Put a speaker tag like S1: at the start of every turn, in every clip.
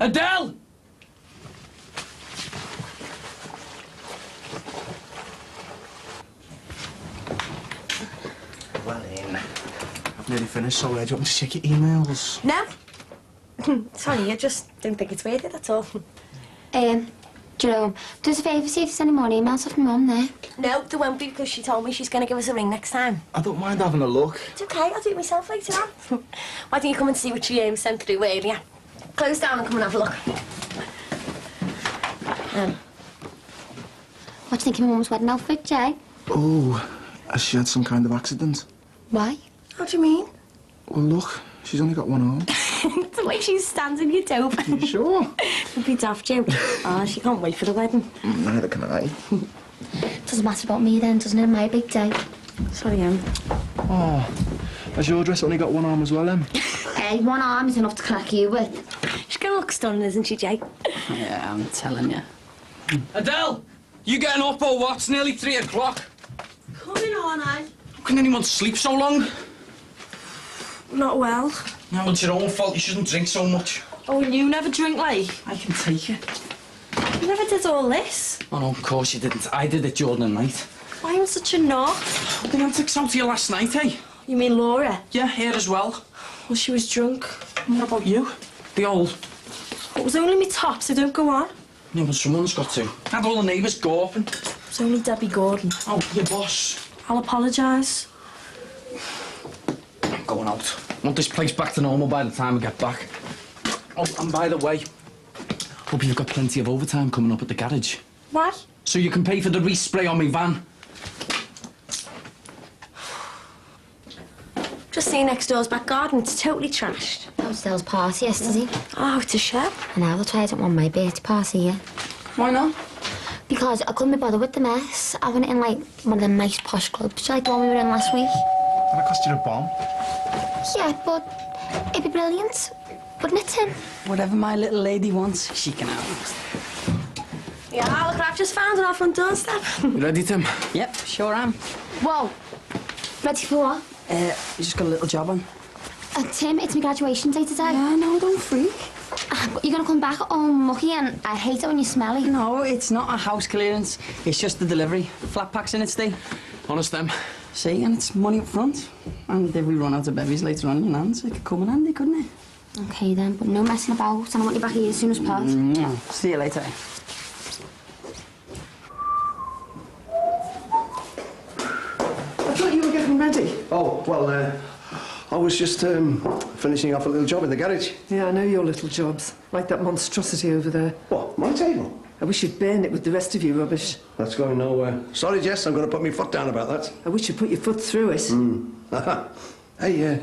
S1: Adele!
S2: Well in. I've nearly finished, so do you want me to check your emails?
S3: No. Sorry, I just don't think it's worth it, that's all.
S4: Jerome, do us a favour, see if there's any more emails off my mum there.
S3: No, there won't be, because she told me she's going to give us a ring next time.
S2: I don't mind having a look.
S3: It's okay, I'll do it myself later on. Why don't you come and see what she sent through earlier? Close down and come and have a look.
S4: What do you think of my mum's wedding outfit, Jay?
S2: Oh, has she had some kind of accident?
S4: Why?
S3: What do you mean?
S2: Well, look, she's only got one arm.
S3: The way she's standing, you dope.
S2: Are you sure?
S3: Don't be daft, Joe. Oh, she can't wait for the wedding.
S2: Neither can I.
S4: Doesn't matter about me then, doesn't it? My big day.
S3: Sorry, Em.
S2: Oh, has your dress only got one arm as well, Em?
S4: Hey, one arm is enough to crack you with.
S3: She's going to look stunning, isn't she, Jay?
S1: Yeah, I'm telling you. Adele! You getting up or what? It's nearly 3 o'clock.
S3: Coming on, I.
S1: How can anyone sleep so long?
S3: Not well.
S1: No, it's your own fault. You shouldn't drink so much.
S3: Oh, and you never drink late?
S1: I can take it.
S3: You never did all this.
S1: Oh, no, of course you didn't. I did it during the night.
S3: Why am I such a knock?
S1: The antics out to you last night, eh?
S3: You mean Laura?
S1: Yeah, here as well.
S3: Well, she was drunk.
S1: And what about you? The old...
S3: It was only my top, so don't go on.
S1: Yeah, but someone's got to. Had all the neighbours gawping.
S3: It was only Debbie Gordon.
S1: Oh, your boss.
S3: I'll apologise.
S1: I'm going out. I want this place back to normal by the time we get back. Oh, and by the way, hope you've got plenty of overtime coming up at the garage.
S3: Why?
S1: So you can pay for the respray on me van.
S3: Just see next door's back garden. It's totally trashed.
S4: That was Dale's party yesterday.
S3: Oh, it's a show.
S4: And now that's why I don't want my birthday party here.
S1: Why not?
S4: Because I couldn't be bothered with the mess. I went in, like, one of them nice posh clubs, like the one we were in last week.
S2: That'll cost you a bomb.
S4: Yeah, but it'd be brilliant, wouldn't it, Tim?
S1: Whatever my little lady wants, she can have.
S3: Yeah, look, I've just found it off front doorstep.
S1: You ready, Tim? Yep, sure am.
S4: Whoa. Ready for what?
S1: You just got a little job on.
S4: Tim, it's my graduation day today.
S1: Yeah, no, don't freak.
S4: But you're gonna come back all mucky, and I hate it when you're smelly.
S5: No, it's not a house clearance. It's just the delivery. Flat packs in it, Steve.
S1: Honest, them.
S5: See, and it's money up front. And if we run out of bevies later on in your hands, it could come in handy, couldn't it?
S4: Okay, then, but no messing about, and I want you back here as soon as possible.
S5: See you later.
S6: I thought you were getting ready. Oh, well, I was just finishing off a little job in the garage.
S7: Yeah, I know your little jobs. Like that monstrosity over there.
S6: What, my table?
S7: I wish you'd burn it with the rest of your rubbish.
S6: That's going nowhere. Sorry, Jess, I'm going to put my foot down about that.
S7: I wish you'd put your foot through it.
S6: Hey,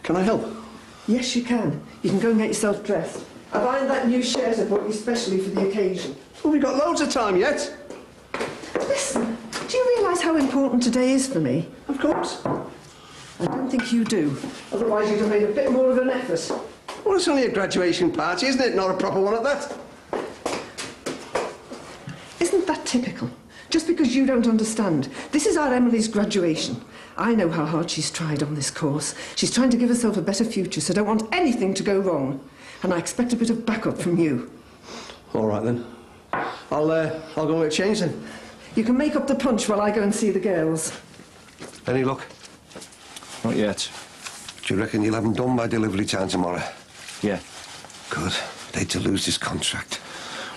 S6: can I help?
S7: Yes, you can. You can go and get yourself dressed. I've ironed that new shirt I bought you specially for the occasion.
S6: Well, we've got loads of time yet.
S7: Listen, do you realise how important today is for me?
S6: Of course.
S7: I don't think you do.
S6: Otherwise, you'd have made a bit more of an effort. Well, it's only a graduation party, isn't it? Not a proper one at that.
S7: Isn't that typical? Just because you don't understand. This is our Emily's graduation. I know how hard she's tried on this course. She's trying to give herself a better future, so I don't want anything to go wrong. And I expect a bit of backup from you.
S6: All right, then. I'll go and get changed, then.
S7: You can make up the punch while I go and see the girls.
S6: Any luck?
S2: Not yet.
S6: Do you reckon you'll have them done by delivery time tomorrow?
S2: Yeah.
S6: Good. I'd hate to lose this contract.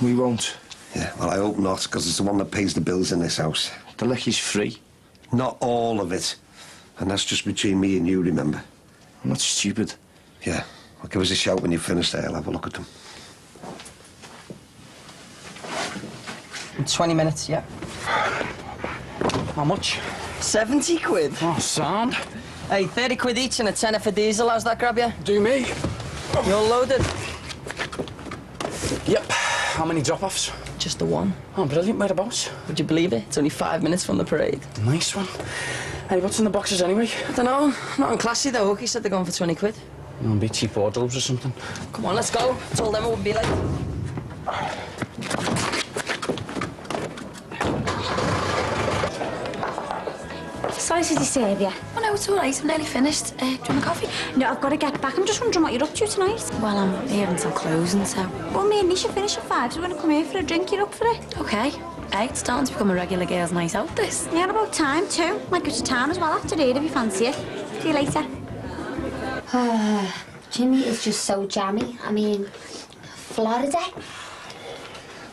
S2: We won't.
S6: Yeah, well, I hope not, because it's the one that pays the bills in this house.
S2: The lecky's free.
S6: Not all of it. And that's just between me and you, remember?
S2: I'm not stupid.
S6: Yeah. Well, give us a shout when you've finished there. I'll have a look at them.
S5: 20 minutes, yeah.
S1: How much?
S5: 70 quid.
S1: Oh, sound.
S5: Hey, 30 quid each and a tenner for diesel. How's that grab you?
S1: Do me.
S5: You're loaded.
S1: Yep. How many drop-offs?
S5: Just the one.
S1: Oh, brilliant. Whereabouts?
S5: Would you believe it? It's only 5 minutes from the parade.
S1: Nice one. Hey, what's in the boxes anyway?
S5: I don't know. Not classy though. Hookie said they're going for 20 quid.
S1: Oh, be cheap wardrobes or something.
S5: Come on, let's go. Told them it would be late.
S3: Sorry to disturb you.
S4: Oh, no, it's all right. I'm nearly finished. Do you want a coffee?
S3: No, I've got to get back. I'm just wondering what you're up to tonight.
S4: Well, I'm here until closing, so...
S3: Well, me and Nisha finish at 5, so we're going to come here for a drink. You're up for it?
S4: OK. Hey, it's starting to become a regular girls' night out, this.
S3: Yeah, about time, too. Might go to town as well after here if you fancy it. See you later.
S4: Jimmy is just so jammy. I mean, Florida.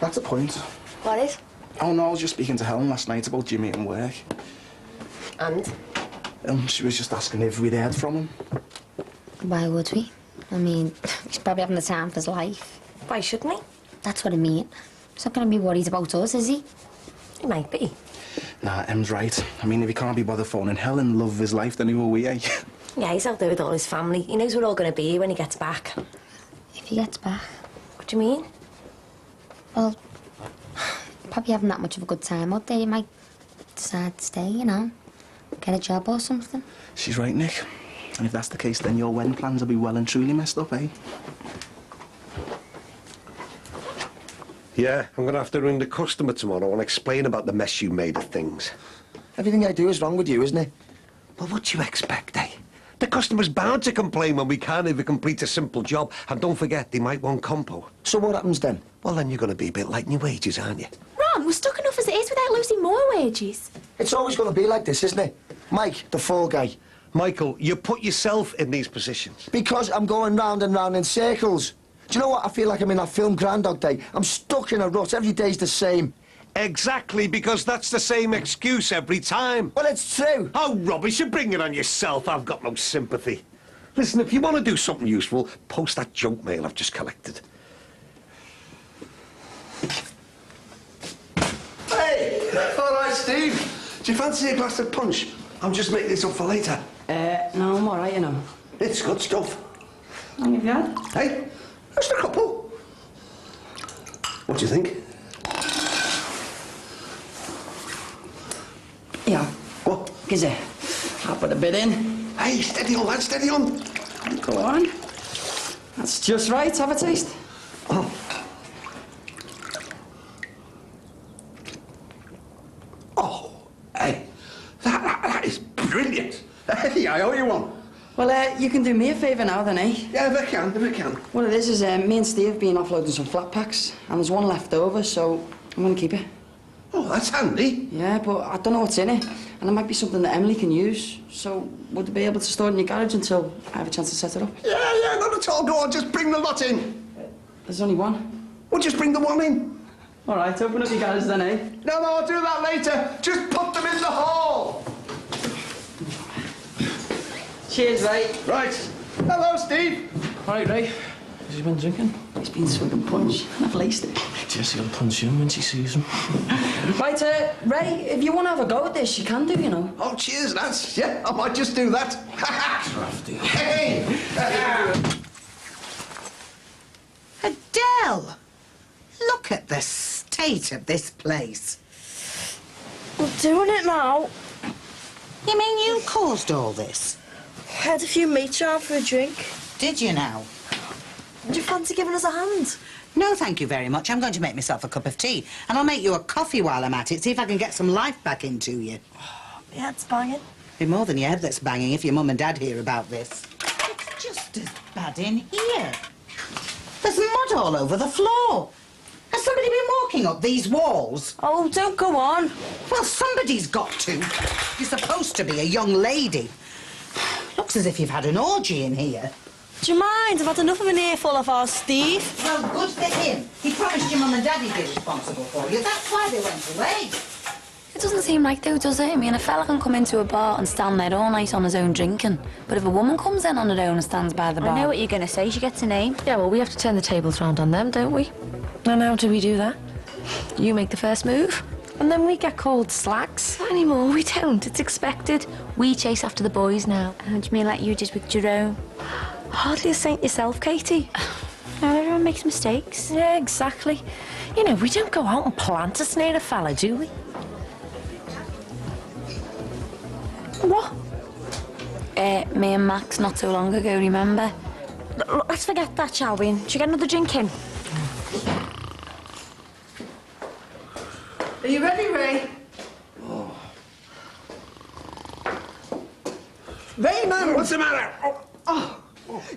S2: That's the point.
S3: What is?
S2: Oh, no, I was just speaking to Helen last night about Jimmy and work.
S3: And?
S2: She was just asking if we'd heard from him.
S4: Why would we? I mean, he's probably having the time of his life.
S3: Why shouldn't he?
S4: That's what I mean. He's not going to be worried about us, is he?
S3: He might be.
S2: Nah, Em's right. I mean, if he can't be bothered phoning Helen, love of his life, then who are we, eh?
S3: Yeah, he's out there with all his family. He knows we're all going to be here when he gets back.
S4: If he gets back.
S3: What do you mean?
S4: Well, probably having that much of a good time out there. He might decide to stay, you know. Get a job or something.
S2: She's right, Nick. And if that's the case, then your wedding plans will be well and truly messed up, eh?
S6: Yeah, I'm going to have to ring the customer tomorrow and explain about the mess you made of things.
S8: Everything I do is wrong with you, isn't it?
S6: Well, what do you expect, eh? The customer's bound to complain when we can't even complete a simple job. And don't forget, they might want compo.
S8: So what happens then?
S6: Well, then you're going to be a bit light in your wages, aren't you?
S3: Ron, we're stuck enough as it is without losing more wages.
S8: It's always going to be like this, isn't it? Mike, the fall guy.
S6: Michael, you put yourself in these positions.
S8: Because I'm going round and round in circles. Do you know what? I feel like I'm in that film Groundhog Day. I'm stuck in a rut. Every day's the same.
S6: Exactly, because that's the same excuse every time.
S8: Well, it's true.
S6: Oh, rubbish, you bring it on yourself. I've got no sympathy. Listen, if you want to do something useful, post that junk mail I've just collected. Hey! All right, Steve. Do you fancy a glass of punch? I'm just making this up for later.
S5: No, I'm all right, you know.
S6: It's good stuff.
S5: How many have you had?
S6: Hey, just a couple. What do you think?
S5: Yeah.
S6: What?
S5: Giz it. I'll put a bit in.
S6: Hey, steady on, lad, steady on.
S5: Go on. That's just right. Have a taste.
S6: Oh, hey, that is brilliant. Hey, I owe you one.
S5: Well, you can do me a favour now then, eh?
S6: Yeah, if I can, if I can.
S5: What it is me and Steve have been offloading some flat packs, and there's one left over, so I'm going to keep it.
S6: Oh, that's handy.
S5: Yeah, but I don't know what's in it, and it might be something that Emily can use. So, would you be able to store it in your garage until I have a chance to set it up?
S6: Yeah, not at all. Go on, just bring the lot in.
S5: There's only one.
S6: Well, just bring the one in.
S5: All right, open up your garage then, eh?
S6: No, I'll do that later. Just put them in the hall.
S5: Cheers, Ray.
S6: Right. Hello, Steve.
S1: All right, Ray. Has he been drinking?
S5: He's been swigging punch, and I've laced it.
S1: Jesse will punch him when she sees him.
S5: Right, Ray, if you want to have a go at this, you can do, you know.
S6: Oh, cheers, lads. Yeah, I might just do that. Hey!
S9: Adele! Look at the state of this place.
S3: We're doing it now.
S9: You mean you caused all this?
S3: Had a few mates around for a drink.
S9: Did you now?
S3: Do you fancy giving us a hand?
S9: No, thank you very much. I'm going to make myself a cup of tea. And I'll make you a coffee while I'm at it, see if I can get some life back into you.
S3: Yeah, it's banging.
S9: Be more than your head that's banging if your mum and dad hear about this. It's just as bad in here. There's mud all over the floor. Has somebody been walking up these walls?
S3: Oh, don't go on.
S9: Well, somebody's got to. You're supposed to be a young lady. Looks as if you've had an orgy in here.
S3: Do you mind? I've had enough of an earful of our Steve.
S9: Well, good for him. He promised your mum and dad he'd be responsible for you. That's why they went away.
S4: It doesn't seem like though, does it? I mean, a fella can come into a bar and stand there all night on his own drinking. But if a woman comes in on her own and stands by the bar...
S3: I know what you're going to say. She gets a name.
S10: Yeah, well, we have to turn the tables round on them, don't we? And how do we do that? You make the first move, and then we get called slags. Anymore, we don't. It's expected. We chase after the boys now.
S3: How do you mean like you did with Jerome?
S10: Hardly a saint yourself, Katie.
S3: Now, everyone makes mistakes.
S10: Yeah, exactly. You know, we don't go out and plant a snare a fella, do we? What?
S4: Me and Max not so long ago, remember?
S3: Look, let's forget that, shall we? Should we get another drink in?
S7: Are you ready, Ray? Raymond!
S6: What's the matter?
S7: Oh,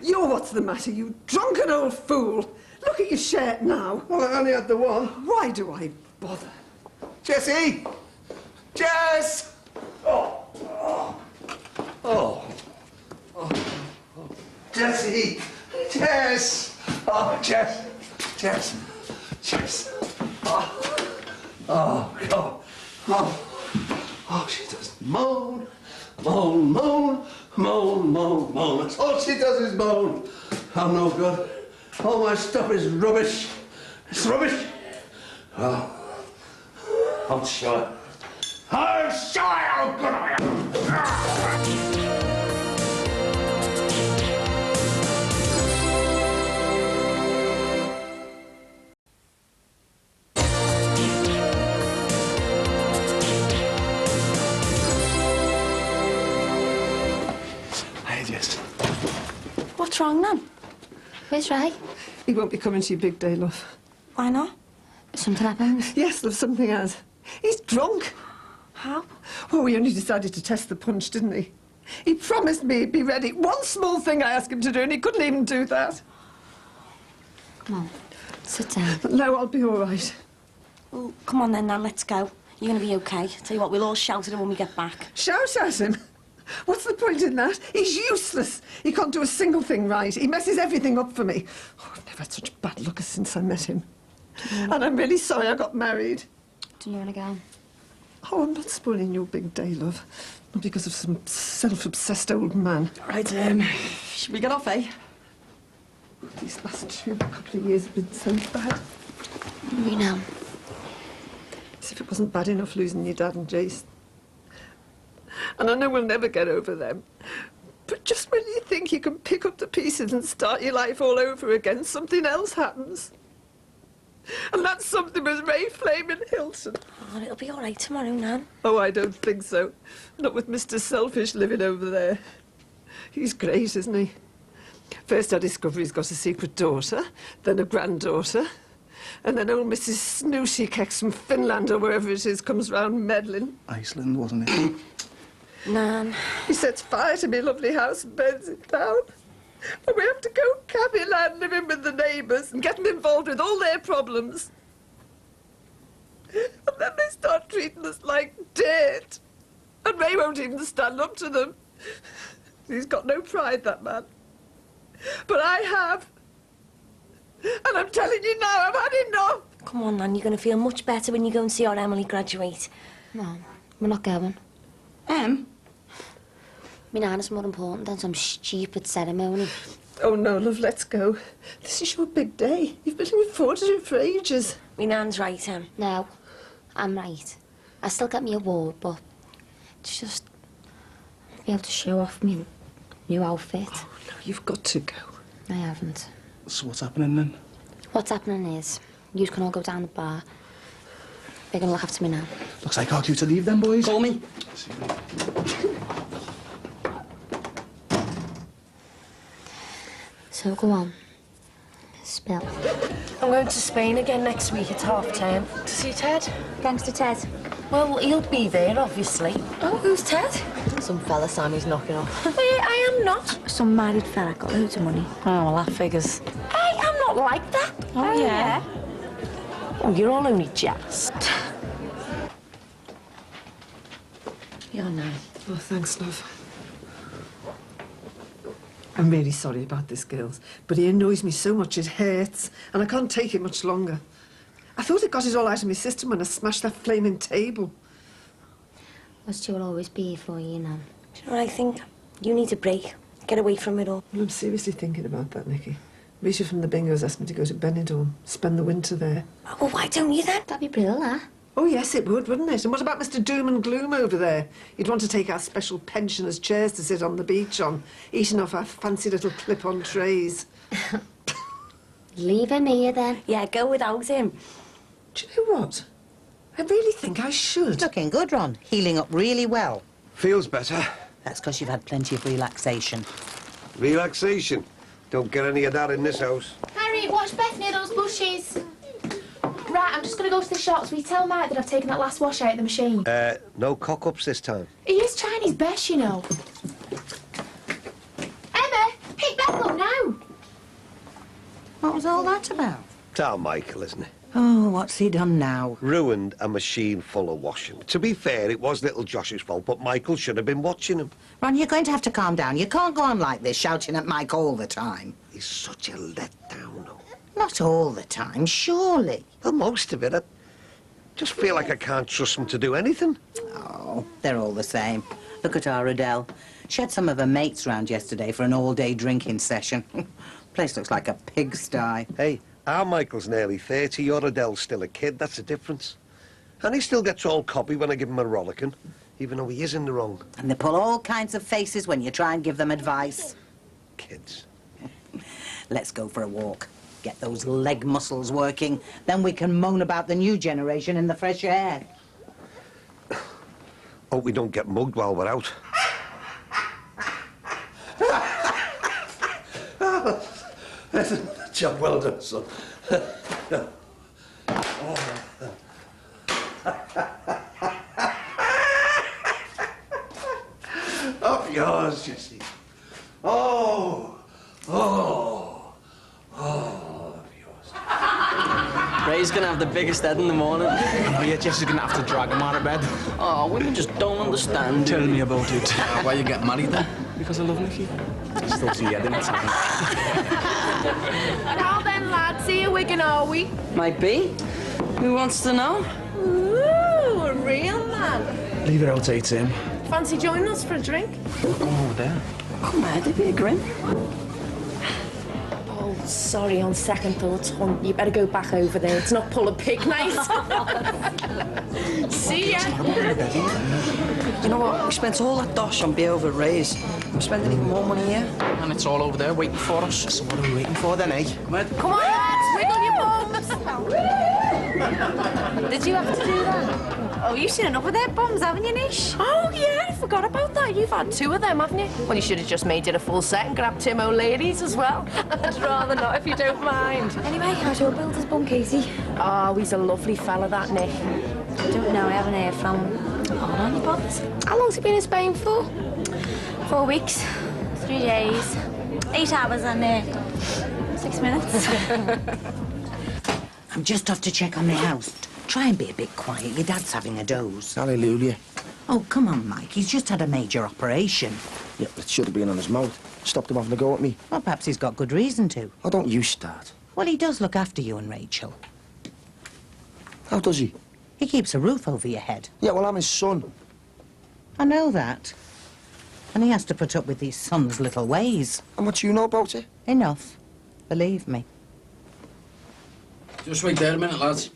S7: you're what's the matter, you drunken old fool? Look at your shirt now.
S6: Well, I only had the one.
S7: Why do I bother?
S6: Jessie! Jess! Oh. Jessie! Jess! Oh, Jess! Jess! Oh, God. Oh, she does moan. That's all she does is moan. I'm no good. All my stuff is rubbish. It's rubbish. Oh, I'll show her. I'll show her how good I am.
S3: What's wrong, Nan?
S4: Where's Ray?
S7: He won't be coming to your big day, love.
S3: Why not?
S4: Something happened?
S7: Yes, love, something has. He's drunk.
S3: How?
S7: Oh, he only decided to test the punch, didn't he? He promised me he'd be ready. One small thing I asked him to do, and he couldn't even do that.
S4: Come on, sit down.
S7: No, I'll be all right.
S3: Well, come on then, Nan, let's go. You're going to be OK. Tell you what, we'll all shout at him when we get back.
S7: Shout at him? What's the point in that? He's useless. He can't do a single thing right. He messes everything up for me. Oh, I've never had such bad luck since I met him. And I'm really sorry I got married.
S4: Do you want to go?
S7: Oh, I'm not spoiling your big day, love. Not because of some self-obsessed old man.
S5: Right, should we get off, eh?
S7: These last couple of years have been so bad.
S4: We know.
S7: As if it wasn't bad enough losing your dad and Jace. And I know we'll never get over them. But just when you think you can pick up the pieces and start your life all over again, something else happens. And that something was Ray Flaming Hilton.
S3: Oh, it'll be all right tomorrow, Nan.
S7: Oh, I don't think so. Not with Mr. Selfish living over there. He's great, isn't he? First I discover he's got a secret daughter, then a granddaughter, and then old Mrs. Snooty Kex from Finland or wherever it is comes round meddling.
S2: Iceland, wasn't it?
S3: Nan.
S7: He sets fire to me lovely house and burns it down. And we have to go cabin land living with the neighbours and getting involved with all their problems. And then they start treating us like dirt. And Ray won't even stand up to them. He's got no pride, that man. But I have. And I'm telling you now, I've had enough.
S3: Come on, Nan, you're going to feel much better when you go and see our Emily graduate.
S4: No, we're not going. My nana's more important than some stupid ceremony.
S7: Oh, no, love, let's go. This is your big day. You've been looking forward to it for ages.
S3: Me Nan's right, Em.
S4: No, I'm right. I still get me award, but it's just be able to show off my new outfit.
S7: Oh, no, you've got to go.
S4: I haven't.
S2: So what's happening then?
S4: What's happening is, you can all go down the bar. They're going to look after me now.
S2: Looks like our cue to leave then, boys.
S5: Call me.
S4: So go on. Spill.
S10: I'm going to Spain again next week at half term. To see Ted?
S4: Gangster Ted.
S10: Well, he'll be there, obviously.
S3: Oh, who's Ted?
S10: Some fella Sammy's knocking off.
S3: I am not. Some married fella, got loads of money.
S10: Oh, well, that figures.
S3: Hey, I'm not like that.
S10: Oh, yeah? Oh, you're all only jazzed.
S3: You're nice.
S7: Oh, thanks, love. I'm really sorry about this, girls, but he annoys me so much it hurts, and I can't take it much longer. I thought I got it all out of my system when I smashed that flaming table.
S4: Us two will always be here for you, you know.
S3: Do you know what I think? You need a break. Get away from it all.
S7: Well, I'm seriously thinking about that, Nicky. Rita from the Bingos asked me to go to Benidorm, spend the winter there.
S3: Oh, why don't you then?
S4: That'd be brilliant, that.
S7: Oh, yes, it would, wouldn't it? And what about Mr. Doom and Gloom over there? He'd want to take our special pensioners' chairs to sit on the beach on, eating off our fancy little clip-on trays.
S4: Leave him here, then.
S3: Yeah, go without him.
S7: Do you know what? I really think I should.
S9: Looking good, Ron. Healing up really well.
S6: Feels better.
S9: That's because you've had plenty of relaxation.
S6: Relaxation. Don't get any of that in this house.
S11: Harry, watch Beth near those bushes. Right, I'm just going to go to the shops. Will you tell Mike that I've taken that last wash out of the machine?
S6: No cock-ups this time.
S11: He is Chinese best, you know.
S9: was all that about?
S6: It's our Michael, isn't it?
S9: Oh, what's he done now?
S6: Ruined a machine full of washing. To be fair, it was little Josh's fault, but Michael should have been watching him.
S9: Ron, you're going to have to calm down. You can't go on like this, shouting at Mike all the time.
S6: He's such a letdown, though.
S9: Not all the time, surely.
S6: Well, most of it. I just feel like I can't trust him to do anything.
S9: Oh, they're all the same. Look at our Adele. She had some of her mates round yesterday for an all-day drinking session. Place looks like a pigsty.
S6: Hey, our Michael's nearly 30, your Adele's still a kid, that's the difference. And he still gets all coppy when I give him a rollicking, even though he is in the wrong.
S9: And they pull all kinds of faces when you try and give them advice.
S6: Kids.
S9: Let's go for a walk. Get those leg muscles working. Then we can moan about the new generation in the fresh air.
S6: Hope we don't get mugged while we're out. Job well done, son. Up yours, you see. Oh, up yours.
S1: Ray's gonna have the biggest head in the morning.
S2: Oh, yeah, Jess is gonna have to drag him out of bed.
S1: Oh, women just don't understand.
S2: Tell me about it.
S1: Why you get married then?
S2: Because I love Nicky. Still too young, innit?
S11: Now then, lads, see you Wigan, are we?
S5: Might be. Who wants to know?
S11: Ooh, a real man.
S2: Leave it out, 18.
S11: Fancy joining us for a drink?
S2: Oh, there.
S5: Come on, there'd be a grin.
S11: Oh, sorry, on second thoughts, hon, you better go back over there. It's not pull a pig night. See ya.
S5: You know what? We spent all that dosh on beer over at Ray's. We're spending even more money here.
S1: And it's all over there waiting for us.
S2: So what are we waiting for then, eh?
S11: Come on, lads, wiggle your bums. Did you have to do that? Oh, you've seen enough of their bums, haven't you, Nish? Oh, yeah, I forgot about that. You've had 2 of them, haven't you? Well, you should have just made it a full set and grabbed Tim O'Leary's as well. I'd rather not, if you don't mind.
S4: Anyway, how's your builder's bum, Casey?
S11: Oh, he's a lovely fella, that Nick.
S4: I don't know, I haven't heard from him. Oh, any bothers?
S11: How long's he been in Spain for?
S4: 4 weeks, 3 days, 8 hours and 6 minutes.
S9: I'm just off to check on the house. Try and be a bit quiet. Your dad's having a doze.
S8: Hallelujah.
S9: Oh, come on, Mike. He's just had a major operation.
S8: Yeah, but it should have been on his mouth. Stopped him having a go at me.
S9: Well, perhaps he's got good reason to.
S8: Oh, don't you start.
S9: Well, he does look after you and Rachel.
S8: How does he?
S9: He keeps a roof over your head.
S8: Yeah, well, I'm his son.
S9: I know that. And he has to put up with his son's little ways.
S8: And what you know about it?
S9: Enough. Believe me.
S1: Just wait there a minute, lads.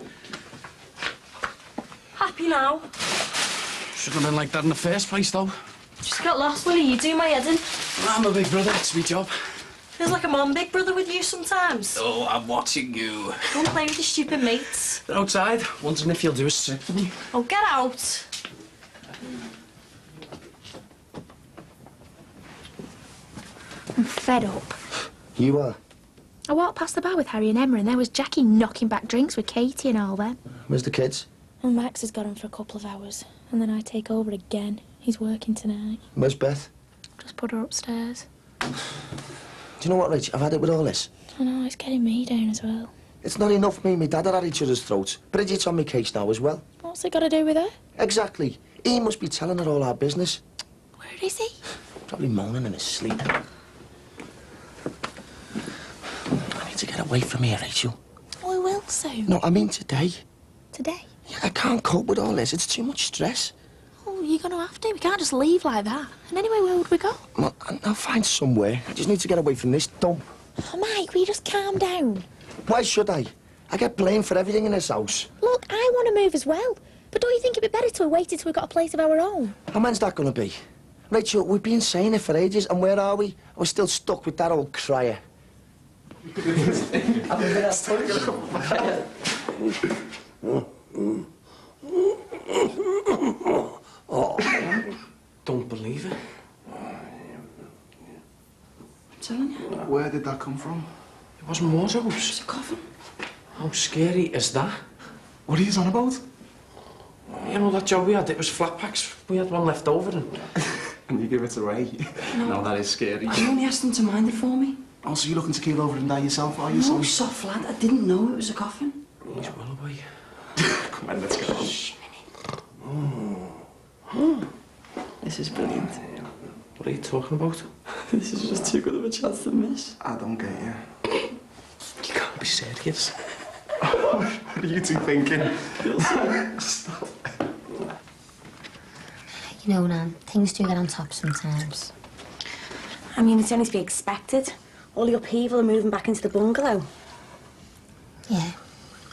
S11: Happy now?
S1: Shouldn't have been like that in the first place, though.
S11: Just got lost, will you? Do my head in.
S1: I'm a big brother. It's my job.
S11: Feels like I'm on Big Brother with you sometimes.
S1: Oh, I'm watching you.
S11: Don't play with your stupid mates.
S1: They're outside, wondering if you'll do a strip for me.
S11: Oh, get out.
S10: I'm fed up.
S8: You are?
S10: I walked past the bar with Harry and Emma and there was Jackie knocking back drinks with Katie and all them.
S8: Where's the kids?
S10: And Max has got him for a couple of hours. And then I take over again. He's working tonight.
S8: Where's Beth?
S10: Just put her upstairs.
S8: Do you know what, Rich? I've had it with all this.
S10: I know, it's getting me down as well.
S8: It's not enough me and my dad are at each other's throats. Bridget's on my case now as well.
S10: What's it got to do with her?
S8: Exactly. He must be telling her all our business.
S10: Where is he?
S8: Probably moaning in his sleep. I need to get away from here, Rachel.
S10: Oh, I will soon.
S8: No, I mean today.
S10: Today?
S8: Yeah, I can't cope with all this. It's too much stress.
S10: Oh, you're going to have to. We can't just leave like that. And anyway, where would we go?
S8: Well, I'll find somewhere. I just need to get away from this dump.
S10: Oh, Mike, will you just calm down?
S8: Why should I? I get blamed for everything in this house.
S10: Look, I want to move as well. But don't you think it'd be better to have waited till we got a place of our own?
S8: And when's that going to be? Rachel, we've been saying it for ages, and where are we? We're still stuck with that old crier.
S1: Don't believe it.
S5: I'm telling you.
S2: Where did that come from?
S1: It wasn't water.
S5: It's a coffin.
S1: How scary is that?
S2: What are you on about?
S1: You know that job we had? It was flat packs. We had one left over and...
S2: And you give it to Ray? No, that is scary.
S5: I only asked him to mind it for me.
S2: Also, you looking to keel over and die yourself, are you,
S5: No,
S2: son?
S5: soft lad, I didn't know it was a coffin.
S6: He's well away.
S2: Come on, let's go.
S5: This is brilliant.
S6: What are you talking about?
S5: This is just too good of a chance to miss.
S2: I don't get you.
S6: You can't be serious.
S2: What are you two thinking? Stop.
S4: You know, Nan, things do get on top sometimes.
S3: I mean, it's only to be expected. All the upheaval and moving back into the bungalow.
S4: Yeah,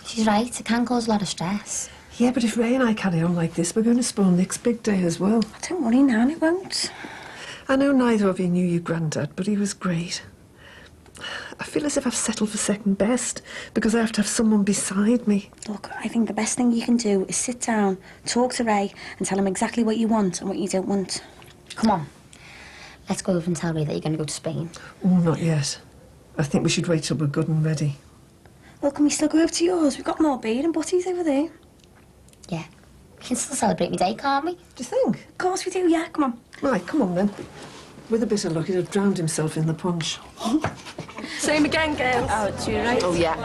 S4: she's right. It can cause a lot of stress.
S7: Yeah, but if Ray and I carry on like this, we're going to spawn Nick's big day as well.
S3: Don't worry, Nan, it won't.
S7: I know neither of you knew your granddad, but he was great. I feel as if I've settled for second best because I have to have someone beside me.
S3: Look, I think the best thing you can do is sit down, talk to Ray, and tell him exactly what you want and what you don't want.
S4: Come on. Let's go over and tell Ray that you're going to go to Spain.
S7: Oh, not yet. I think we should wait till we're good and ready.
S3: Well, can we still go over to yours? We've got more beer and butties over there.
S4: Yeah. We can still celebrate my day, can't we?
S7: Do you think?
S3: Of course we do, yeah, come on.
S7: Right, come on then. With a bit of luck, he'd have drowned himself in the punch.
S11: Same again, girls.
S3: Oh, it's you right.
S11: Oh, yeah.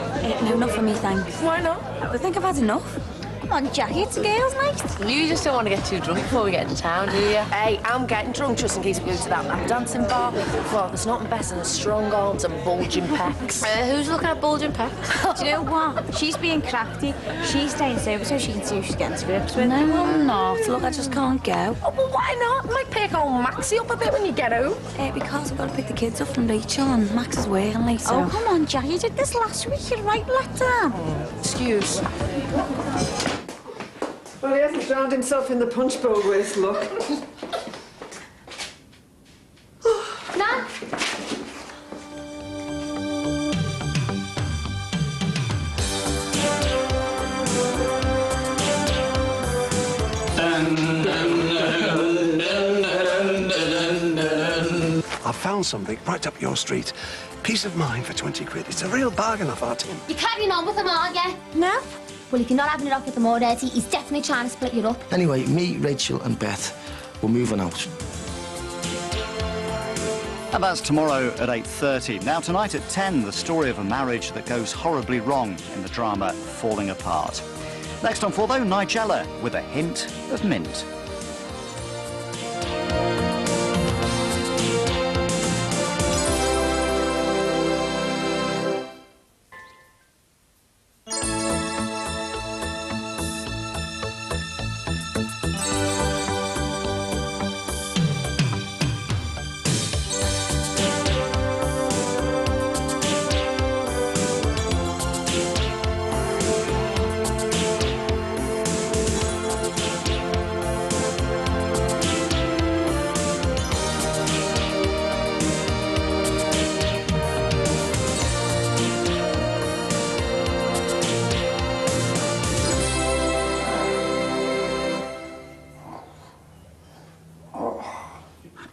S3: No, not for me, thanks.
S11: Why not?
S3: I think I've had enough. Come on, Jackie, it's a girls' night.
S11: You just don't want to get too drunk before we get in town, do you? Hey, I'm getting drunk just in case we go to that lap dancing bar. Well, there's nothing better than strong arms and bulging pecs. Who's looking at bulging pecs?
S3: Do you know what? She's being crafty. She's staying sober so she can see if she's getting to grips with. No, I'm not. Look, I just can't go.
S11: Oh, well, why not? Might pick old Maxie up a bit when you get home.
S3: Because I've got to pick the kids up from Rachel and Max is working late, so... Oh, come on, Jackie, you did this last week. You're right, let down.
S11: Excuse.
S7: Well, he hasn't drowned himself in the punch bowl with luck.
S4: Nan?
S6: I found something right up your street. Peace of mind for 20 quid. It's a real bargain off our team.
S4: You're carrying on with him, aren't you?
S3: No?
S4: Well, if you're not having it up with him already, he's definitely trying to split you up.
S8: Anyway, me, Rachel and Beth, we're moving out.
S12: And that's tomorrow at 8:30. Now, tonight at 10, the story of a marriage that goes horribly wrong in the drama Falling Apart. Next on 4, though, Nigella with a hint of mint.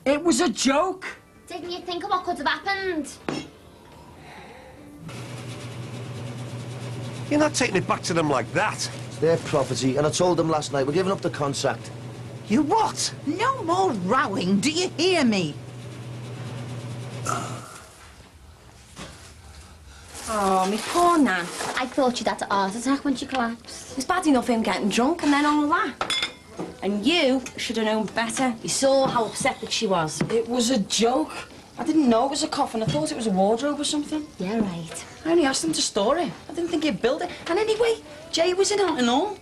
S5: It was a joke.
S4: Didn't you think of what could have happened?
S6: You're not taking it back to them like that.
S8: It's their property, and I told them last night we're giving up the contract.
S9: You what? No more rowing, do you hear me?
S3: Oh, me poor Nan.
S4: I thought she'd had a heart attack when she collapsed.
S3: It was bad enough him getting drunk and then all that. And you should have known better. You saw how upset that she was.
S5: It was a joke. I didn't know it was a coffin. I thought it was a wardrobe or something.
S4: Yeah, right.
S5: I only asked him to store it. I didn't think he'd build it. And anyway, Jay was in it and all.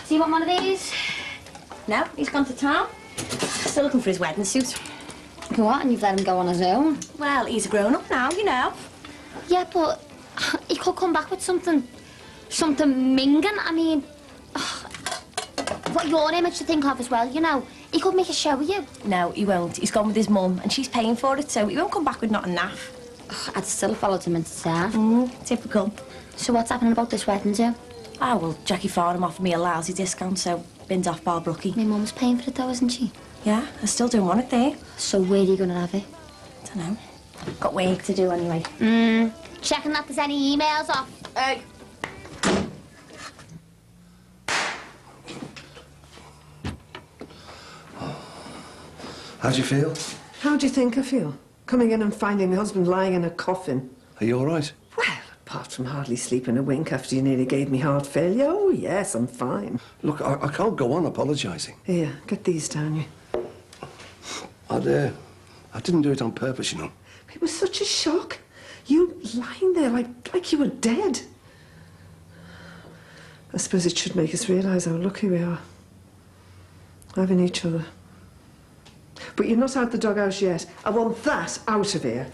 S4: Do you want one of these?
S3: No, he's gone to town. Still looking for his wedding suit.
S4: What? And you've let him go on his own?
S3: Well, he's a grown-up now, you know.
S4: Yeah, but he could come back with something minging. I mean, what your image to think of as well, you know. He could make a show of you.
S3: No, he won't. He's gone with his mum and she's paying for it, so he won't come back with not a naff.
S4: I'd still followed him into town.
S3: Typical.
S4: So what's happening about this wedding, too?
S3: Ah, well, Jackie Farnham offered me a lousy discount, so binned off Barbrucky.
S4: My mum's paying for it though, isn't she?
S3: Yeah, I still don't want it there.
S4: So where are you going to have it?
S3: Don't know. Got work to do anyway.
S4: Checking that there's any emails off.
S3: Hey.
S6: How do you feel?
S7: How do you think I feel? Coming in and finding my husband lying in a coffin.
S6: Are you all right?
S7: Well, apart from hardly sleeping a wink after you nearly gave me heart failure, oh, yes, I'm fine.
S6: Look, I can't go on apologising.
S7: Here, get these down you.
S6: I didn't do it on purpose, you know.
S7: It was such a shock. You lying there like you were dead. I suppose it should make us realise how lucky we are. Having each other. But you're not out the doghouse yet. I want that out of here.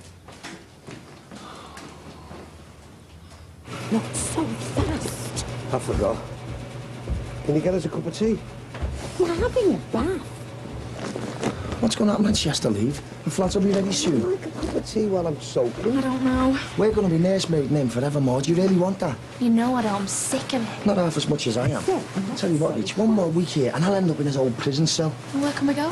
S9: Not so fast.
S6: I forgot. Can you get us a cup of tea?
S9: You're having a bath.
S8: What's going to happen when she has to leave? The flat will be ready soon.
S6: Like a cup of tea while I'm soaking.
S10: I don't know.
S8: We're going to be nursemaid in forevermore. Do you really want that?
S10: You know I don't. I'm sick of it.
S8: Not half as much as I am. I'll tell you what, Rich, one more week here and I'll end up in his old prison cell.
S10: And where can we go?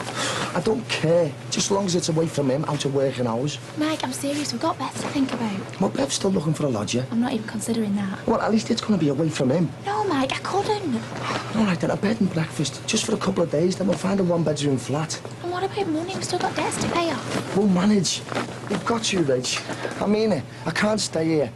S8: I don't care. Just as long as it's away from him, out of working hours.
S10: Mike, I'm serious. We've got better to think about.
S8: Well, Bev's still looking for a lodger.
S10: I'm not even considering that.
S8: Well, at least it's going to be away from him.
S10: No, Mike, I couldn't.
S8: All right, then, a bed and breakfast. Just for a couple of days, then we'll find a one-bedroom flat.
S10: And what about money? We've still got debts to pay off.
S8: We'll manage. We've got you, Rach. I mean it. I can't stay here.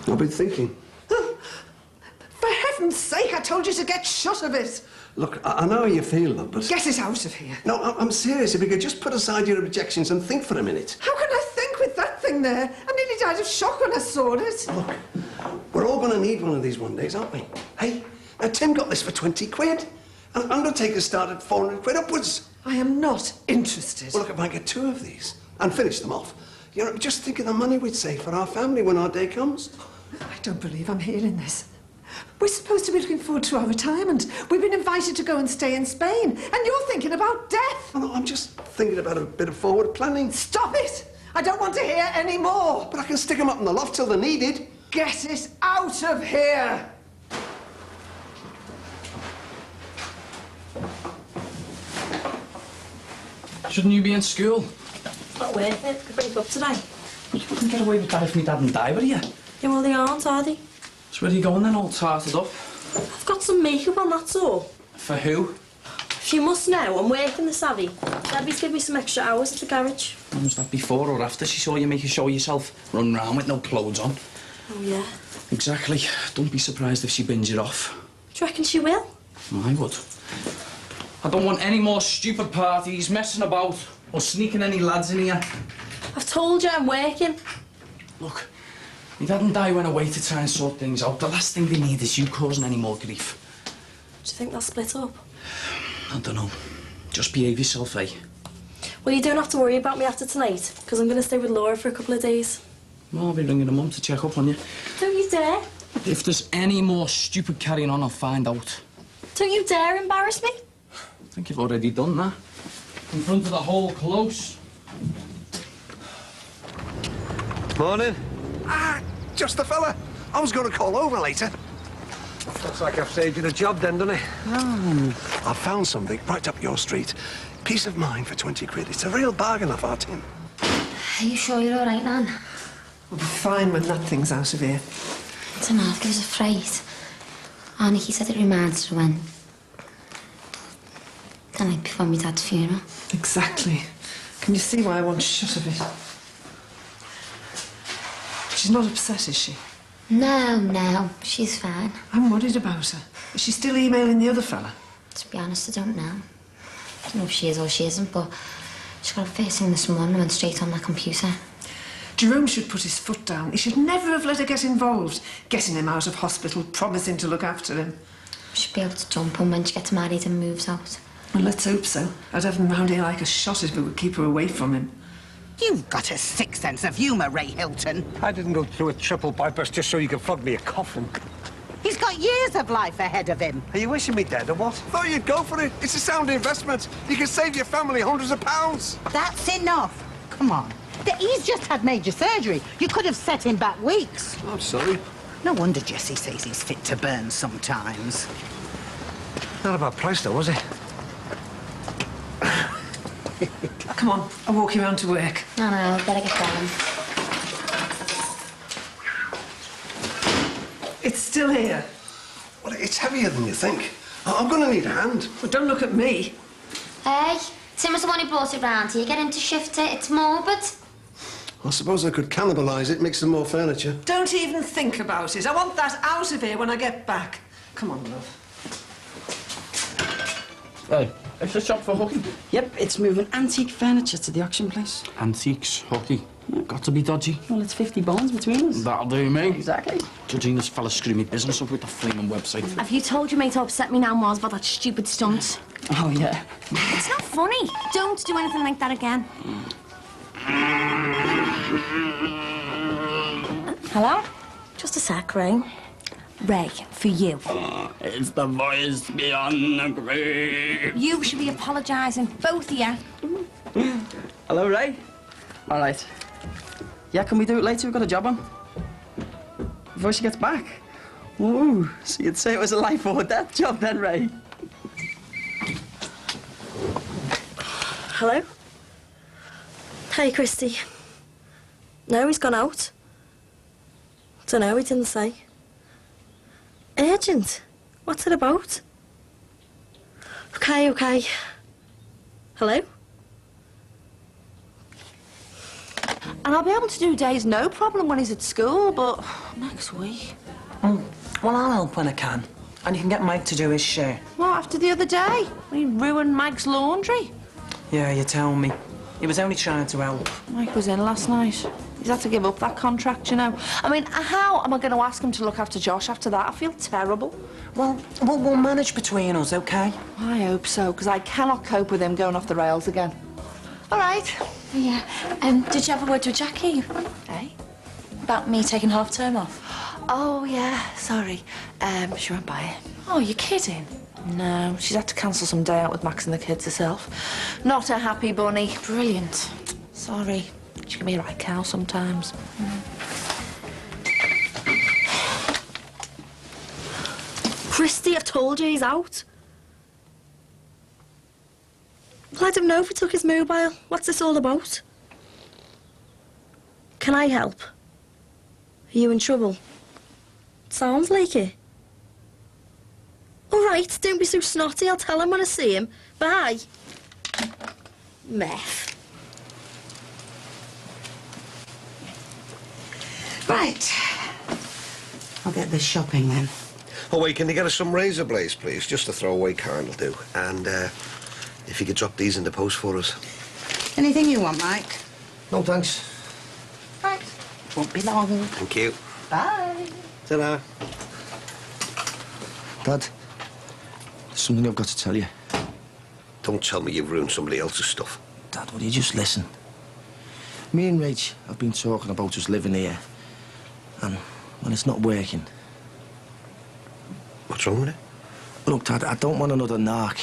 S6: I've been thinking.
S7: For heaven's sake, I told you to get shut of it.
S6: Look, I know how you feel, love, but...
S7: Get it out of here.
S6: No, I'm serious. If you could just put aside your objections and think for a minute.
S7: How can I think with that thing there? I nearly died of shock when I saw it.
S6: Look, we're all going to need one of these one days, aren't we? Hey, now Tim got this for 20 quid. And Undertaker started 400 quid upwards.
S7: I am not interested.
S6: Well, look, if I get 2 of these and finish them off, you know, just think of the money we'd save for our family when our day comes.
S7: I don't believe I'm hearing this. We're supposed to be looking forward to our retirement. We've been invited to go and stay in Spain, and you're thinking about death.
S6: Oh, no, I'm just thinking about a bit of forward planning.
S7: Stop it! I don't want to hear any more.
S6: But I can stick them up in the loft till they're needed.
S7: Get it out of here!
S1: Shouldn't you be in school?
S11: Not worth it. Could break up today.
S1: You wouldn't get away with that if my dad and die, would you?
S11: Yeah, well, they aren't, are they?
S1: So where are you going then, all tarted up?
S11: I've got some makeup on, that's all.
S1: For who?
S11: If you must know, I'm working the savvy. Debbie's give me some extra hours at the garage.
S1: When was that, before or after she saw you make a show of yourself? Run round with no clothes on.
S11: Oh, yeah.
S1: Exactly. Don't be surprised if she bins you off.
S11: Do you reckon she will?
S1: I would. I don't want any more stupid parties, messing about, or sneaking any lads in here.
S11: I've told you I'm working.
S1: Look, my dad and Di went away to try and sort things out. The last thing they need is you causing any more grief.
S11: Do you think they'll split up?
S1: I don't know. Just behave yourself, eh?
S11: Well, you don't have to worry about me after tonight, because I'm going to stay with Laura for a couple of days.
S1: Well, I'll be ringing her mum to check up on you.
S11: Don't you dare.
S1: If there's any more stupid carrying on, I'll find out.
S11: Don't you dare embarrass me.
S1: I think you've already done that. In front of the whole close.
S6: Morning. Ah, just the fella. I was going to call over later.
S13: Looks like I've saved you the job then, doesn't it?
S6: I found something right up your street. Peace of mind for 20 quid. It's a real bargain off our tin.
S4: Are you sure you're all right, Nan?
S7: We'll be fine when that thing's out of here.
S4: I don't know, I was afraid. Oh, Nicky said it reminds her when... the night before my dad's funeral.
S7: Exactly. Can you see why I want shut of it? She's not upset, is she?
S4: No, she's fine.
S7: I'm worried about her. Is she still emailing the other fella?
S4: To be honest, I don't know. I don't know if she is or she isn't, but she got up first thing this morning and went straight on that computer.
S7: Jerome should put his foot down. He should never have let her get involved. Getting him out of hospital, promising to look after him.
S4: She'll be able to jump on when she gets married and moves out.
S7: Well, let's hope so. I'd have him round here like a shot if it would keep her away from him.
S9: You've got a sick sense of humour, Ray Hilton.
S13: I didn't go through a triple bypass just so you could flog me a coffin.
S9: He's got years of life ahead of him.
S13: Are you wishing me dead or what?
S6: Thought you'd go for it. It's a sound investment. You can save your family hundreds of pounds.
S9: That's enough. Come on. He's just had major surgery. You could have set him back weeks.
S6: I'm sorry.
S9: No wonder Jessie says he's fit to burn sometimes.
S13: Not about price, though, was it?
S7: Come on, I'll walk you round to work.
S4: No, better get going.
S7: It's still here.
S6: Well, it's heavier than you think. I'm going to need a hand.
S7: But don't look at me.
S4: Hey, Tim was the one who brought it round here. Get him to shift it. It's morbid.
S6: I suppose I could cannibalise it, mix some more furniture.
S7: Don't even think about it. I want that out of here when I get back. Come on, love.
S1: Hey, it's a shop for hooky.
S5: Yep, it's moving antique furniture to the auction place.
S1: Antiques, hooky. Got to be dodgy.
S5: Well, it's 50 bonds between us.
S1: That'll do, mate.
S5: Exactly.
S1: Judging this fella screw me business up with the flaming website.
S3: Have you told your mate how upset me now, Mars, about that stupid stunt?
S5: Oh, yeah.
S3: It's not funny. Don't do anything like that again. Hello? Just a sec, Ray. Ray, for you.
S1: It's the voice beyond the grave.
S3: You should be apologising, both of you.
S5: Hello, Ray. All right. Yeah, can we do it later? We've got a job on. Before she gets back. Ooh, so you'd say it was a life or death job then, Ray?
S14: Hello? Hey, Christy. No, he's gone out. Dunno, he didn't say. Urgent? What's it about? Okay. Hello?
S11: And I'll be able to do days no problem when he's at school, but next week.
S7: Well, I'll help when I can. And you can get Mike to do his share.
S11: Well, after the other day, when he ruined Mike's laundry.
S7: Yeah, you tell me. He was only trying to help.
S11: Mike was in last night. He's had to give up that contract, you know. I mean, how am I going to ask him to look after Josh after that? I feel terrible.
S7: Well, we'll manage between us, OK?
S11: I hope so, because I cannot cope with him going off the rails again. All right.
S10: Yeah. Did you have a word with Jackie?
S11: Eh?
S10: About me taking half term off?
S11: Oh, yeah, sorry. She won't buy it.
S10: Oh, you're kidding?
S11: No, she's had to cancel some day out with Max and the kids herself. Not a happy bunny.
S10: Brilliant.
S11: Sorry. She can be a right cow sometimes.
S14: Christy, I've told you he's out. Well, I don't know if he took his mobile. What's this all about? Can I help? Are you in trouble? Sounds like it. All right, don't be so snotty. I'll tell him when I see him. Bye. Meth.
S9: Right. I'll get this shopping then.
S6: Oh, wait, can you get us some razor blades, please? Just a throwaway kind will do. And, if you could drop these in the post for us.
S9: Anything you want, Mike?
S8: No, thanks.
S9: Right. Won't be long.
S6: Thank you.
S9: Bye.
S6: Ta-da.
S8: Dad, there's something I've got to tell you.
S6: Don't tell me you've ruined somebody else's stuff.
S8: Dad, will you just listen? Me and Rach have been talking about us living here. And, well, it's not working.
S6: What's wrong with it?
S8: Look, Dad, I don't want another narc.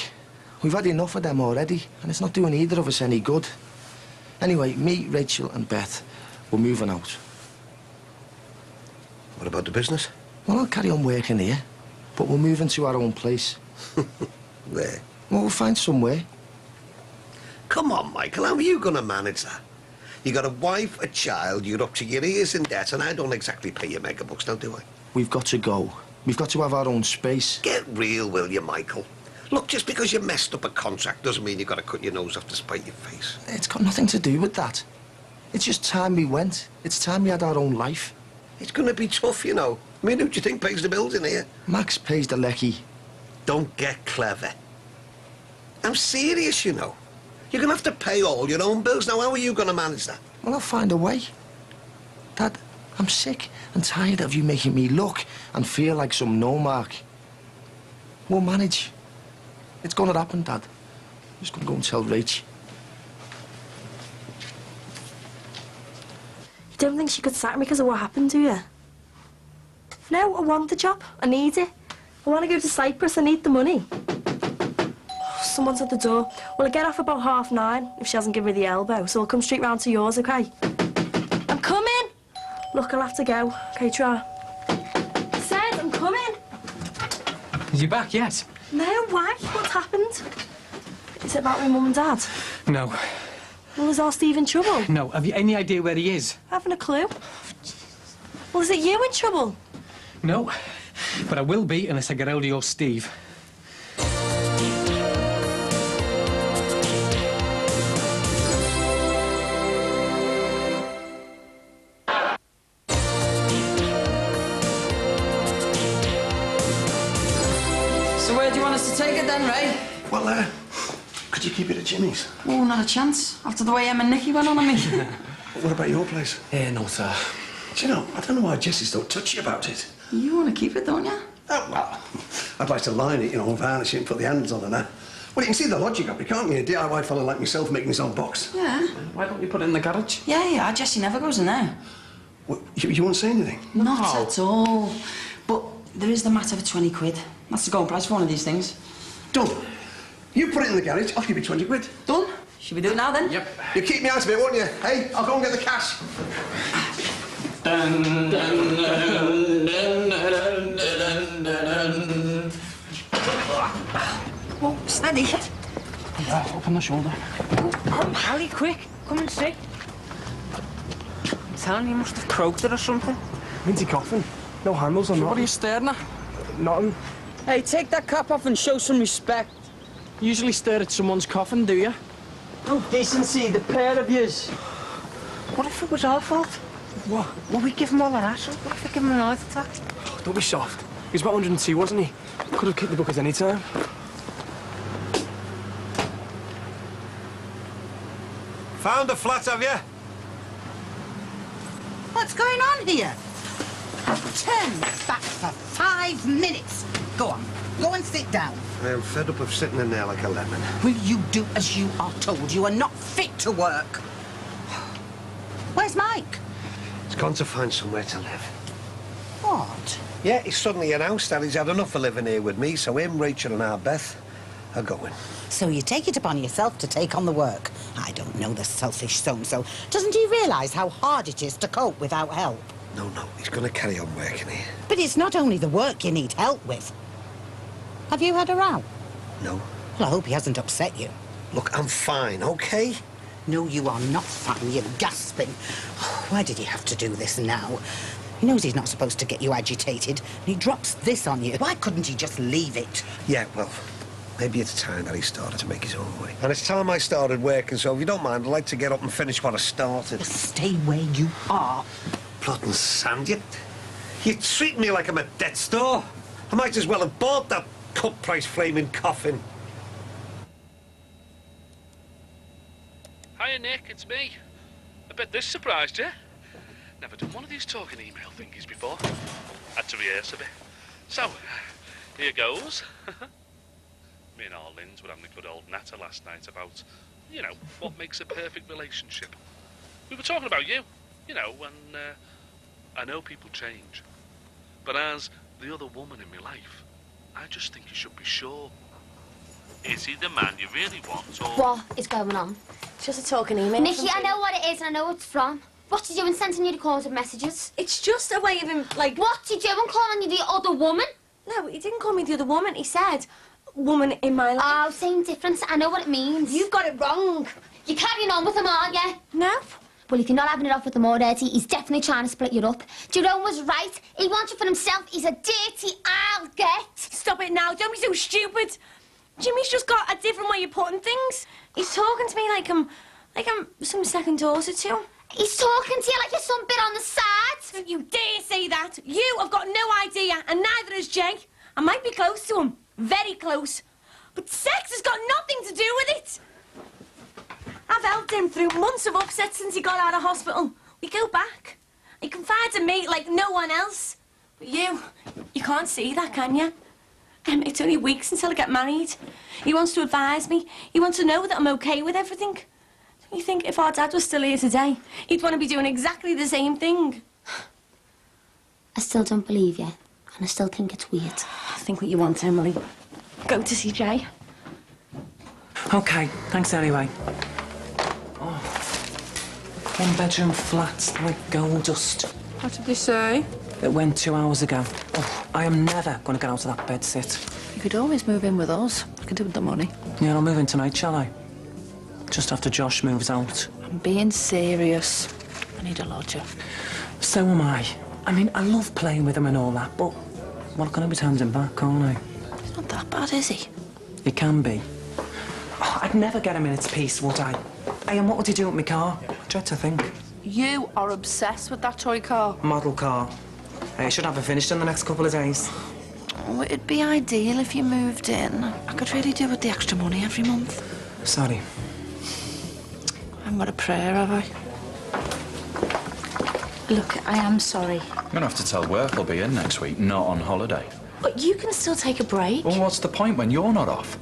S8: We've had enough of them already, and it's not doing either of us any good. Anyway, me, Rachel and Beth, we're moving out.
S6: What about the business?
S8: Well, I'll carry on working here, but we're moving to our own place.
S6: Where?
S8: Well, we'll find somewhere.
S6: Come on, Michael, how are you going to manage that? You got a wife, a child, you're up to your ears in debt, and I don't exactly pay your megabucks, now do I?
S8: We've got to go. We've got to have our own space.
S6: Get real, will you, Michael? Look, just because you messed up a contract doesn't mean you've got to cut your nose off to spite your face.
S8: It's got nothing to do with that. It's just time we went. It's time we had our own life.
S6: It's going to be tough, you know. I mean, who do you think pays the bills in here?
S8: Max pays the lecky.
S6: Don't get clever. I'm serious, you know. You're going to have to pay all your own bills. Now, how are you going to manage that?
S8: Well, I'll find a way. Dad, I'm sick and tired of you making me look and feel like some no-mark. We'll manage. It's going to happen, Dad. I'm just going to go and tell Rach.
S14: You don't think she could sack me because of what happened to you? No, I want the job. I need it. I want to go to Cyprus. I need the money. Someone's at the door. Well, I get off about 9:30 if she hasn't given me the elbow, so I'll come straight round to yours, OK? I'm coming! Look, I'll have to go. OK, try. Said I'm coming.
S13: Is he back yet?
S14: No, why? What's happened? Is it about my mum and dad?
S13: No.
S14: Well, is our Steve in trouble?
S13: No. Have you any idea where he is?
S14: I haven't a clue. Well, is it you in trouble?
S13: No. But I will be unless I get hold of your Steve.
S5: So where do you want us to take it then, Ray?
S6: Well, could you keep it at Jimmy's?
S5: Oh, not a chance. After the way Em and Nicky went on me.
S6: What about your place?
S1: No, sir.
S6: Do you know, I don't know why Jessie's so touchy about it.
S5: You want to keep it, don't you?
S6: Oh, well, I'd like to line it, varnish it and put the handles on and that. Well, you can see the logic of it, can't you? A DIY fella like myself making his own box.
S5: Yeah.
S1: Why don't you put it in the garage?
S5: Yeah, Jessie never goes in there.
S6: What, you won't say anything?
S5: Not at all. But there is the matter for 20 quid. That's the going price for one of these things.
S6: Done. You put it in the garage, I'll give you 20 quid.
S5: Done. Should we do it now then?
S1: Yep.
S6: You keep me out of it, won't you? Hey, I'll go and get the cash.
S5: Whoa, steady.
S1: Yeah, up on the shoulder.
S11: Oh, Harry, quick. Come and see. I'm telling you, he must have croaked it or something.
S13: Minty coffin. No handles on that.
S1: What are you staring at?
S13: Nothing.
S5: Hey, take that cap off and show some respect.
S1: You usually stare at someone's coffin, do you?
S5: No decency, the pair of yous.
S11: What if it was our fault?
S13: What?
S11: Will we give him all our hassle? What if we give him an heart attack?
S13: Oh, don't be soft. He was about 102, wasn't he? Could have kicked the bucket any time.
S6: Found a flat, have you?
S9: What's going on here? Turn back for 5 minutes. Go on, go and sit down.
S6: I am fed up of sitting in there like a lemon.
S9: Will you do as you are told? You are not fit to work. Where's Mike?
S6: He's gone to find somewhere to live.
S9: What?
S6: Yeah, he's suddenly announced that he's had enough of living here with me, so him, Rachel and our Beth are going.
S9: So you take it upon yourself to take on the work. I don't know, the selfish so-and-so. Doesn't he realise how hard it is to cope without help?
S6: No, he's going to carry on working here.
S9: But it's not only the work you need help with. Have you had a row?
S6: No.
S9: Well, I hope he hasn't upset you.
S6: Look, I'm fine, OK?
S9: No, you are not fine. You're gasping. Why did he have to do this now? He knows he's not supposed to get you agitated, and he drops this on you. Why couldn't he just leave it?
S6: Yeah, well, maybe it's time that he started to make his own way. And it's time I started working, so if you don't mind, I'd like to get up and finish what I started.
S9: Just stay where you are.
S6: Blood and sand, you treat me like I'm a dead store. I might as well have bought that cut-price flaming coffin.
S15: Hiya, Nick, it's me. I bet this surprised you. Never done one of these talking email thingies before. Had to rehearse a bit. So, here goes. Me and our Linds were having a good old natter last night about, what makes a perfect relationship. We were talking about you, and I know people change. But as the other woman in my life, I just think you should be sure. Is he the man you really want, or...
S4: What is going on?
S14: It's just a talking email.
S4: Nikki, I know what it is and I know what it's from. What's he doing sending you the calls and messages?
S14: It's just a way of him, like...
S4: What's he doing calling you the other woman?
S14: No, he didn't call me the other woman. He said, woman in my life.
S4: Oh, same difference. I know what it means.
S14: You've got it wrong.
S4: You're carrying on with him, aren't you?
S14: No.
S4: Well, if you're not having it off with him already, he's definitely trying to split you up. Jerome was right. He wants you for himself. He's a dirty I'll get.
S14: Stop it now. Don't be so stupid. Jimmy's just got a different way of putting things. He's talking to me like I'm some second daughter to him.
S4: He's talking to you like you're some bit on the side.
S14: Don't you dare say that. You have got no idea, and neither has Jay. I might be close to him. Very close. But sex has got nothing to do with it. I've helped him through months of upset since he got out of hospital. We go back. He confides in me like no one else. But you can't see that, can you? It's only weeks until I get married. He wants to advise me. He wants to know that I'm okay with everything. Don't you think if our dad was still here today, he'd want to be doing exactly the same thing?
S4: I still don't believe you, and I still think it's weird.
S14: Think what you want, Emily. Go to see Jay.
S5: OK, thanks anyway. Oh, one-bedroom flat, like gold dust.
S11: What did they say?
S5: It went 2 hours ago. Oh, I am never going to get out of that bed sit.
S11: You could always move in with us. I could do with the money.
S5: Yeah, I'll move in tonight, shall I? Just after Josh moves out.
S11: I'm being serious. I need a lodger.
S5: So am I. I mean, I love playing with him and all that, but well, I can always hand him back, can't I?
S11: He's not that bad, is he?
S5: He can be. Oh, I'd never get him in its peace, would I? Hey, and what would he do with my car? I dread to think.
S11: You are obsessed with that toy car.
S5: Model car. Hey, I should have it finished in the next couple of days.
S10: Oh, it'd be ideal if you moved in. I could really do with the extra money every month.
S8: Sorry.
S10: I haven't got a prayer, have I?
S16: Look, I am sorry.
S17: I'm gonna have to tell work I'll be in next week, not on holiday.
S16: But you can still take a break.
S17: Well, what's the point when you're not off?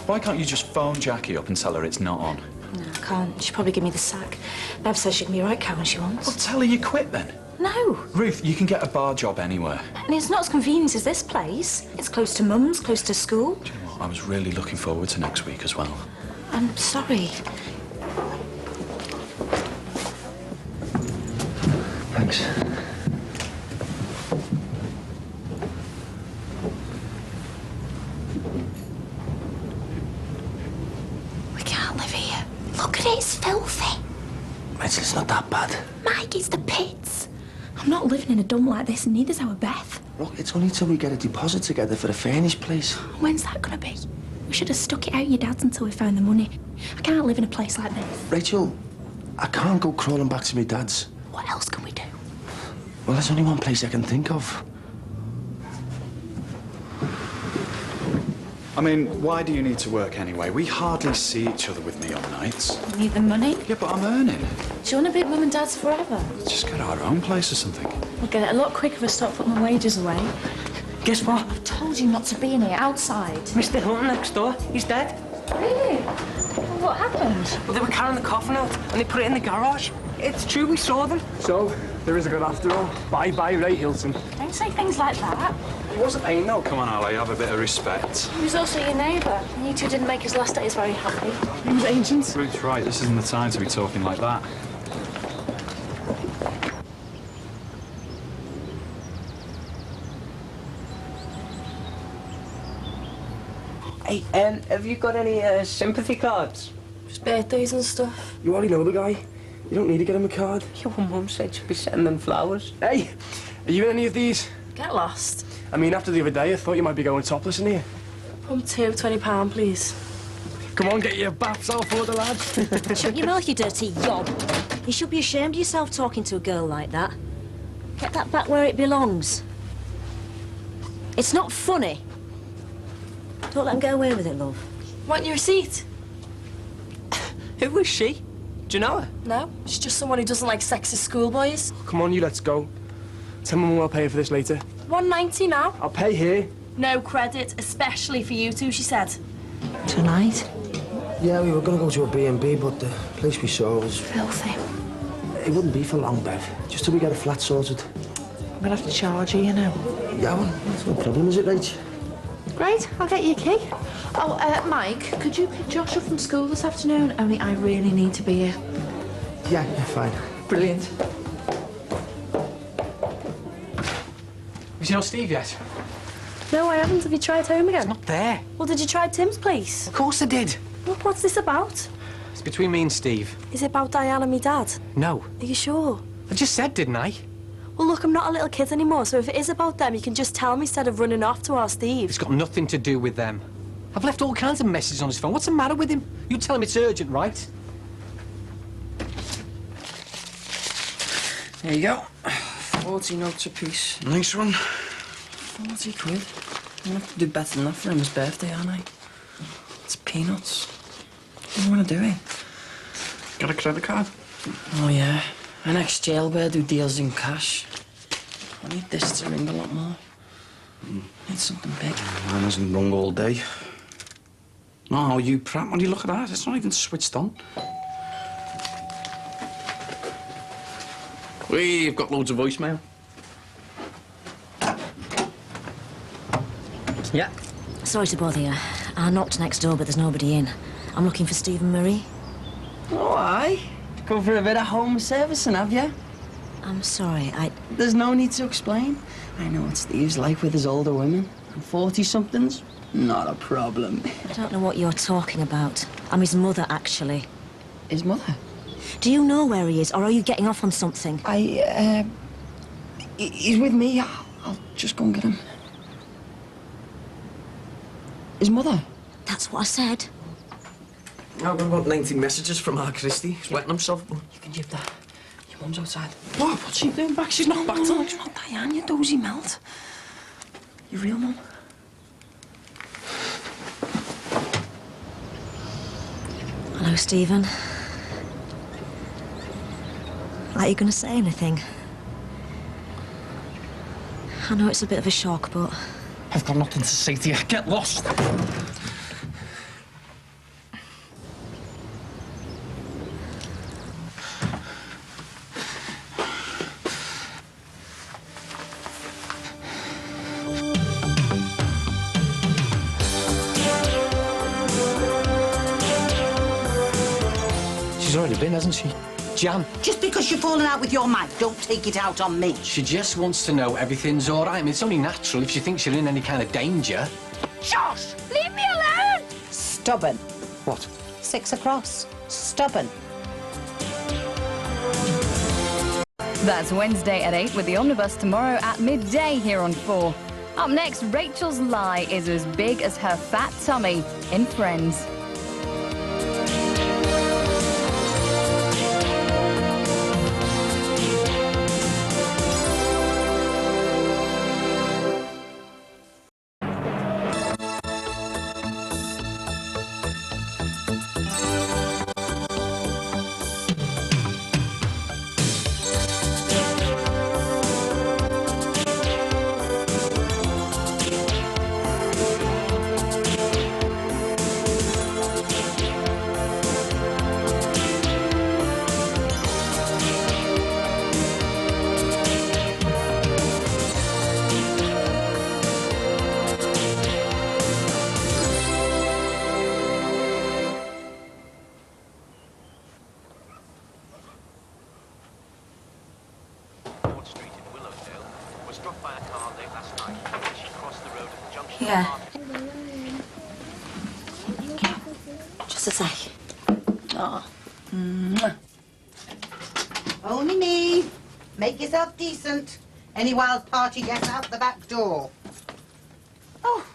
S17: Why can't you just phone Jackie up and tell her it's not on?
S16: No, I can't. She'll probably give me the sack. Bev says she can be a right cow when she wants.
S17: Well, tell her you quit then.
S16: No.
S17: Ruth, you can get a bar job anywhere.
S16: And it's not as convenient as this place. It's close to Mum's, close to school.
S17: Do you know what? I was really looking forward to next week as well.
S16: I'm sorry.
S8: Thanks.
S16: We can't live here. Look at it, it's filthy.
S8: Rachel, it's not that bad.
S16: Mike, it's the pits. I'm not living in a dump like this, and neither's our Beth.
S8: Look, it's only till we get a deposit together for the furnished place.
S16: When's that gonna be? We should have stuck it out your dad's until we found the money. I can't live in a place like this.
S8: Rachel, I can't go crawling back to my dad's.
S16: What else can we do?
S8: Well, there's only one place I can think of.
S17: I mean, why do you need to work anyway? We hardly see each other with me on nights.
S16: We need the money.
S17: Yeah, but I'm earning.
S16: Do you want to be at Mum and Dad's forever?
S17: Let's just get our own place or something.
S16: We'll get it a lot quicker if I stop putting my wages away.
S14: Guess what?
S16: I've told you not to be in here, outside.
S14: Mr. Hilton next door, he's dead.
S16: Really? Well, what happened?
S14: Well, they were carrying the coffin out and they put it in the garage. It's true, we saw them.
S13: So, there is a God after all. Bye-bye, Ray Hilton.
S16: Don't say things like that.
S13: He wasn't paying, though.
S17: Come on, Ali, have a bit of respect.
S16: He was also your neighbour. You two didn't make his last days very happy.
S13: He was ancient.
S17: Ruth's right, this isn't the time to be talking like that.
S14: Hey, have you got any sympathy cards?
S16: Just birthdays and stuff.
S13: You already know the guy. You don't need to get him a card.
S14: Your mum said she'd be sending them flowers.
S13: Hey, are you in any of these?
S16: Get lost.
S13: I mean, after the other day, I thought you might be going topless in here.
S16: Pump two, £20, please.
S13: Come on, get your baths out for the lads.
S3: Shut your mouth, you dirty yob. You should be ashamed of yourself talking to a girl like that. Get that back where it belongs. It's not funny. Don't let him get away with it, love.
S16: Want your receipt?
S14: Who was she? Do you know her?
S16: No, she's just someone who doesn't like sexist schoolboys.
S13: Come on, you let's go. Tell Mum I'll pay for this later.
S16: £1.90 now.
S13: I'll pay here.
S16: No credit, especially for you two, she said.
S3: Tonight?
S8: Yeah, we were going to go to a B&B, but the place we saw was...
S16: Filthy.
S8: It wouldn't be for long, Bev. Just till we get a flat sorted.
S10: I'm gonna have to charge you, you know.
S8: Yeah, well, that's no problem, is it, Rach?
S10: Great, I'll get you a key. Oh, Mike, could you pick Josh up from school this afternoon? Only I really need to be here.
S8: Yeah, fine.
S14: Brilliant.
S13: Have you seen Steve yet?
S16: No, I haven't. Have you tried home again?
S13: Not there.
S16: Well, did you try Tim's place?
S13: Of course I did.
S16: Well, what's this about?
S13: It's between me and Steve.
S16: Is it about Diane and me dad?
S13: No.
S16: Are you sure?
S13: I just said, didn't I?
S16: Well, look, I'm not a little kid anymore, so if it is about them, you can just tell me instead of running off to our Steve.
S13: It's got nothing to do with them. I've left all kinds of messages on his phone. What's the matter with him? You tell him it's urgent, right?
S5: There you go. 40 notes apiece.
S8: Nice one.
S5: 40 quid. I'm gonna have to do better than that for his birthday, aren't I? It's peanuts. What do you want to do, eh?
S2: Got a credit card?
S5: Oh, yeah. An ex-jailbird who deals in cash. I need this to ring a lot more. Need something big.
S2: Mine hasn't rung all day. No, you prat, when you look at that, it's not even switched on. We've got loads of voicemail.
S5: Yeah.
S3: Sorry to bother you. I knocked next door, but there's nobody in. I'm looking for Stephen Murray.
S5: Oh, aye. Go for a bit of home servicing, have you?
S3: I'm sorry,
S5: There's no need to explain. I know what Steve's like with his older women. And 40-somethings, not a problem.
S3: I don't know what you're talking about. I'm his mother, actually.
S5: His mother?
S3: Do you know where he is, or are you getting off on something?
S5: He's with me. I'll just go and get him. His mother?
S3: That's what I said.
S5: I've got about 90 messages from our Christie. He's wetting himself. You can give that. Your mum's outside. What? What's she doing back? She's not back till... It's not Diane, you dozy melt. Your real mum?
S3: Hello, Stephen. Are you going to say anything? I know it's a bit of a shock, but...
S1: I've got nothing to say to you. Get lost.
S13: She's already been, hasn't she? Jan.
S9: Just because you've fallen out with your mate, don't take it out on me.
S13: She just wants to know everything's all right. I mean, it's only natural if she thinks you're in any kind of danger.
S4: Josh, leave me alone!
S9: Stubborn.
S13: What?
S9: 6 across. Stubborn.
S18: That's Wednesday at 8 with the Omnibus tomorrow at midday here on 4. Up next, Rachel's lie is as big as her fat tummy in Friends.
S3: Yeah. Just a sec. Oh.
S9: Only me. Make yourself decent. Any wild party gets out the back door. Oh,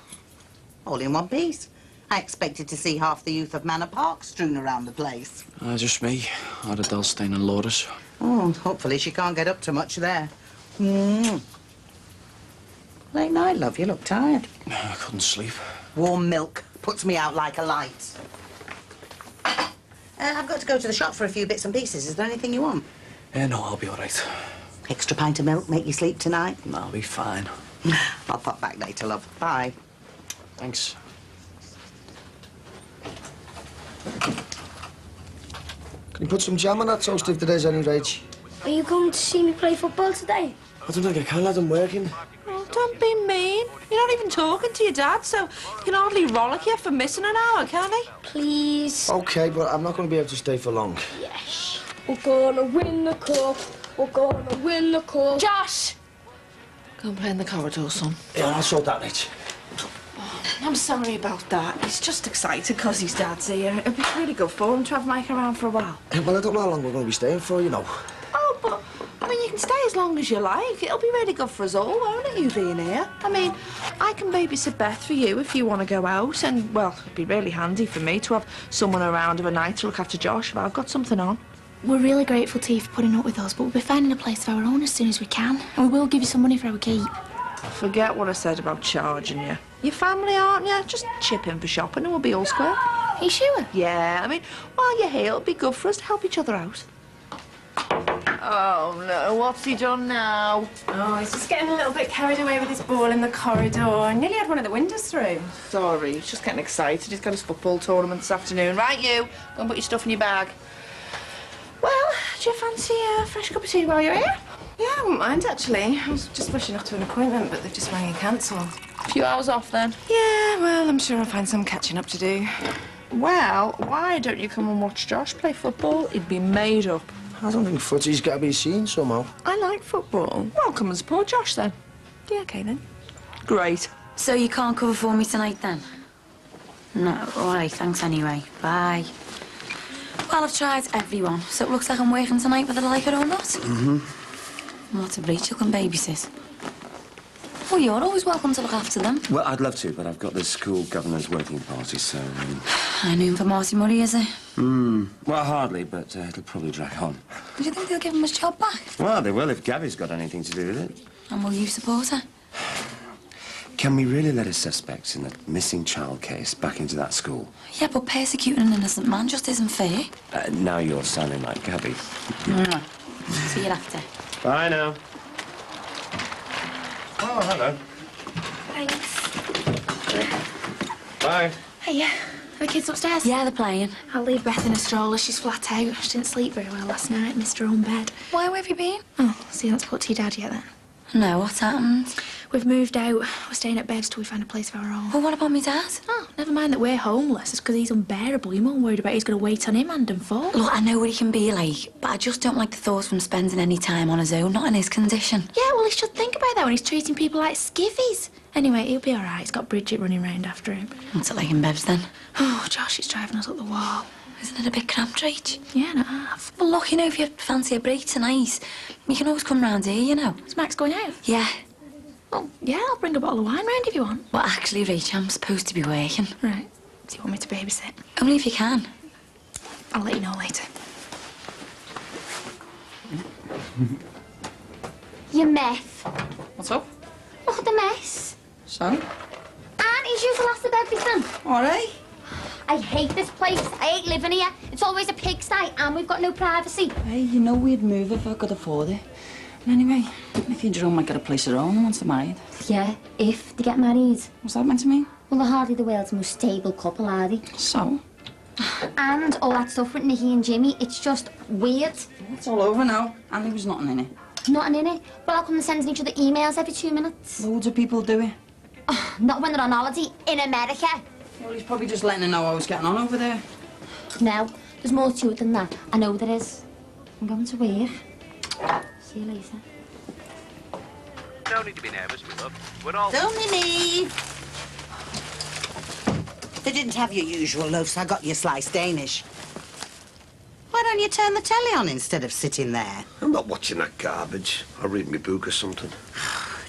S9: all in one piece. I expected to see half the youth of Manor Park strewn around the place.
S2: Just me. Out of Delstein and Lourdes.
S9: Oh, hopefully she can't get up to much there. Late night, love. You look tired.
S2: I couldn't sleep.
S9: Warm milk puts me out like a light. I've got to go to the shop for a few bits and pieces. Is there anything you want?
S2: No, I'll be all right.
S9: Extra pint of milk make you sleep tonight?
S2: No, I'll be fine.
S9: I'll pop back later, love. Bye.
S2: Thanks.
S8: Can you put some jam on that toast if there is any, Rach?
S16: Are you going to see me play football today?
S8: I don't think I can, lad. I'm working.
S11: Oh, don't be mean. You're not even talking to your dad, so he can hardly rollick you for missing an hour, can he?
S16: Please.
S8: OK, but I'm not going to be able to stay for long.
S16: Yes. We're gonna win the cup. We're gonna win the cup.
S11: Josh! Go and play in the corridor, son.
S8: Yeah, I'll sort that, Rach.
S11: I'm sorry about that. He's just excited because his dad's here. It'd be really good for him to have Mike around for a while.
S8: Well, I don't know how long we're going to be staying for, you know.
S11: Oh, but, I mean, you can stay as long as you like. It'll be really good for us all, won't it, you being here? I mean, I can babysit Beth for you if you want to go out. And, well, it'd be really handy for me to have someone around of a night to look after Josh if I've got something on.
S16: We're really grateful to you for putting up with us, but we'll be finding a place of our own as soon as we can. And we will give you some money for our keep.
S11: Forget what I said about charging you. You're family, aren't you? Just chip in for shopping and we'll be all square.
S16: Are you sure?
S11: Yeah, I mean, while you're here, it'll be good for us to help each other out. Oh, no, what's he done now?
S10: Oh, he's just getting a little bit carried away with his ball in the corridor. I nearly had one of the windows through.
S11: Sorry, he's just getting excited. He's got his football tournament this afternoon. Right, you, go and put your stuff in your bag. Well, do you fancy a fresh cup of tea while you're here?
S10: Yeah, I wouldn't mind, actually. I was just rushing off to an appointment, but they've just rang and cancelled.
S11: A few hours off, then?
S10: Yeah, well, I'm sure I'll find some catching up to do.
S11: Well, why don't you come and watch Josh play football? He'd be made up.
S8: I don't think footy's got to be seen somehow.
S11: I like football. Well, come and support Josh, then. Yeah, OK, then. Great.
S19: So you can't cover for me tonight, then? No, all right, thanks anyway. Bye. Well, I've tried everyone, so it looks like I'm working tonight whether I like it or not. What if Rachel can babysit? Well, you're always welcome to look after them.
S20: Well, I'd love to, but I've got the school governor's working party, so...
S19: I knew him for Marty Murray, is it?
S20: Well, hardly, but it'll probably drag on.
S19: Do you think they'll give him his job back?
S20: Well, they will if Gabby's got anything to do with it.
S19: And will you support her?
S20: Can we really let a suspect in the missing child case back into that school?
S19: Yeah, but persecuting an innocent man just isn't fair.
S20: Now you're sounding like Gabby.
S19: Mwah. See you after.
S6: Bye now. Oh, hello.
S16: Thanks.
S6: Bye.
S16: Hey, are the kids upstairs?
S19: Yeah, they're playing.
S16: I'll leave Beth in a stroller. She's flat out. She didn't sleep very well last night. Missed her own bed.
S19: Why, where have you been?
S16: Oh, so you haven't put to your dad yet, then?
S19: No, what's happened?
S16: We've moved out. We're staying at Bev's till we find a place of our own.
S19: Well, what about me dad?
S16: Oh, never mind that we're homeless. It's because he's unbearable. You're more worried about who's going to wait on him hand and foot.
S19: Look, I know what he can be like, but I just don't like the thought of him spending any time on his own, not in his condition.
S16: Yeah, well, he should think about that when he's treating people like skivvies. Anyway, he'll be all right. He's got Bridget running round after him.
S19: What's it like in Bev's, then?
S16: Oh, Josh is driving us up the wall.
S19: Isn't it a bit cramped, Rach?
S16: Yeah, and a half.
S19: Well, look, you know, if you fancy a break tonight, you can always come round here, you know.
S16: Is Max going out?
S19: Yeah.
S16: Well, yeah, I'll bring a bottle of wine round if you want.
S19: Well, actually, Rach, I'm supposed to be working.
S16: Right. Do you want me to babysit?
S19: Only if you can.
S16: I'll let you know later.
S4: You mess.
S5: What's up?
S4: Look at the mess.
S5: So?
S4: And is you last of everything.
S5: All right.
S4: I hate this place. I hate living here. It's always a pigsty and we've got no privacy.
S5: Hey, you know we'd move if I could afford it. And anyway, Nicky and Jerome might get a place of their own once they're married.
S4: Yeah, if they get married.
S5: What's that meant to mean?
S4: Well, they're hardly the world's most stable couple, are they?
S5: So?
S4: And all that stuff with Nicky and Jimmy, it's just weird.
S5: It's all over now. And there was nothing in it.
S4: Nothing in it? Well, how come they're sending each other emails every 2 minutes?
S5: Loads of people do it.
S4: Oh, not when they're on holiday in America.
S5: Well, he's probably just letting her know I was getting on over there.
S4: No, there's more to it than that. I know there is. I'm going to work. See you later.
S15: No need to be nervous, my love. We're all...
S9: Dominique! They didn't have your usual loaf, so I got you sliced Danish. Why don't you turn the telly on instead of sitting there?
S6: I'm not watching that garbage. I'll read me book or something.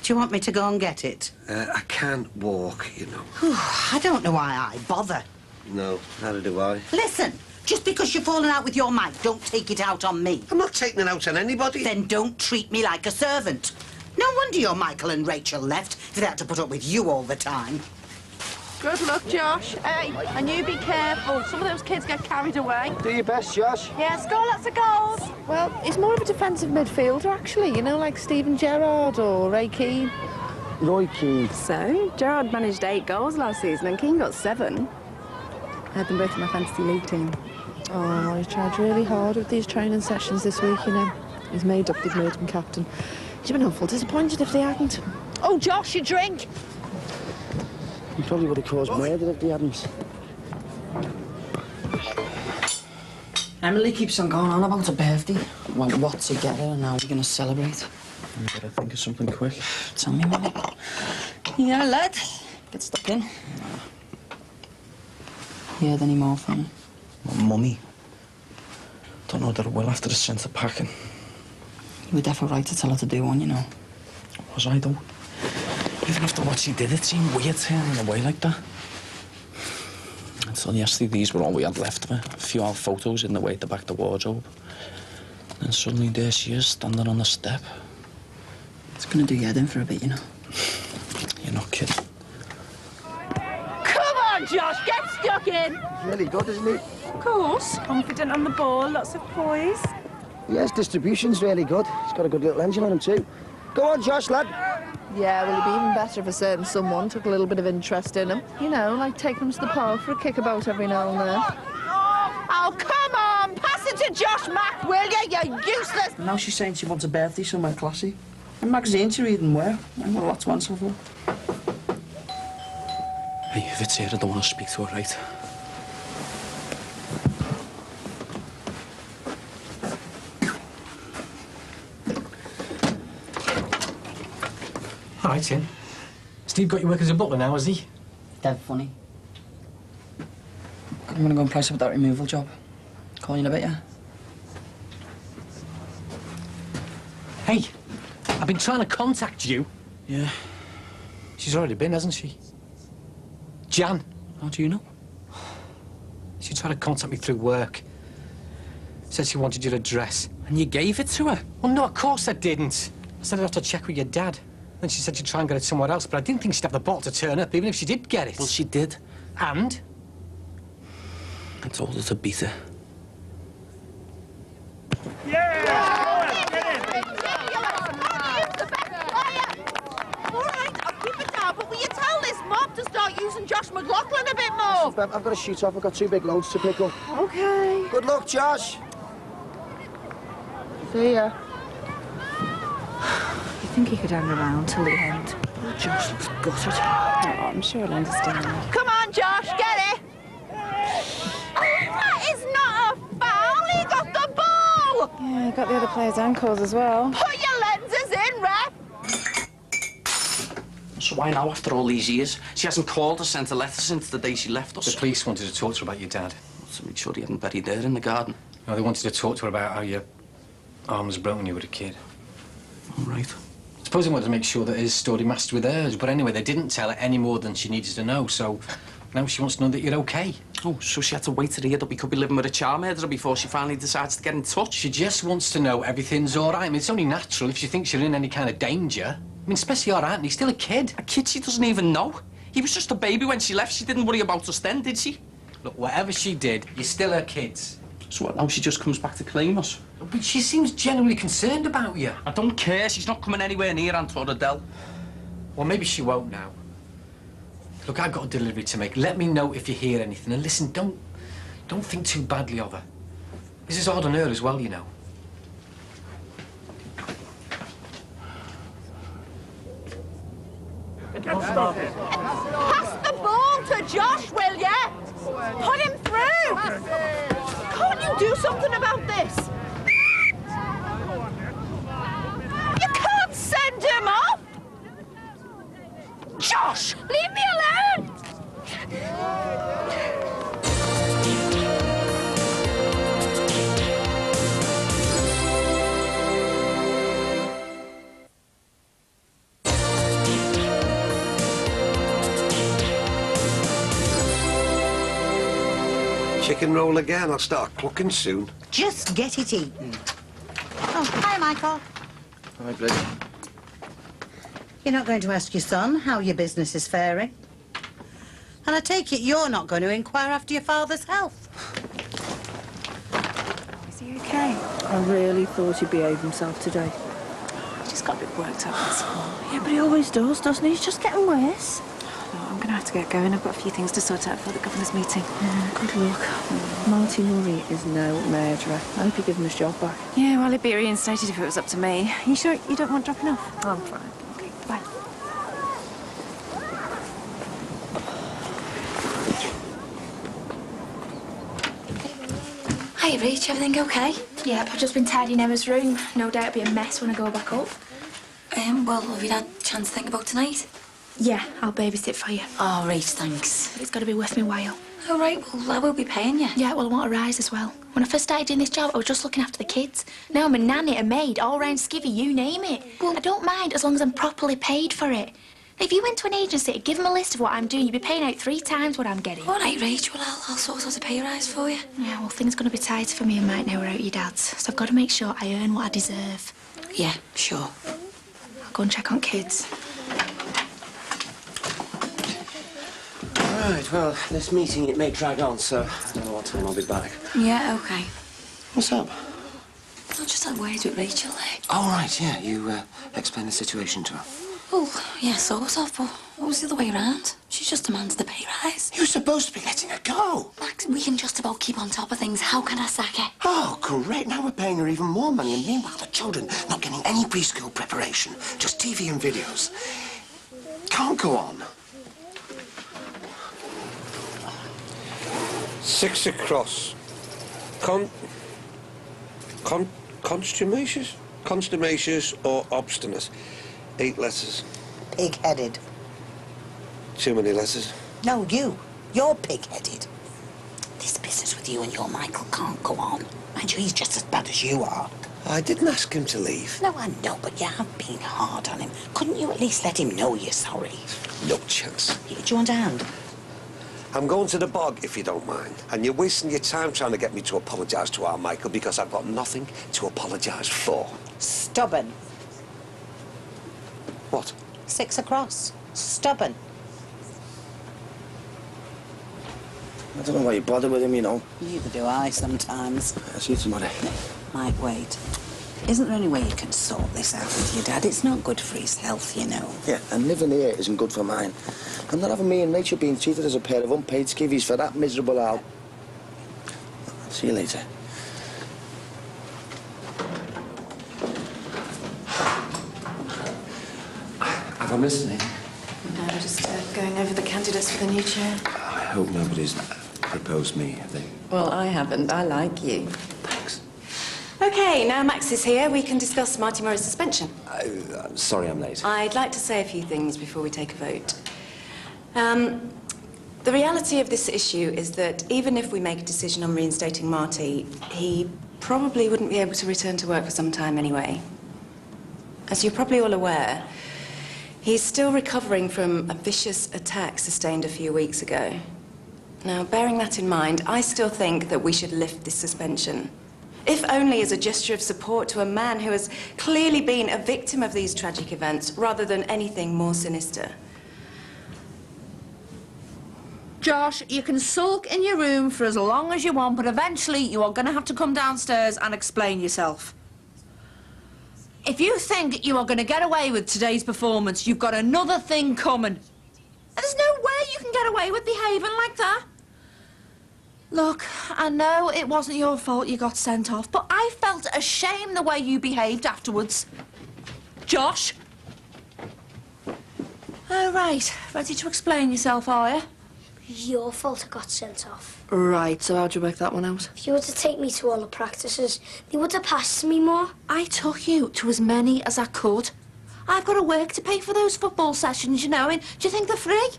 S9: Do you want me to go and get it?
S6: I can't walk, you know.
S9: I don't know why I bother.
S6: No, neither do I.
S9: Listen, just because you're falling out with your mate, don't take it out on me.
S6: I'm not taking it out on anybody.
S9: Then don't treat me like a servant. No wonder your Michael and Rachel left if they had to put up with you all the time.
S11: Good luck, Josh. Hey, and you be careful. Some of those kids get carried away.
S8: Do your best, Josh.
S11: Yeah, score lots of goals. Well, he's more of a defensive midfielder, actually. You know, like Stephen Gerrard or Ray Keane.
S8: Roy Keane.
S21: So, Gerrard managed 8 goals last season and Keane got 7. I had them both in my fantasy league team.
S11: Oh, he tried really hard with these training sessions this week, you know. He's made up they've made him captain. He'd have been awful disappointed if they hadn't. Oh, Josh, your drink!
S8: He probably would have caused murder if they hadn't.
S5: Emily keeps on going on about her birthday. Well, what to get her and how we're going to celebrate.
S2: You better think of something quick.
S5: Tell me, Mummy. Yeah, lad. Get stuck in. You heard any more from her?
S2: My mummy. Don't know that it will after the sense of packing.
S5: You were definitely right to tell her to do one, you know.
S2: Was I, though? Even after what she did, it seemed weird turning away like that. Until yesterday, these were all we had left of her. A few old photos in the way at the back of the wardrobe. And suddenly there she is, standing on the step.
S5: It's going to do your head in for a bit, you know.
S2: You're not kidding.
S11: Come on, Josh, get stuck in!
S8: It's really good, isn't it?
S21: Of course. Confident on the ball, lots of poise.
S8: Yes, distribution's really good. He's got a good little engine on him, too. Go on, Josh, lad.
S11: Yeah, well, it'd be even better if a certain someone took a little bit of interest in him. You know, like taking them to the park for a kickabout every now and then. Oh, come on! Pass it to Josh Mack, will you? You're useless!
S5: Now she's saying she wants a birthday somewhere classy. And magazines are reading well. I've got lots to answer for.
S2: Hey, if it's here, I don't want to speak to her, right?
S13: All right, Tim. Steve got you work as a butler now, has he?
S5: Dead funny. I'm going to go and price up that removal job. Call you in a bit, yeah?
S13: Hey, I've been trying to contact you.
S2: Yeah.
S13: She's already been, hasn't she? Jan.
S2: How do you know?
S13: She tried to contact me through work. Said she wanted your address.
S2: And you gave it to her?
S13: Well, no, of course I didn't. I said I'd have to check with your dad. Then she said she'd try and get it somewhere else, but I didn't think she'd have the bottle to turn up, even if she did get it.
S2: Well, she did.
S13: And?
S2: I told her to beat her.
S11: All right, I'll keep it down, but will you tell this mob to start using Josh McLaughlin a bit more?
S8: I've got to shoot off. I've got 2 big loads to pick up.
S11: OK.
S8: Good luck, Josh.
S21: See ya. You think he could hang around till the end? Oh, Josh looks gutted. Oh, I'm sure he'll understand.
S11: Come on, Josh, get it! Oh, that is not a foul! He got the ball!
S21: Yeah, he got the other player's ankles as well.
S11: Put your lenses in, ref!
S2: So why now, after all these years? She hasn't called or sent a letter since the day she left us.
S13: The police wanted to talk to her about your dad.
S2: To make sure he hadn't buried her in the garden.
S13: No, they wanted to talk to her about how your arm was broken when you were a kid.
S2: All right.
S13: I suppose they wanted to make sure that his story matched with hers, but anyway, they didn't tell her any more than she needed to know, so now she wants to know that you're OK.
S2: Oh, so she had to wait to hear that we could be living with a child murderer before she finally decides to get in touch?
S13: She just wants to know everything's all right. I mean, it's only natural if she thinks you're in any kind of danger. I mean, especially our Anthony, he's still a kid.
S2: A kid she doesn't even know. He was just a baby when she left. She didn't worry about us then, did she?
S13: Look, whatever she did, you're still her kids.
S2: So what, now she just comes back to claim us?
S13: But she seems genuinely concerned about you.
S2: I don't care. She's not coming anywhere near Aunt Adele.
S13: Well, maybe she won't now. Look, I've got a delivery to make. Let me know if you hear anything. And listen, don't think too badly of her. This is hard on her as well, you know.
S11: Pass the ball to Josh, will ya? Put him through! Can't you do something about this? You can't send him off! Josh, leave me alone!
S6: Chicken roll again. I'll start cooking soon.
S9: Just get it eaten. Oh, hi, Michael.
S8: Hi, Blake.
S9: You're not going to ask your son how your business is faring? And I take it you're not going to inquire after your father's health?
S21: Is he OK? I really thought he'd behave himself today. He just got a bit worked up at school. Yeah, but he always does, doesn't he? He's just getting worse. No, I'm going to have to get going. I've got a few things to sort out for the governor's meeting. Yeah, good luck. Marty Murray is no murderer. I hope you give him his job back. Yeah, well, he'd be reinstated if it was up to me. You sure you don't want dropping off? I'm fine. OK, bye.
S19: Hi, Rach, everything okay?
S16: Yep, I've just been tidying Emma's room. No doubt it'll be a mess when I go back up.
S19: Well, have you had a chance to think about tonight?
S16: Yeah, I'll babysit for you.
S19: Oh, Rach, thanks.
S16: But it's got to be worth me while.
S19: All right, well, I will be paying you.
S16: Yeah, well, I want a rise as well. When I first started doing this job, I was just looking after the kids. Now I'm a nanny, a maid, all-round skivvy, you name it. Well, I don't mind as long as I'm properly paid for it. If you went to an agency to give them a list of what I'm doing, you'd be paying out 3 times what I'm getting.
S19: All right, Rach, well, I'll sort out a pay rise for you.
S16: Yeah, well, things are going to be tight for me and Mike now we're out your dad's. So I've got to make sure I earn what I deserve.
S19: Yeah, sure.
S16: I'll go and check on kids.
S20: Right, well, this meeting, it may drag on, so I don't know what time I'll be back.
S19: Yeah, OK.
S20: What's up?
S19: I just had words with Rachel there.
S20: Oh, right, yeah, you explained the situation to her.
S19: Well, yeah, sort of, but it was the other way around. She just demands the pay rise.
S20: You're supposed to be letting her go.
S19: Max, we can just about keep on top of things. How can I sack her?
S20: Oh, great. Now we're paying her even more money, and meanwhile the children not getting any preschool preparation, just TV and videos. Can't go on.
S6: 6 across. Contumacious or obstinate. 8 letters.
S9: Pig-headed.
S6: Too many letters.
S9: No, you. You're pig-headed.
S19: This business with you and your Michael can't go on.
S9: Mind you, he's just as bad as you are.
S6: I didn't ask him to leave.
S9: No, I know, but you have been hard on him. Couldn't you at least let him know you're sorry?
S6: No chance.
S9: Do you want a hand?
S6: I'm going to the bog, if you don't mind. And you're wasting your time trying to get me to apologise to our Michael because I've got nothing to apologise for.
S9: Stubborn.
S6: What?
S9: 6 across. Stubborn.
S8: I don't know why you bother with him, you know.
S9: Neither do I sometimes.
S8: I'll see you tomorrow.
S9: Mike, wait. Isn't there any way you can sort this out with your dad? It's not good for his health, you know.
S8: Yeah, and living here isn't good for mine. I'm not having me and Rachel being treated as a pair of unpaid skivvies for that miserable Al. See you later.
S20: Have I missed anything?
S21: No, we're just going over the candidates for the new chair.
S20: I hope nobody's proposed me, have they?
S21: Well, I haven't. I like you.
S20: Thanks.
S21: OK, now Max is here, we can discuss Marty Murray's suspension.
S20: I'm sorry I'm late.
S21: I'd like to say a few things before we take a vote. The reality of this issue is that even if we make a decision on reinstating Marty, he probably wouldn't be able to return to work for some time anyway. As you're probably all aware, he's still recovering from a vicious attack sustained a few weeks ago. Now, bearing that in mind, I still think that we should lift this suspension. If only as a gesture of support to a man who has clearly been a victim of these tragic events, rather than anything more sinister.
S11: Josh, you can sulk in your room for as long as you want, but eventually you are going to have to come downstairs and explain yourself. If you think you are going to get away with today's performance, you've got another thing coming. There's no way you can get away with behaving like that. Look, I know it wasn't your fault you got sent off, but I felt ashamed the way you behaved afterwards. Josh? Oh, right. Ready to explain yourself, are you?
S12: Your fault I got sent off.
S11: Right, so how'd you work that one out?
S12: If you were to take me to all the practices, they would have passed me more.
S11: I took you to as many as I could. I've got to work to pay for those football sessions, you know, and do you think they're free?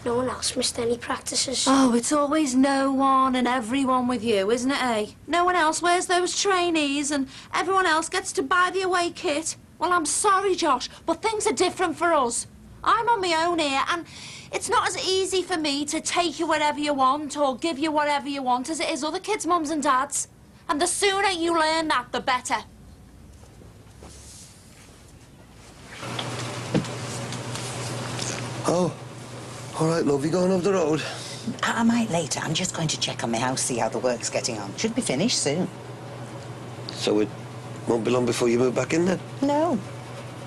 S12: No one else missed any practices.
S11: Oh, it's always no one and everyone with you, isn't it, eh? No one else wears those trainees and everyone else gets to buy the away kit. Well, I'm sorry, Josh, but things are different for us. I'm on my own here, and it's not as easy for me to take you wherever you want or give you whatever you want as it is other kids' mums and dads. And the sooner you learn that, the better.
S8: Oh, all right, love, you going up the road?
S9: I might later. I'm just going to check on my house, see how the work's getting on. Should be finished soon.
S8: So it won't be long before you move back in then?
S9: No.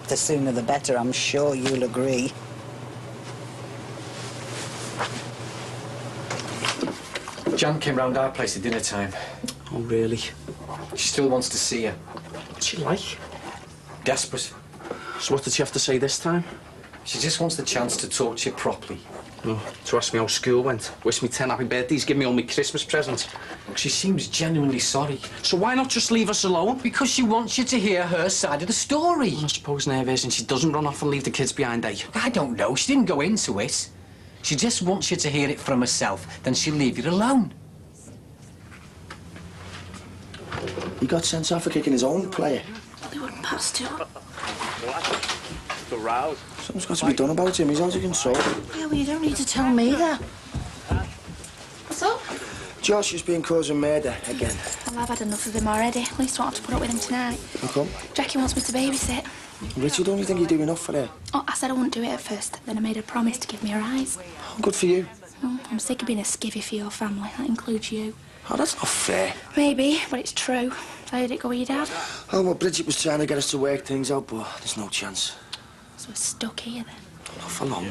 S9: The sooner the better, I'm sure you'll agree.
S13: Jan came round our place at dinner time.
S2: Oh, really?
S13: She still wants to see you.
S2: What's she like?
S13: Desperate.
S2: So what did she have to say this time?
S13: She just wants the chance to talk to you properly.
S2: Oh, to ask me how school went, wish me 10 happy birthdays, give me all my Christmas presents.
S13: Look, she seems genuinely sorry.
S2: So why not just leave us alone?
S13: Because she wants you to hear her side of the story.
S2: Well, I suppose nervous and she doesn't run off and leave the kids behind, eh?
S13: I don't know. She didn't go into it. She just wants you to hear it from herself. Then she'll leave you alone.
S8: He got sent off for kicking his own player.
S21: They wouldn't pass to him.
S15: The row.
S8: Something's got to be done about him. He's out of control.
S21: Yeah, well, you don't need to tell me that. What's up?
S8: Josh has been causing murder again.
S16: Well, I've had enough of him already. At least I won't have to put up with him tonight.
S8: How come?
S16: Jackie wants me to babysit.
S8: Richard, don't you think you do enough for her?
S16: Oh, I said I wouldn't do it at first. Then I made a promise to give me a rise.
S8: Good for you.
S16: I'm sick of being a skivvy for your family. That includes you.
S8: Oh, that's not fair.
S16: Maybe, but it's true. So how did it go with your dad?
S8: Oh, well, Bridget was trying to get us to work things out, but there's no chance.
S16: So we're stuck here then.
S8: Not for long.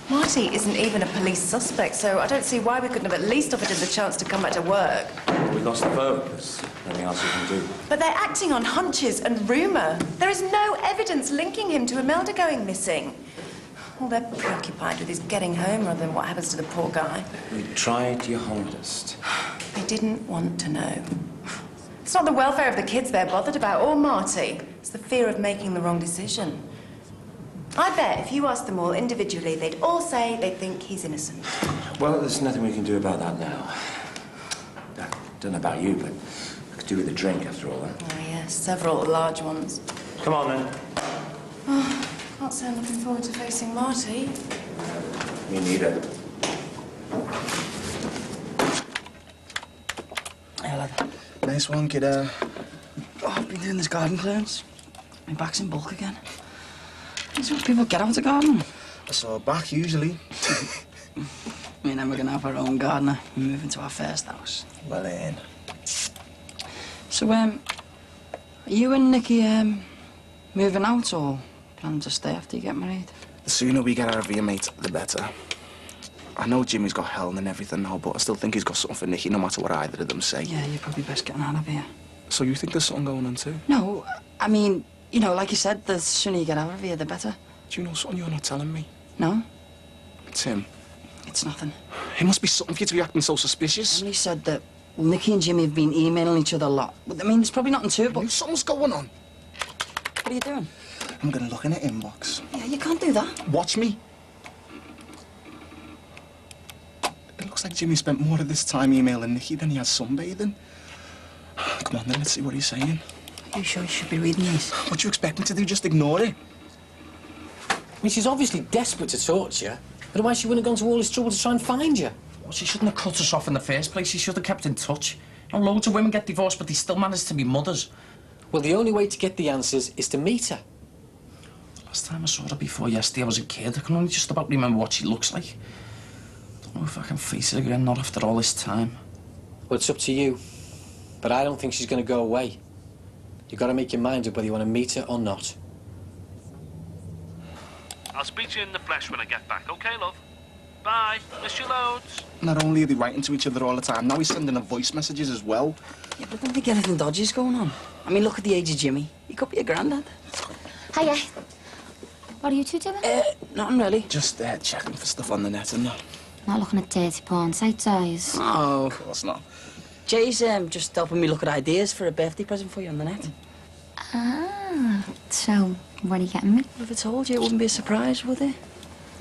S21: Marty isn't even a police suspect, so I don't see why we couldn't have at least offered him the chance to come back to work.
S20: We lost the phone. There's nothing else we can do.
S21: But they're acting on hunches and rumour. There is no evidence linking him to Imelda going missing. Well, they're preoccupied with his getting home rather than what happens to the poor guy.
S20: We tried your hardest.
S21: They didn't want to know. It's not the welfare of the kids they're bothered about, or Marty. It's the fear of making the wrong decision. I bet if you asked them all individually, they'd all say they think he's innocent.
S20: Well, there's nothing we can do about that now. I don't know about you, but I could do with a drink after all that.
S21: Oh, yes, several large ones.
S20: Come on, then.
S21: Oh, can't say I'm looking forward to facing Marty.
S20: Me neither.
S5: Hello. Nice one, kiddo. Oh, I've been doing this garden clearance. My back's in bulk again. These are what people get out of gardening.
S8: I saw her back, usually.
S5: Me and then we're gonna have our own gardener and move into our first house.
S8: Well, then.
S5: So, are you and Nikki, moving out or planning to stay after you get married?
S8: The sooner we get out of here, mate, the better. I know Jimmy's got Helen and everything now, but I still think he's got something for Nikki, no matter what either of them say.
S5: Yeah, you're probably best getting out of here.
S8: So you think there's something going on too?
S5: No, I mean, you know, like you said, the sooner you get out of here, the better.
S8: Do you know something you're not telling me?
S5: No?
S8: It's him.
S5: It's nothing.
S8: It must be something for you to be acting so suspicious.
S5: Emily said that Nikki and Jimmy have been emailing each other a lot. I mean, there's probably nothing to it, but...
S8: Something's going on.
S5: What are you doing?
S8: I'm gonna look in her inbox.
S5: Yeah, you can't do that.
S8: Watch me. It looks like Jimmy spent more of this time emailing Nikki than he has sunbathing. Come on then, let's see what he's saying.
S5: Are you sure you should be reading these?
S8: What do you expect me to do? Just ignore it?
S13: I mean, she's obviously desperate to talk to you. Otherwise, she wouldn't have gone to all this trouble to try and find you.
S1: Well, she shouldn't have cut us off in the first place. She should have kept in touch. You know, loads of women get divorced, but they still manage to be mothers.
S13: Well, the only way to get the answers is to meet her.
S1: Last time I saw her before yesterday, I was a kid. I can only just about remember what she looks like. Don't know if I can face her again, not after all this time.
S13: Well, it's up to you. But I don't think she's going to go away. You've got to make your mind up whether you want to meet her or not.
S15: I'll speak to you in the flesh when I get back, okay, love? Bye. Miss you loads.
S8: Not only are they writing to each other all the time, now he's sending her voice messages as well.
S5: Yeah, but I don't think anything dodgy is going on. I mean, look at the age of Jimmy. He could be a granddad.
S4: Hiya. What are you two doing?
S5: Nothing really.
S8: Just checking for stuff on the net and that.
S4: Not looking at dirty porn sites, are you?
S5: Oh,
S8: of course not.
S5: Jay's just helping me look at ideas for a birthday present for you on the net.
S4: Ah, so what are you getting me?
S5: Well, if I told you, it wouldn't be a surprise, would it?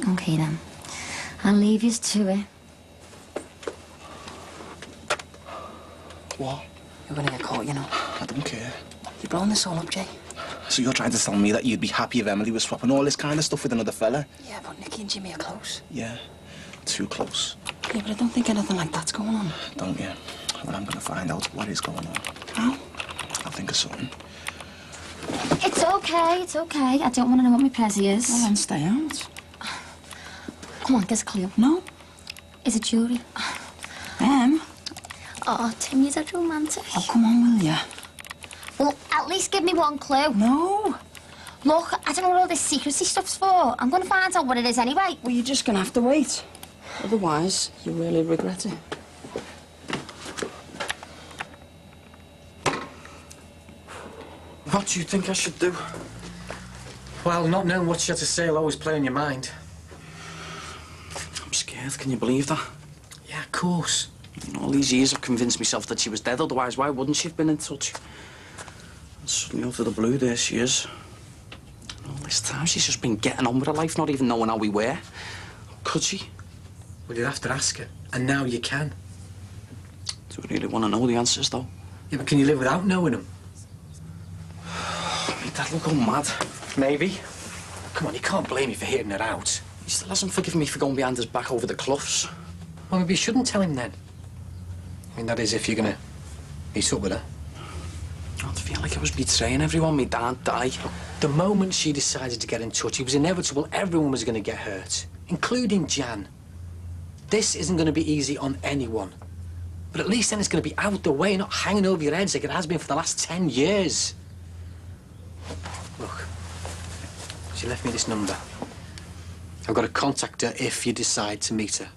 S4: Okay then. I'll leave you to it.
S8: What?
S5: You're gonna get caught, you know.
S8: I don't care.
S5: You're blowing this all up, Jay.
S8: So you're trying to tell me that you'd be happy if Emily was swapping all this kind of stuff with another fella?
S5: Yeah, but Nikki and Jimmy are close.
S8: Yeah, too close.
S5: Yeah, but I don't think anything like that's going on.
S8: Don't you? Well, I'm gonna find out what is going on.
S5: How?
S8: I'll think of something.
S4: It's okay, it's okay. I don't want to know what my prezi is.
S5: Well, then stay out.
S4: Come on, give us a clue.
S5: No.
S4: Is it jewellery? Oh, Tim, you're such romantic.
S5: Oh, come on, will ya?
S4: Well, at least give me one clue.
S5: No.
S4: Look, I don't know what all this secrecy stuff's for. I'm going to find out what it is anyway.
S5: Well, you're just gonna have to wait. Otherwise, you'll really regret it.
S1: What do you think I should do?
S13: Well, not knowing what she had to say will always play on your mind.
S8: I'm scared, can you believe that?
S13: Yeah, of course.
S8: You know, all these years I've convinced myself that she was dead, otherwise why wouldn't she have been in touch? And suddenly out of the blue, there she is. And all this time she's just been getting on with her life, not even knowing how we were. Could she?
S13: Well, you'd have to ask her, and now you can.
S8: Do we really want to know the answers, though?
S13: Yeah, but can you live without knowing them?
S8: My dad will go mad.
S13: Maybe. Come on, you can't blame me for hearing her out.
S8: He still hasn't forgiven me for going behind his back over the cliffs.
S13: Well, maybe you shouldn't tell him then. I mean, that is if you're gonna meet up with her.
S8: I feel like I was betraying everyone. My dad died.
S13: The moment she decided to get in touch, it was inevitable everyone was gonna get hurt, including Jan. This isn't gonna be easy on anyone. But at least then it's gonna be out the way, not hanging over your heads like it has been for the last 10 years. Look, she left me this number. I've got to contact her if you decide to meet her.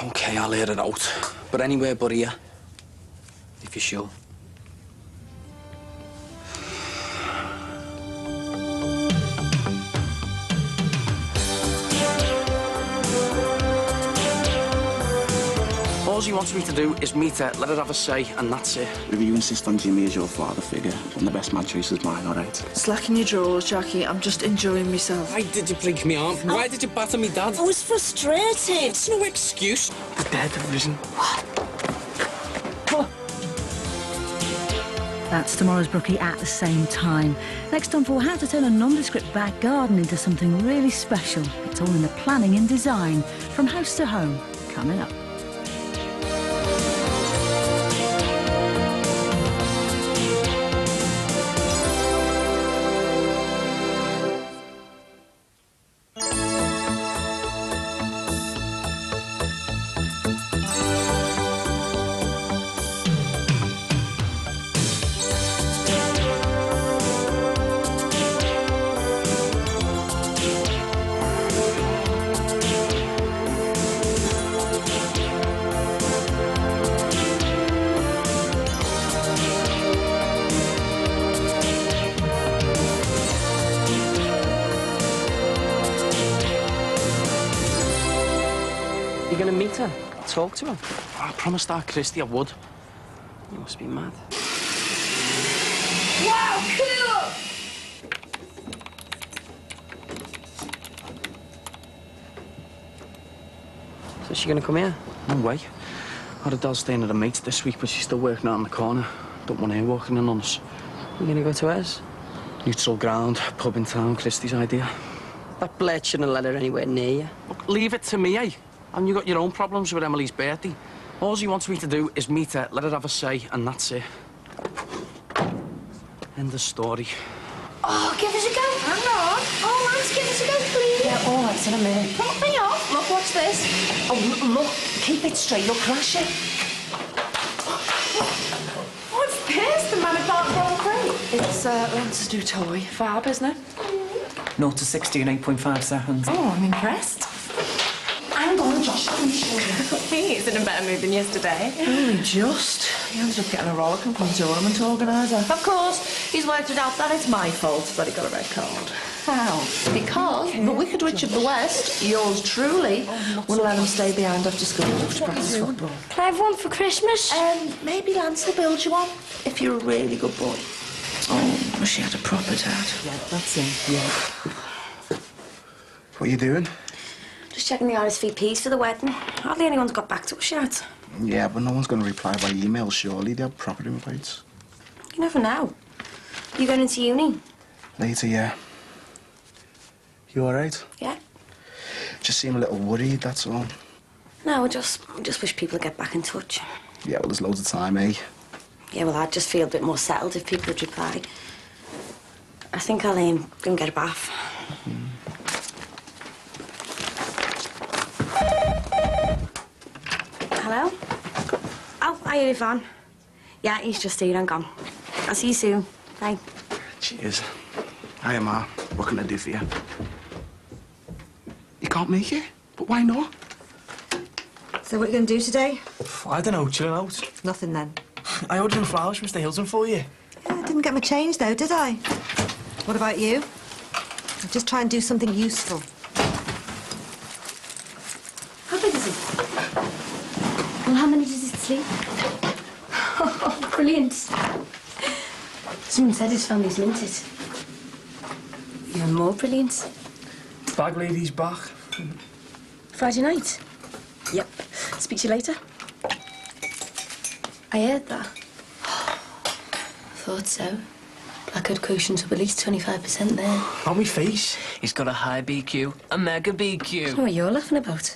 S8: Okay, I'll air it out. But anywhere but here.
S13: If you're sure.
S8: All she wants me to do is meet her, let her have a say, and that's it. If you insist on Jimmy as your father figure, then the best man choice is mine, all right?
S21: Slack in your drawers, Jackie. I'm just enjoying myself.
S2: Why did you break me arm? Why did you batter me dad?
S14: I was frustrated.
S2: It's no excuse.
S8: The dead have risen.
S7: That's tomorrow's Brookie at the same time. Next on for how to turn a nondescript back garden into something really special. It's all in the planning and design. From house to home. Coming up.
S5: You're gonna meet her? Talk to her?
S2: I promised that, Christy, I would.
S5: You must be mad.
S11: Wow, cool!
S5: So is she gonna come here?
S2: No way. I had Adele staying at a mate's this week, but she's still working out in the corner. Don't want her walking in on us.
S5: You gonna go to hers?
S2: Neutral ground, pub in town, Christy's idea.
S5: That blade shouldn't have let her anywhere near you.
S2: Look, leave it to me, eh? And you got your own problems with Emily's birthday. All she wants me to do is meet her, let her have a say, and that's it. End of story.
S11: Oh, give us a go. Hang on. Oh, let's give us a go, please.
S10: Yeah, all right, in a minute.
S11: Put me off.
S10: Look, watch this. Oh, look, keep it straight, you'll crash it.
S11: Oh, it's pierced the man who can't roll through.
S21: It's Lance's new toy. Fab, isn't it?
S17: 0 to 60 in 8.5 seconds.
S11: Oh, I'm impressed.
S10: Hang on, Josh, let me show you.
S11: He's in a better mood than yesterday.
S21: Only just. He ended up getting a rollicking from the tournament organiser. Of course, he's worked it out that it's my fault that he got a red card. How? Because the Wicked Witch of the West, yours truly, will let him stay behind after school to practice football.
S12: Can I have one for Christmas?
S21: Maybe Lance will build you one, if you're a really good boy. Oh, she had a proper dad.
S9: Yeah, that's him, yeah.
S8: What are you doing?
S14: Just checking the RSVPs for the wedding. Hardly anyone's got back to us yet.
S8: Yeah, but no one's going to reply by email, surely. They have proper invites.
S14: You never know. You going into uni?
S8: Later, yeah. You all right?
S14: Yeah.
S8: Just seem a little worried, that's all.
S14: No, I just wish people would get back in touch.
S8: Yeah, well, there's loads of time, eh?
S14: Yeah, well, I'd just feel a bit more settled if people would reply. I think I'll go and get a bath. Hello? Oh, hiya, Yvonne. Yeah, he's just here and gone. I'll see you soon. Bye.
S8: Cheers. Hiya, Ma. What can I do for you? You can't make it? But why not?
S22: So what are you going to do today?
S23: I don't know, chilling out.
S22: Nothing then.
S23: I ordered some flowers from Mr. Hilton for you.
S22: Yeah, I didn't get my change though, did I? What about you? I'll just try and do something useful.
S14: How big is it? Well, how many does it sleep? Oh, brilliant. Someone said his family's minted. Even more brilliant.
S23: Bag lady's back.
S14: Friday night? Yep. Speak to you later. I heard that. Thought so. Blackhead quotient's up at least 25% there.
S23: On my face.
S24: He's got a high BQ, a mega BQ.
S14: I know what you're laughing about.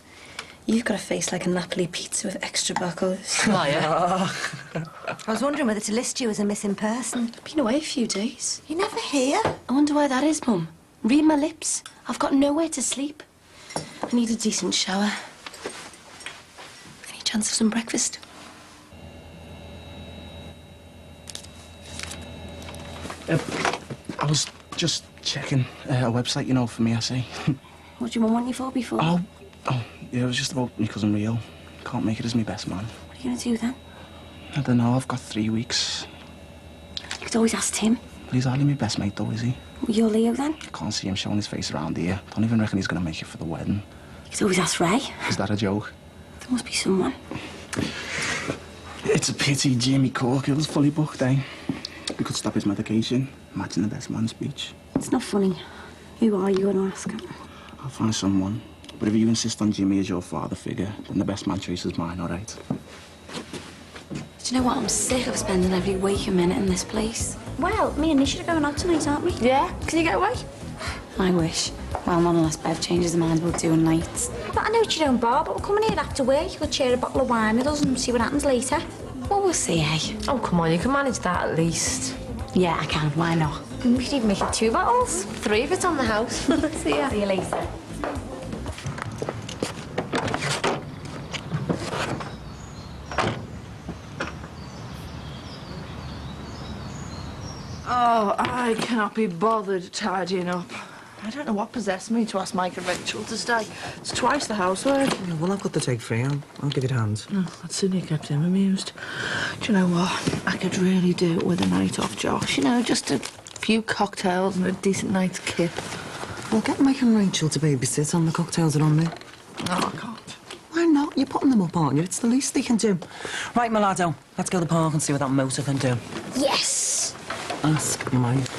S14: You've got a face like a Napoli pizza with extra buckles.
S24: Liar.
S22: I was wondering whether to list you as a missing person.
S14: I've been away a few days.
S22: You're never here.
S14: I wonder why that is, Mum. Read my lips. I've got nowhere to sleep. I need a decent shower. Any chance of some breakfast?
S2: I was just checking a website, you know, for me, I see.
S14: What do you want you for before?
S2: Oh, yeah, it was just about my cousin Rio. Can't make it as my best man.
S14: What are you going to do then?
S2: I don't know, I've got 3 weeks.
S14: You could always ask Tim.
S2: But he's hardly my best mate, though, is he?
S14: Well, you're Leo then?
S2: Can't see him showing his face around here. Don't even reckon he's going to make it for the wedding.
S14: You could always ask Ray.
S2: Is that a joke?
S14: There must be someone.
S2: It's a pity Jamie Corkill's fully booked, eh? We could stop his medication. Imagine the best man speech.
S14: It's not funny. Who are you going to ask?
S2: I'll find someone. But if you insist on Jimmy as your father figure, then the best man choice is mine, all right?
S14: Do you know what? I'm sick of spending every waking minute in this place. Well, me and Nisha are going out tonight, aren't we?
S11: Yeah? Can you get away?
S14: I wish. Well, not unless Bev changes her mind about doing nights. But I know it's your own bar, but we're coming here after work. We'll share a bottle of wine with us and see what happens later. Well, we'll see, eh?
S11: Oh, come on, you can manage that at least.
S14: Yeah, I can. Why not?
S11: We could even make it 2 bottles. 3 if it's on the house. See ya.
S14: See you later.
S21: Oh, I cannot be bothered tidying up. I don't know what possessed me to ask Mike and Rachel to stay. It's twice the housework.
S17: Yeah, well, I've got the take free. I'll give it hands.
S21: Oh, that certainly kept him amused. Do you know what? I could really do it with a night off, Josh. You know, just a few cocktails and a decent night's kip.
S17: Well, get Mike and Rachel to babysit on the cocktails are on me.
S21: No, I can't.
S17: Why not? You're putting them up, aren't you? It's the least they can do. Right, my laddo, let's go to the park and see what that motor can do.
S12: Yes.
S17: Ask your mind.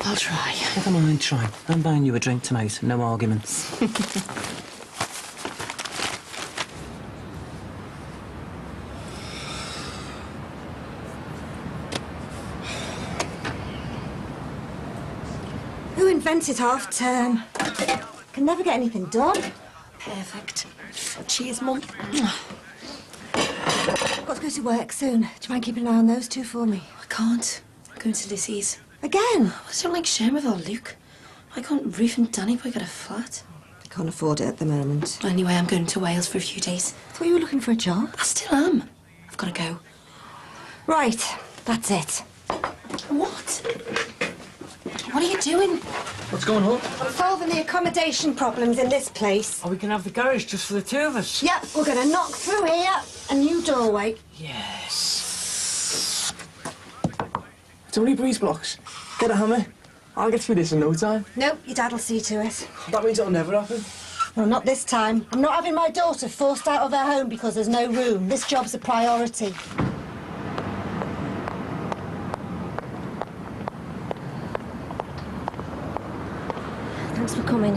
S21: I'll try.
S17: Never mind, try. I'm buying you a drink tonight. No arguments.
S22: Who invented half-term? Can never get anything done.
S14: Perfect. Cheers, Mum.
S22: I've got to go to work soon. Do you mind keeping an eye on those two for me?
S14: I can't. I'm going to Lizzie's.
S22: Again?
S14: I don't like sharing with old Luke. Why can't Ruth and Danny boy get a flat?
S22: I can't afford it at the moment.
S14: Anyway, I'm going to Wales for a few days.
S22: I thought you were looking for a job.
S14: I still am. I've got to go.
S22: Right, that's it.
S14: What? What are you doing?
S23: What's going on?
S22: I'm solving the accommodation problems in this place.
S17: Oh, we can have the garage just for the two of us.
S22: Yep, we're going to knock through here. A new doorway.
S23: Yes. It's only breeze blocks. Get a hammer. I'll get through this in no time.
S22: Nope, your dad will see to it.
S23: That means it'll never happen.
S22: Well, not this time. I'm not having my daughter forced out of her home because there's no room. This job's a priority.
S3: Thanks for coming.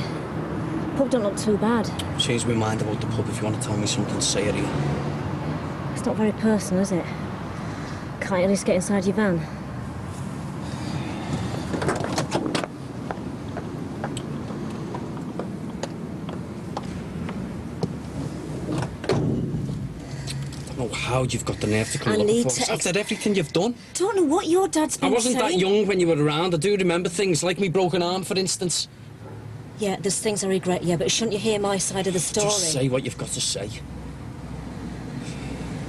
S3: Pub don't look too bad.
S2: Change my mind about the pub if you want to tell me something serious.
S3: It's not very personal, is it? Can't you at least get inside your van?
S2: I don't know how you've got the nerve to come
S3: I
S2: looking
S3: need
S2: for
S3: to
S2: us after everything you've done.
S3: Don't know what your dad's been
S2: I wasn't that
S3: saying.
S2: young when you were around. I do remember things, like me broken arm, for instance.
S3: Yeah, there's things I regret, yeah, but shouldn't you hear my side of the story?
S2: Just say what you've got to say.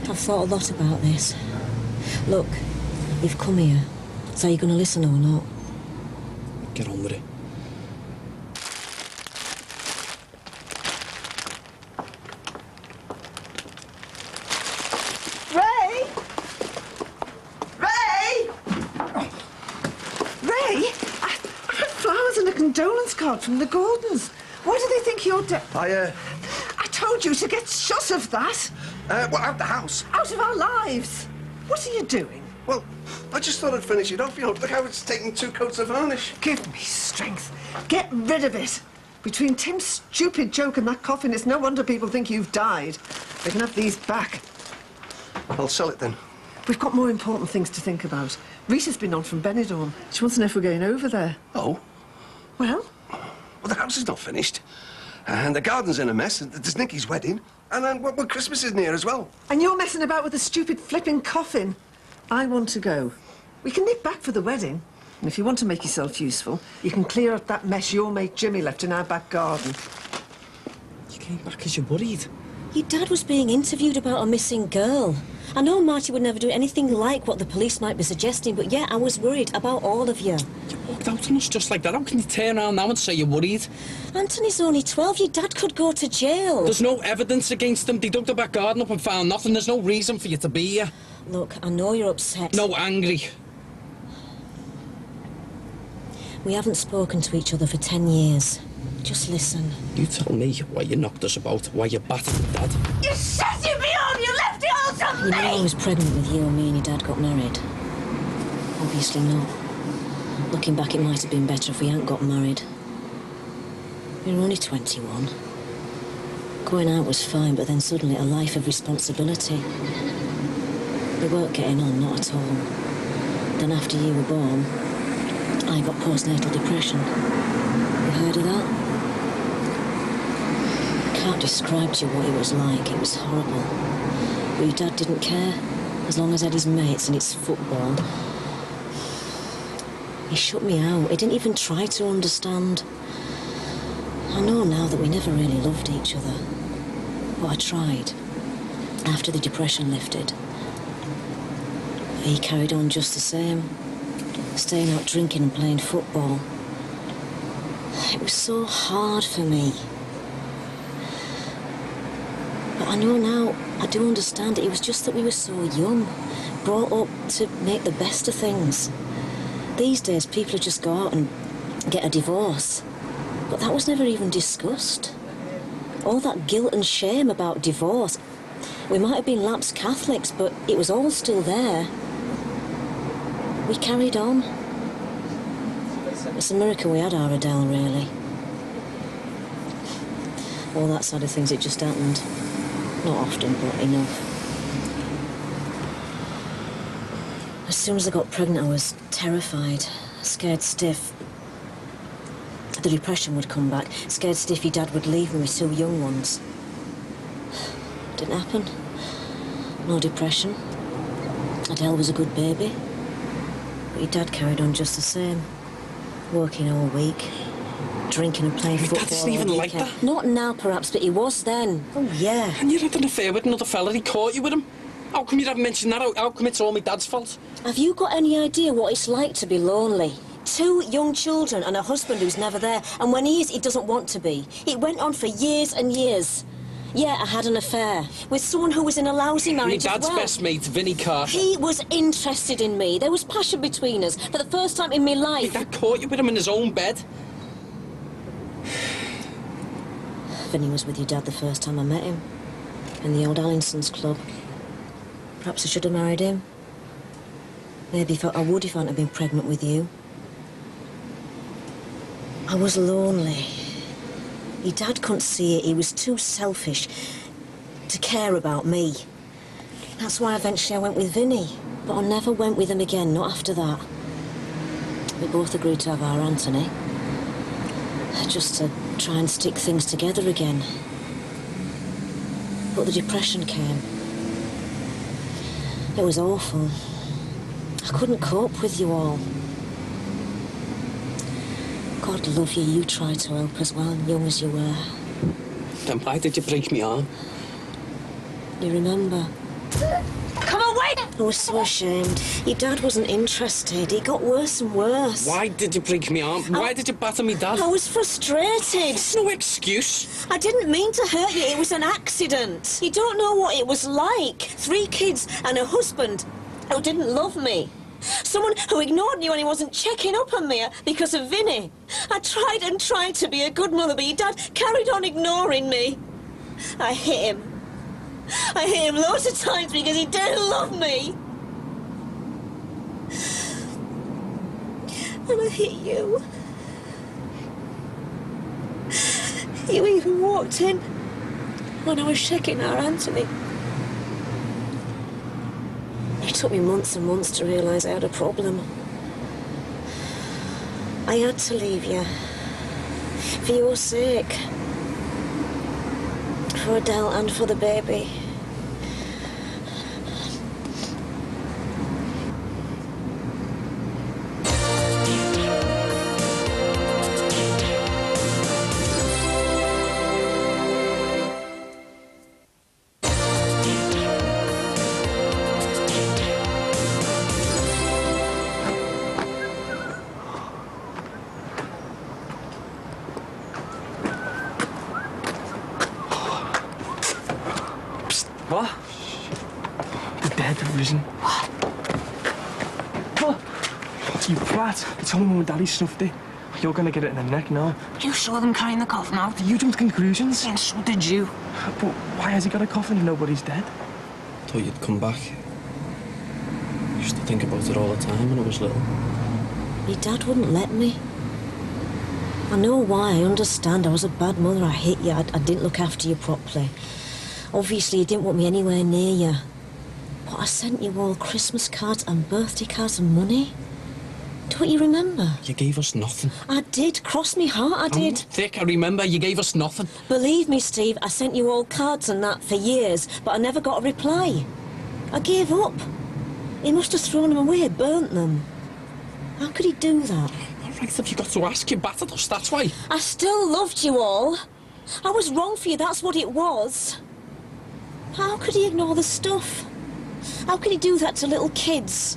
S3: I've thought a lot about this. Look, you've come here, so are you going to listen or not?
S2: Get on with it.
S22: Ray! Ray!
S6: Ray, I got flowers and a condolence card from the Gordons. Why do they think you're dead? I told you to get shut of that.
S20: Well, out the house.
S6: Out of our lives. What are you doing?
S20: Well, I just thought I'd finish it off. You know, look how it's taking 2 coats of varnish.
S6: Give me strength. Get rid of it. Between Tim's stupid joke and that coffin, it's no wonder people think you've died. They can have these back.
S20: I'll sell it then.
S6: We've got more important things to think about. Rita's been on from Benidorm. She wants to know if we're going over there.
S20: Oh?
S6: Well?
S20: Well, the house is not finished. And the garden's in a mess. And there's Nicky's wedding. And then, well, Christmas is near as well.
S6: And you're messing about with a stupid flipping coffin. I want to go. We can nip back for the wedding. And if you want to make yourself useful, you can clear up that mess your mate Jimmy left in our back garden.
S2: You came back because you're worried.
S3: Your dad was being interviewed about a missing girl. I know Marty would never do anything like what the police might be suggesting, but yeah, I was worried about all of you.
S2: You walked out on us just like that. How can you turn around now and say you're worried?
S3: Anthony's only 12. Your dad could go to jail.
S2: There's no evidence against him. They dug the back garden up and found nothing. There's no reason for you to be here.
S3: Look, I know you're upset.
S2: No, angry.
S3: We haven't spoken to each other for 10 years. Just listen.
S2: You tell me why you knocked us about, why you battered your dad.
S6: You shut me on! You left it all to
S3: You know I was pregnant with you and me and your dad got married? Obviously not. Looking back, it might have been better if we hadn't got married. We were only 21. Going out was fine, but then suddenly a life of responsibility. We weren't getting on, not at all. Then after you were born, I got postnatal depression. You heard of that? I can't describe to you what it was like. It was horrible. But your dad didn't care, as long as I had his mates and it's football. He shut me out. He didn't even try to understand. I know now that we never really loved each other. But I tried. After the depression lifted. He carried on just the same. Staying out drinking and playing football. It was so hard for me. But I know now, I do understand it. It was just that we were so young, brought up to make the best of things. These days, people just go out and get a divorce. But that was never even discussed. All that guilt and shame about divorce. We might have been lapsed Catholics, but it was all still there. We carried on. It's a miracle we had our Adele, really. All that side of things, it just happened. Not often, but enough. As soon as I got pregnant, I was terrified, scared stiff. The depression would come back, scared stiff your dad would leave me with 2 young ones. Didn't happen. No depression. Adele was a good baby. But your dad carried on just the same. Working all week, drinking and playing football.
S2: Dad isn't even
S3: all
S2: like
S3: weekend.
S2: that.
S3: Not now, perhaps, but he was then. Oh, yeah.
S2: And you had an affair with another fella, he caught you with him. How come you haven't mentioned that? How come it's all my dad's fault?
S3: Have you got any idea what it's like to be lonely? 2 young children and a husband who's never there, and when he is, he doesn't want to be. It went on for years and years. Yeah, I had an affair with someone who was in a lousy marriage
S2: My dad's
S3: as well.
S2: best mate, Vinnie Carter.
S3: He was interested in me. There was passion between us for the first time in my life.
S2: My dad caught you with him in his own bed.
S3: Vinnie was with your dad the first time I met him. In the old Allinson's club. Perhaps I should have married him. Maybe I would if I hadn't been pregnant with you. I was lonely. Your dad couldn't see it. He was too selfish to care about me. That's why eventually I went with Vinnie. But I never went with him again, not after that. We both agreed to have our Anthony. Just to try and stick things together again. But the depression came. It was awful. I couldn't cope with you all. God love you, you tried to help as well, young as you were.
S2: Then why did you break my arm?
S3: You remember?
S11: Come away!
S3: I was so ashamed. Your dad wasn't interested. It got worse and worse.
S2: Why did you break my arm? Why did you batter me dad?
S3: I was frustrated.
S2: No excuse.
S3: I didn't mean to hurt you. It was an accident. You don't know what it was like. 3 kids and a husband who didn't love me. Someone who ignored me when he wasn't checking up on me because of Vinnie. I tried and tried to be a good mother, but your dad carried on ignoring me. I hit him. I hit him loads of times because he didn't love me. And I hit you. You even walked in when I was checking our Anthony. It took me months and months to realise I had a problem. I had to leave you. For your sake. For Adele and for the baby.
S23: What? The dead have risen. What? What? You brat. They told me Mum and Daddy snuffed it. You're gonna get it in the neck now.
S17: You saw them carrying the coffin out.
S23: You jumped to conclusions.
S17: And so did you.
S23: But why has he got a coffin if nobody's dead?
S2: Thought you'd come back. Used to think about it all the time when I was little.
S3: Your dad wouldn't let me. I know why, I understand. I was a bad mother. I hit you. I didn't look after you properly. Obviously, you didn't want me anywhere near you. But I sent you all Christmas cards and birthday cards and money. Don't you remember?
S2: You gave us nothing.
S3: I did. Cross me heart, I did.
S2: Thick, I remember. You gave us nothing.
S3: Believe me, Steve, I sent you all cards and that for years, but I never got a reply. I gave up. He must have thrown them away, burnt them. How could he do that?
S2: All right, have you got to ask? You battered us, that's why.
S3: I still loved you all. I was wrong for you, that's what it was. How could he ignore the stuff? How could he do that to little kids?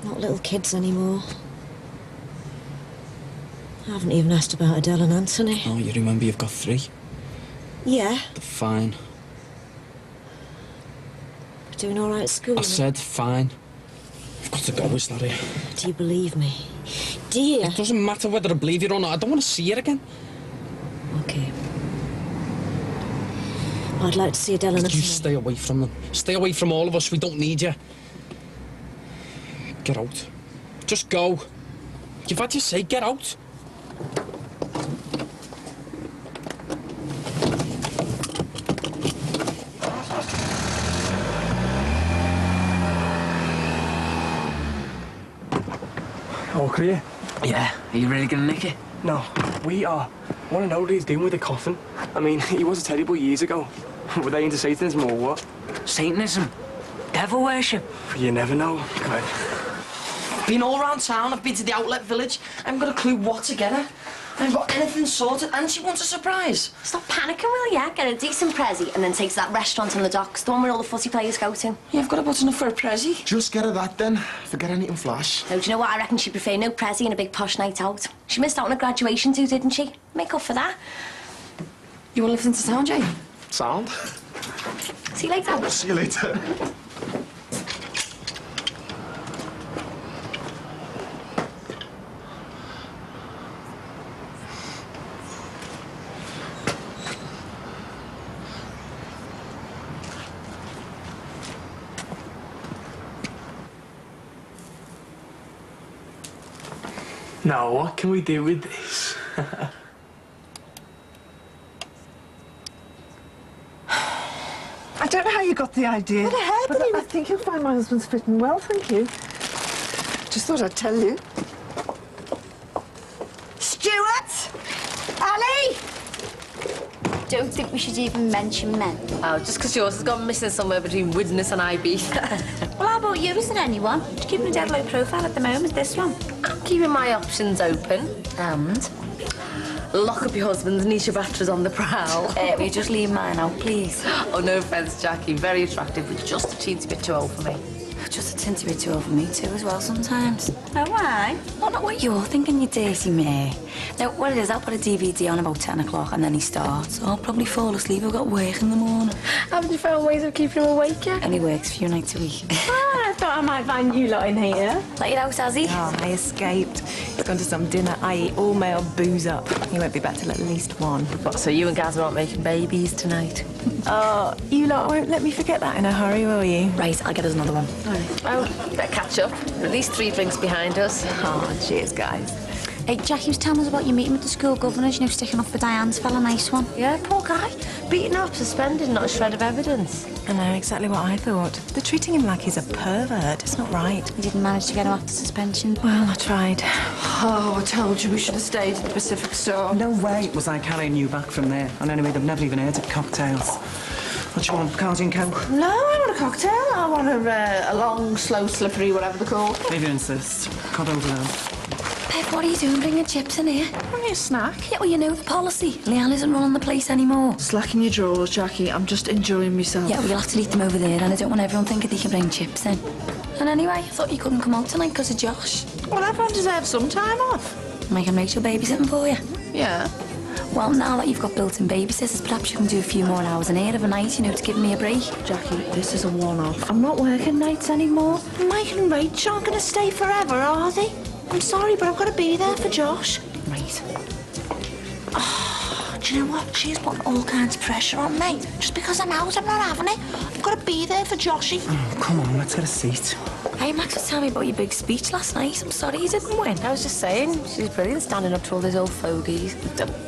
S3: Not little kids anymore. I haven't even asked about Adele and Anthony.
S2: Oh, you remember you've got 3?
S3: Yeah.
S2: They're fine.
S3: Doing all right at school?
S2: I said fine. I've got to go, is that it?
S3: Do you believe me? Do idea.
S2: It doesn't matter whether I believe you or not. I don't want to see her again.
S3: Okay. I'd like to see Adele and
S2: You stay away from them. Stay away from all of us. We don't need you. Get out. Just go. You've had your say. Get out.
S23: All clear?
S24: Yeah, are you really gonna nick it?
S23: No, we are. I want to know what he's doing with the coffin. I mean, he was terrible years ago. Were they into Satanism or what?
S24: Satanism? Devil worship?
S23: You never know. God.
S5: I've been all around town, I've been to the outlet village. I haven't got a clue what to get her. I haven't got anything sorted, and she wants a surprise.
S14: Stop panicking, will ya? Get a decent prezi and then take to that restaurant on the docks, the one where all the footy players go to.
S5: Yeah, I've got to put enough for a prezi.
S8: Just get her that then. Forget anything flash.
S14: No, do you know what? I reckon she'd prefer no prezi and a big posh night out. She missed out on a graduation too, didn't she? Make up for that.
S5: You want to lift into town, Jay?
S8: Sound.
S14: See you later.
S8: See you later.
S23: Now, what can we do with this?
S6: I don't know how you got the idea.
S22: What a hair,
S6: but I think you'll find my husband's fitting well, thank you. Just thought I'd tell you.
S14: Stuart! Ali!
S4: Don't think we should even mention men.
S11: Oh, just because yours has gone missing somewhere between Widnes and IB.
S4: Well, how about you? Is there anyone? Just keeping a dead low profile at the moment, this one.
S11: I'm keeping my options open. And lock up your husband, Nisha Batra's on the prowl.
S10: Will you just leave mine out, please?
S11: Oh, no offence, Jackie. Very attractive, but just a teensy bit too old for me.
S10: Just a tinty bit too old for me too as well sometimes.
S4: Oh, why?
S10: Well, not what you're thinking, you dirty mare. Now, what it is, I'll put a DVD on about 10 o'clock and then he starts. I'll probably fall asleep, I've got work in the morning.
S11: Haven't you found ways of keeping him awake yet?
S10: And he works a few nights a week.
S14: I thought I might find you lot in here.
S10: Let you out, has he?
S21: Oh, I escaped. He's gone to some dinner. I eat all male booze up. He won't be back till at least 1.
S11: What, so you and Gaz aren't making babies tonight?
S21: Oh, you lot won't let me forget that in a hurry, will you?
S10: Right, I'll get us another one.
S11: Well, better catch up. At least 3 drinks behind us.
S21: Oh, cheers, guys.
S4: Hey, Jackie was telling us about your meeting with the school governors, you know, sticking up for Diane's fella, nice one.
S11: Yeah, poor guy. Beaten up, suspended, not a shred of evidence.
S21: I know, exactly what I thought. They're treating him like he's a pervert. It's not right.
S4: You didn't manage to get him off the suspension.
S21: Well, I tried.
S5: Oh, I told you we should have stayed at the Pacific Store.
S17: No way was I carrying you back from there. And anyway, they've never even heard of cocktails. What do you want, Cardi and Coke?
S14: No, I want a cocktail. I want a long, slow, slippery, whatever they're called.
S17: If you insist. Cod over there.
S10: Bev, what are you doing bringing chips in here?
S21: Only a snack.
S10: Yeah, well, you know the policy. Leanne isn't running the place anymore.
S21: Slack in your drawers, Jackie. I'm just enjoying myself.
S10: Yeah, well, you'll have to eat them over there, and I don't want everyone thinking they can bring chips in. And anyway, I thought you couldn't come out tonight because of Josh.
S21: Well, everyone deserves some time off.
S10: I can Rachel babysitting for you.
S21: Yeah.
S10: Well, now that you've got built-in babysitters, perhaps you can do a few more hours in here of a night, you know, to give me a break.
S21: Jackie, this is a one-off. I'm not working nights anymore.
S14: Mike and Rach aren't going to stay forever, are they? I'm sorry, but I've got to be there for Josh.
S10: Right.
S14: Oh, do you know what? She's putting all kinds of pressure on me. Just because I'm out, I'm not having it. I've got to be there for Joshy.
S17: Oh, come on, let's get a seat.
S10: Hey, Max was telling me about your big speech last night. I'm sorry you didn't win.
S11: I was just saying, she's brilliant standing up to all those old fogies.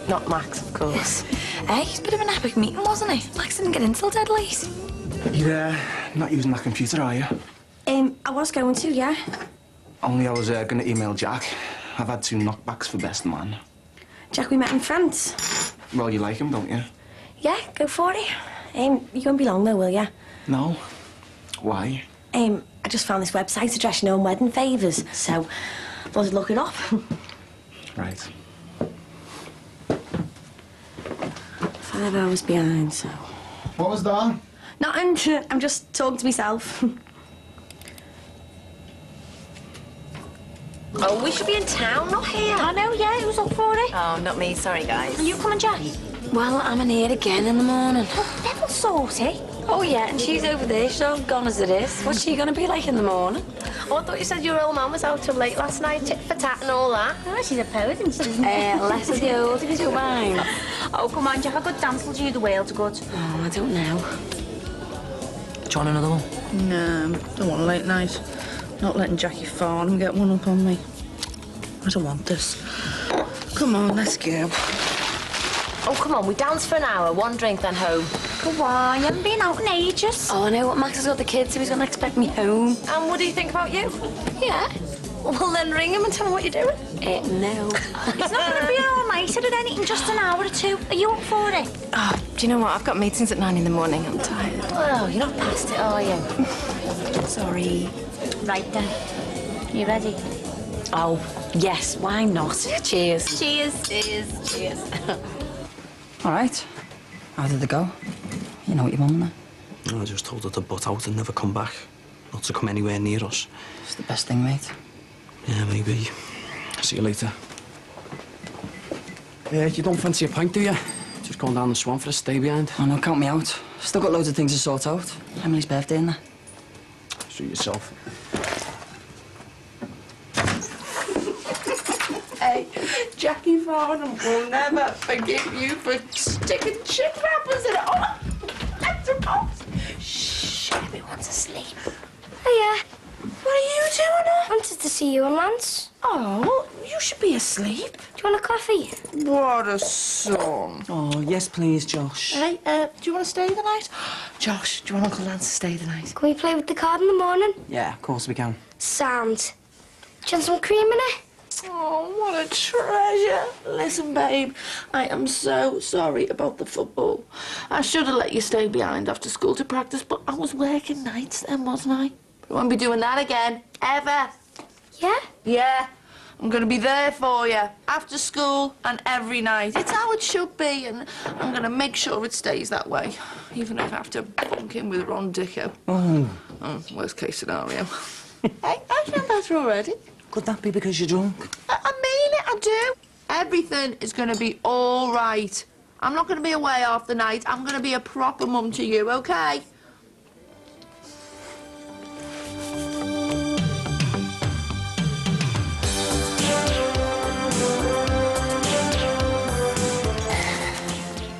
S11: Not Max, of course.
S10: Hey, it's a bit of an epic meeting, wasn't it? Max didn't get in till dead late.
S17: You're not using that computer, are you?
S14: I was going to, yeah.
S8: Only I was going to email Jack. I've had 2 knockbacks for best man.
S14: Jack, we met in France.
S8: Well, you like him, don't you?
S14: Yeah, go for it. You won't be long though, will ya?
S8: No. Why?
S14: I just found this website address, you know, on wedding favours, so I thought I'd look it up.
S8: Right.
S14: 5 hours behind, so...
S8: What was that?
S14: Nothing. I'm just talking to myself.
S11: Oh, we should be in town, not here.
S4: I know, yeah, who's up for it?
S11: Oh, not me, sorry, guys.
S4: Are you coming, Jack?
S10: Well, I'm in here again in the morning.
S4: Oh, devil sorty.
S10: Oh, yeah, and she's over there. She's all gone as it is. What's she going to be like in the morning?
S11: Oh, I thought you said your old man was out till late last night, tit for tat and all that.
S4: Oh, she's a poet, isn't she?
S10: Less of the old, if you don't mind.
S11: Oh, come on, Jack, a good dance will do you the world of good.
S10: Oh, I don't know.
S17: Do you want another one?
S21: No, don't want a late night. Not letting Jackie fall and get one up on me. I don't want this. Come on, let's go.
S11: Oh, come on, we dance for an hour, one drink, then home.
S4: Go on, you haven't been out in ages.
S10: Oh, I know what Max has got the kids, so he's going to expect me home.
S11: And what do you think about you?
S10: Yeah.
S11: Well, then ring him and tell him what you're doing.
S10: No.
S4: It's not going to be all night at anything, just an hour or two. Are you up for it?
S10: Oh, do you know what? I've got meetings at 9 in the morning. I'm tired.
S11: Oh, you're not past it, are you?
S10: Sorry.
S4: Right then. You ready?
S10: Oh, yes, why not? Cheers.
S4: Cheers. Cheers.
S10: Cheers.
S5: All right. How did it go? You know what your mum and
S2: I just told her to butt out and never come back. Not to come anywhere near us.
S5: It's the best thing, mate.
S2: Yeah, maybe.
S1: See you later. You don't fancy a pint, do you? Just going down the swamp for a stay behind.
S5: Oh, no, count me out. Still got loads of things to sort out. Emily's birthday, isn't there?
S1: Suit yourself.
S11: Hey, Jackie Farnham will never forgive you for sticking chip wrappers in it. Oh, that's a box. Shh, everyone's asleep.
S4: Hiya.
S11: What are you doing up?
S4: Wanted to see you and Lance.
S11: Oh, you should be asleep.
S4: Do you want a coffee?
S11: What a son.
S17: Oh, yes, please, Josh.
S11: Hey, do you want to stay the night? Josh, do you want Uncle Lance to stay the night?
S4: Can we play with the card in the morning?
S17: Yeah, of course we can.
S4: Sound. Do you want some cream in it?
S11: Oh, what a treasure. Listen, babe, I am so sorry about the football. I should have let you stay behind after school to practice, but I was working nights then, wasn't I? I won't be doing that again, ever.
S4: Yeah?
S11: Yeah. I'm going to be there for you, after school and every night. It's how it should be, and I'm going to make sure it stays that way, even if I have to bunk in with Ron Dicko.
S17: Oh.
S11: Worst case scenario. Hey, I feel better already.
S17: Could that be because you're drunk?
S11: I mean it, I do. Everything is going to be all right. I'm not going to be away half the night. I'm going to be a proper mum to you, OK?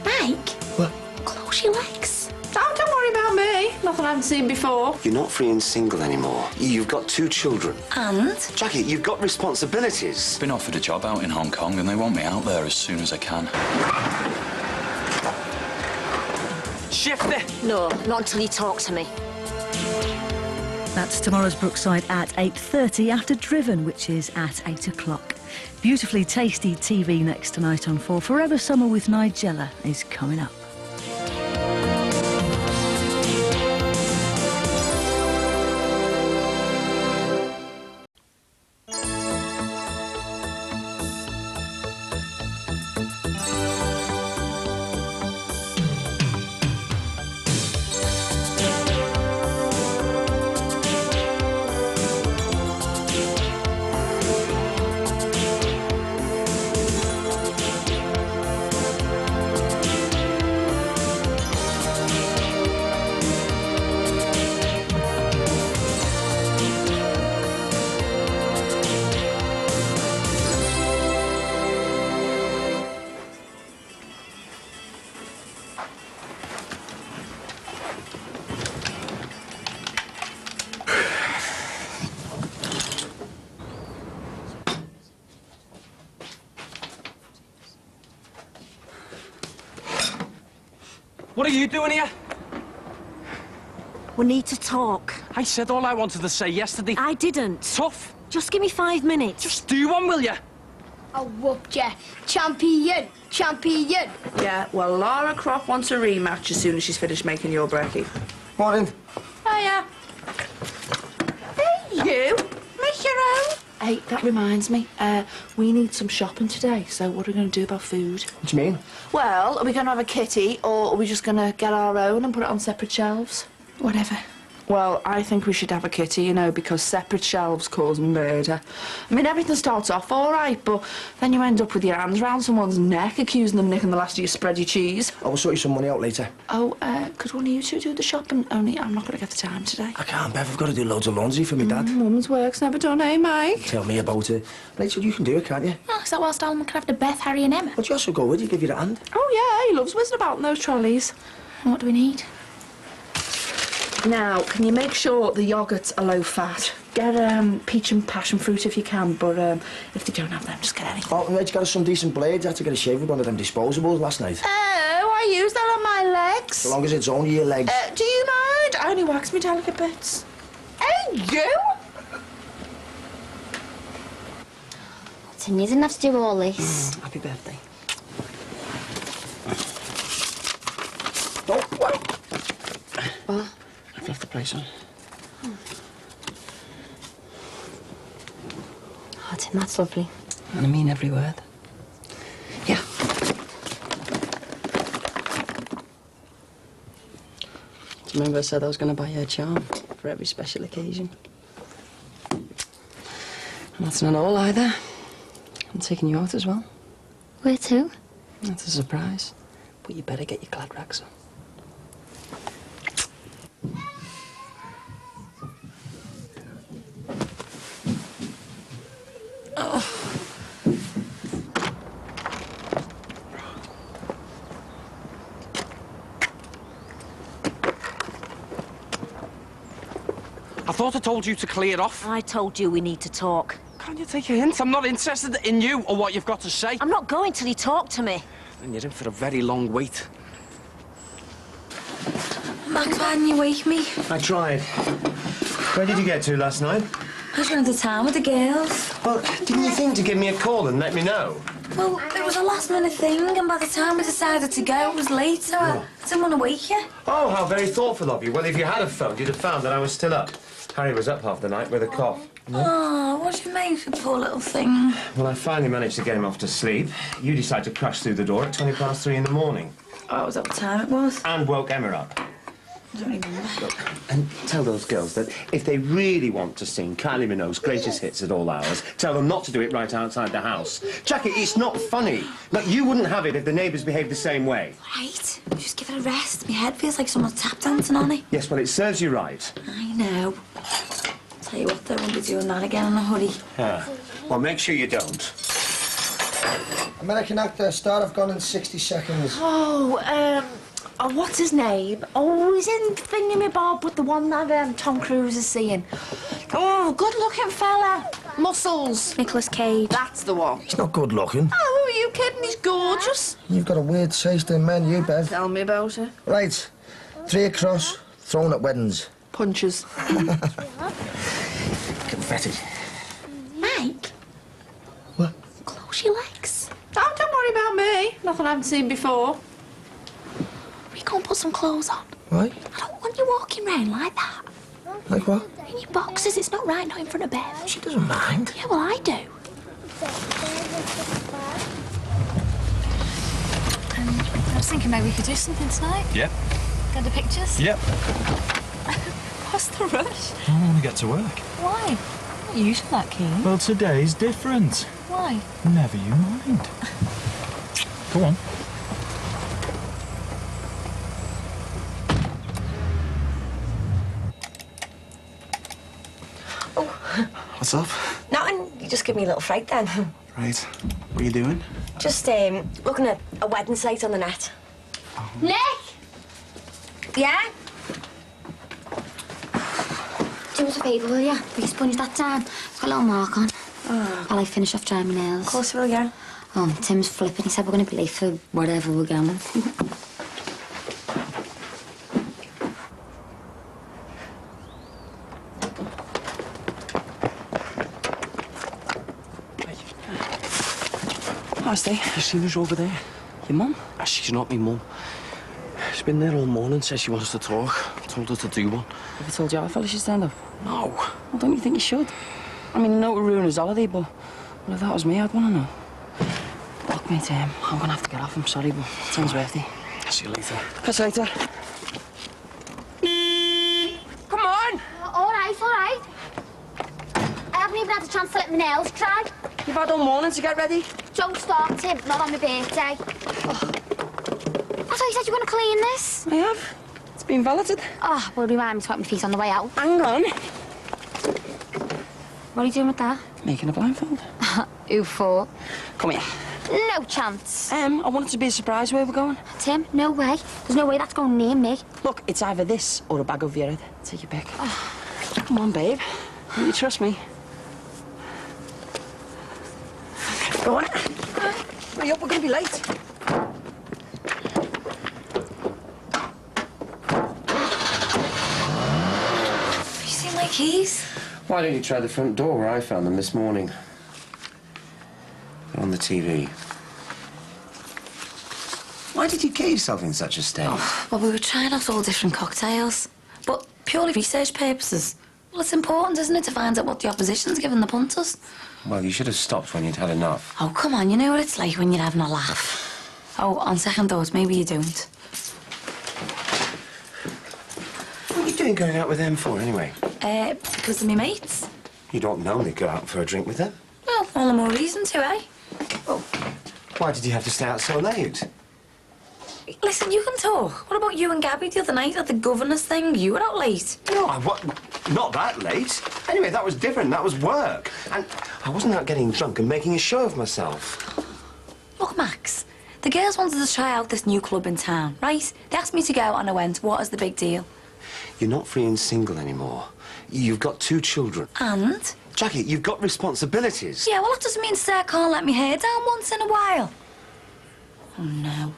S4: Mike?
S20: What?
S4: Close your legs.
S11: Oh, don't worry about me. Nothing I haven't seen before.
S20: You're not free and single anymore. You've got 2 children.
S4: And?
S20: Jackie, you've got responsibilities.
S15: Been offered a job out in Hong Kong and they want me out there as soon as I can.
S17: Shift it!
S4: No, not until you talk to me.
S7: That's tomorrow's Brookside at 8:30 after Driven, which is at 8 o'clock. Beautifully tasty TV next tonight on 4. Forever Summer with Nigella is coming up.
S17: What are you doing here?
S14: We need to talk.
S17: I said all I wanted to say yesterday.
S14: I didn't.
S17: Tough.
S14: Just give me 5 minutes.
S17: Just do one, will you?
S4: I whooped you. Champion. Champion.
S21: Yeah, well, Lara Croft wants a rematch as soon as she's finished making your brekkie.
S8: Morning.
S21: Hiya. Hey, you. Make your own. Hey, that reminds me. We need some shopping today, so what are we going to do about food?
S8: What do you mean?
S21: Well, are we going to have a kitty, or are we just going to get our own and put it on separate shelves? Whatever.
S13: Well, I think we should have a kitty, you know, because separate shelves cause murder. I mean, everything starts off all right, but then you end up with your hands round someone's neck, accusing them of nicking the last of your spready cheese.
S8: I will sort you some money out later.
S13: Oh, could one of you two do the shopping? Only I'm not going to get the time today.
S8: I can't, Bev. I've got to do loads of laundry for me dad.
S13: Woman's work's never done, eh, Mike?
S8: Tell me about it. Rachel, you can do it, can't you?
S4: Oh, is that whilst Alan can have to Beth, Harry and Emma?
S8: Would you also go with you, give you the hand?
S13: Oh, yeah, he loves whizzing about in those trolleys.
S4: What do we need?
S13: Now, can you make sure the yoghurts are low fat? Get peach and passion fruit if you can, but if they don't have them, just get anything.
S8: Oh, mate, you got us some decent blades. I had to get a shave with one of them disposables last night.
S13: Oh, I use that on my legs.
S8: So long as it's only your legs.
S13: Do you mind? I only wax me delicate bits. Hey, you!
S4: Tim, you didn't have to do all this.
S5: Happy birthday.
S2: Oh, what?
S4: What?
S2: I've left the place on.
S4: Oh, Tim, that's lovely.
S5: And I mean every word. Yeah. Do you remember I said I was going to buy you a charm for every special occasion? And that's not all either. I'm taking you out as well.
S4: Where to?
S5: That's a surprise. But you better get your glad rags on.
S2: I thought I told you to clear off.
S7: I told you we need to talk.
S2: Can't you take a hint? I'm not interested in you or what you've got to say.
S7: I'm not going till you talk to me.
S2: Then you're in for a very long wait.
S10: Max, why didn't you wake me?
S16: I tried. Where did you get to last night?
S10: I was going to town with the girls.
S16: Well, didn't you think to give me a call and let me know?
S10: Well, it was a last-minute thing, and by the time we decided to go, it was late, so I didn't want to wake you.
S16: Oh, how very thoughtful of you. Well, if you had have phoned, you'd have found that I was still up. Harry was up half the night with a cough.
S10: Oh, what did you make, you poor little thing?
S16: Well, I finally managed to get him off to sleep. You decided to crash through the door at 3:20 in the morning.
S10: Oh, was that what time it was?
S16: And woke Emma up.
S10: I don't even remember.
S16: Look, and tell those girls that if they really want to sing Kylie Minogue's greatest hits at all hours, tell them not to do it right outside the house. Jackie, it's not funny. Look, you wouldn't have it if the neighbours behaved the same way.
S10: Right, just give it a rest. My head feels like someone's tap dancing on it.
S16: Yes, well, it serves you right.
S10: I know. Tell you what, though, I won't be doing that again in a hurry.
S16: Ah, well, make sure you don't.
S8: American actor, start of gone in 60 seconds.
S13: Oh, what's his name? Oh, he's in Thingamabob with the one that Tom Cruise is seeing. Oh, good-looking fella. Muscles.
S4: Nicolas Cage.
S13: That's the one.
S8: He's not good looking.
S13: Oh, are you kidding? He's gorgeous.
S8: You've got a weird taste in men, you, Bev.
S13: Tell me about it.
S8: Right, 3 across, thrown at weddings.
S13: Punches.
S8: Confetti.
S4: Mike?
S8: What?
S4: Close your legs.
S13: Oh, don't worry about me. Nothing I haven't seen before.
S4: We can't put some clothes on.
S8: Right?
S4: I don't want you walking round like that.
S8: Like what?
S4: In your boxes, it's not right, not in front of Bev.
S8: She doesn't mind.
S4: Yeah, well, I do.
S10: I was thinking maybe we could do something tonight.
S18: Yep.
S10: Go to pictures.
S18: Yep.
S10: What's the rush?
S18: I want to get to work.
S10: Why? Not usually that keen.
S18: Well, today's different.
S10: Why?
S18: Never you mind. Go on.
S9: What's up?
S14: Nothing. You just give me a little fright then.
S9: Right. What are you doing?
S14: Just looking at a wedding site on the net.
S4: Nick!
S14: Yeah?
S4: Do us a favour, will you? Will you sponge that down? It's got a little mark on. While I finish off drying my nails.
S14: Of course we will, yeah.
S4: Oh, Tim's flipping. He said we're going to be late for wherever we're going.
S5: Hi, Steve. You seen us over there? Your mum?
S2: She's not me mum. She's been there all morning, says she wants to talk. I told her to do one.
S5: Have you told your other fella she'd stand up?
S2: No.
S5: Well, don't you think you should? I mean, I know it would ruin his holiday, but well, if that was me, I'd want to know. Look, mate, I'm going to have to get off. I'm sorry, but it's Tim's birthday.
S2: See you later.
S5: Catch you later.
S13: Come on.
S4: even had a chance to let my nails dry.
S13: You've had all morning to get ready.
S4: Don't start, Tim. Not on my birthday. Oh. I thought you said you were going to clean this.
S13: I have. It's been valeted.
S4: Oh, well, remind me to wipe my feet on the way out.
S13: Hang on.
S4: What are you doing with that?
S13: Making a blindfold.
S4: Who for?
S13: Come here.
S4: No chance.
S13: I want it to be a surprise where we're going.
S4: Tim, no way. There's no way that's going near me.
S13: Look, it's either this or a bag over your head. Take your pick. Oh. Come on, babe. You trust me? Go on. Hurry up, we're going to be late.
S10: Have you seen my keys?
S16: Why don't you try the front door where I found them this morning? They're on the TV. Why did you get yourself in such a state?
S10: Oh, well, we were trying out all different cocktails, but purely research purposes. Well, it's important, isn't it, to find out what the opposition's giving the punters?
S16: Well, you should have stopped when you'd had enough.
S10: Oh, come on, you know what it's like when you're having a laugh. Oh, on second thoughts, maybe you don't.
S16: What are you doing going out with them for, anyway?
S10: Because of me mates.
S16: You don't normally go out for a drink with them.
S10: Well, all the more reason to, eh?
S16: Why did you have to stay out so late?
S10: Listen, you can talk. What about you and Gabby the other night at the governor's thing? You were out late.
S16: No, not that late. Anyway, that was different. That was work. And I wasn't out getting drunk and making a show of myself.
S10: Look, Max, the girls wanted to try out this new club in town, right? They asked me to go and I went. What is the big deal?
S16: You're not free and single anymore. You've got 2 children.
S10: And?
S16: Jackie, you've got responsibilities.
S10: Yeah, well, that doesn't mean Sarah can't let me hair down once in a while. Oh, no.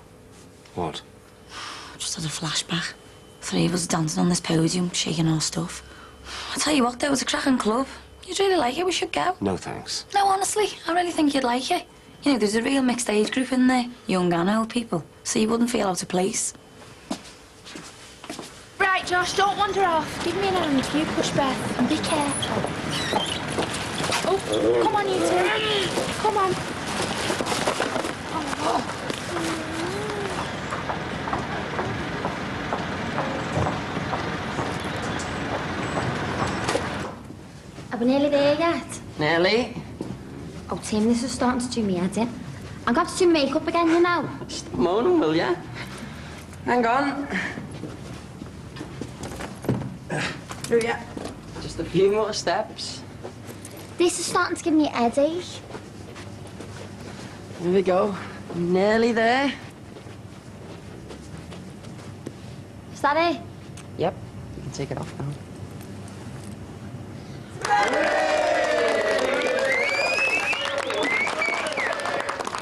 S16: What?
S10: I just had a flashback. 3 of us dancing on this podium, shaking our stuff. I tell you what, there was a cracking club. You'd really like it, we should go.
S16: No, thanks.
S10: No, honestly, I really think you'd like it. You know, there's a real mixed age group in there, young and old people, so you wouldn't feel out of place.
S4: Right, Josh, don't wander off. Give me an hand. You push Beth and be careful. Oh, come on, you two. Come on. Oh. Are we nearly there yet?
S13: Nearly.
S4: Oh, Tim, this is starting to do me head in. I'm going to do makeup again, you know.
S13: Stop moaning, will ya? Hang on. Through ya. Just a few more steps.
S4: This is starting to give me a headache.
S13: Here we go. Nearly there.
S4: Is that it?
S13: Yep. You can take it off now.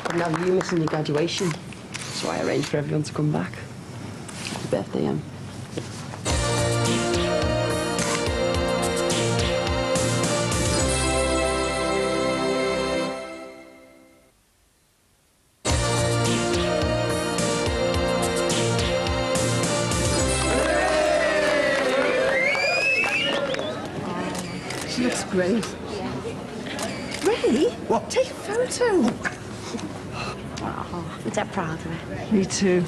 S13: Couldn't have you missing your graduation. So I arranged for everyone to come back. Happy birthday, Em.
S6: She looks great. Ray? What? Take a photo.
S14: Oh, I'm dead proud of her.
S6: Me too.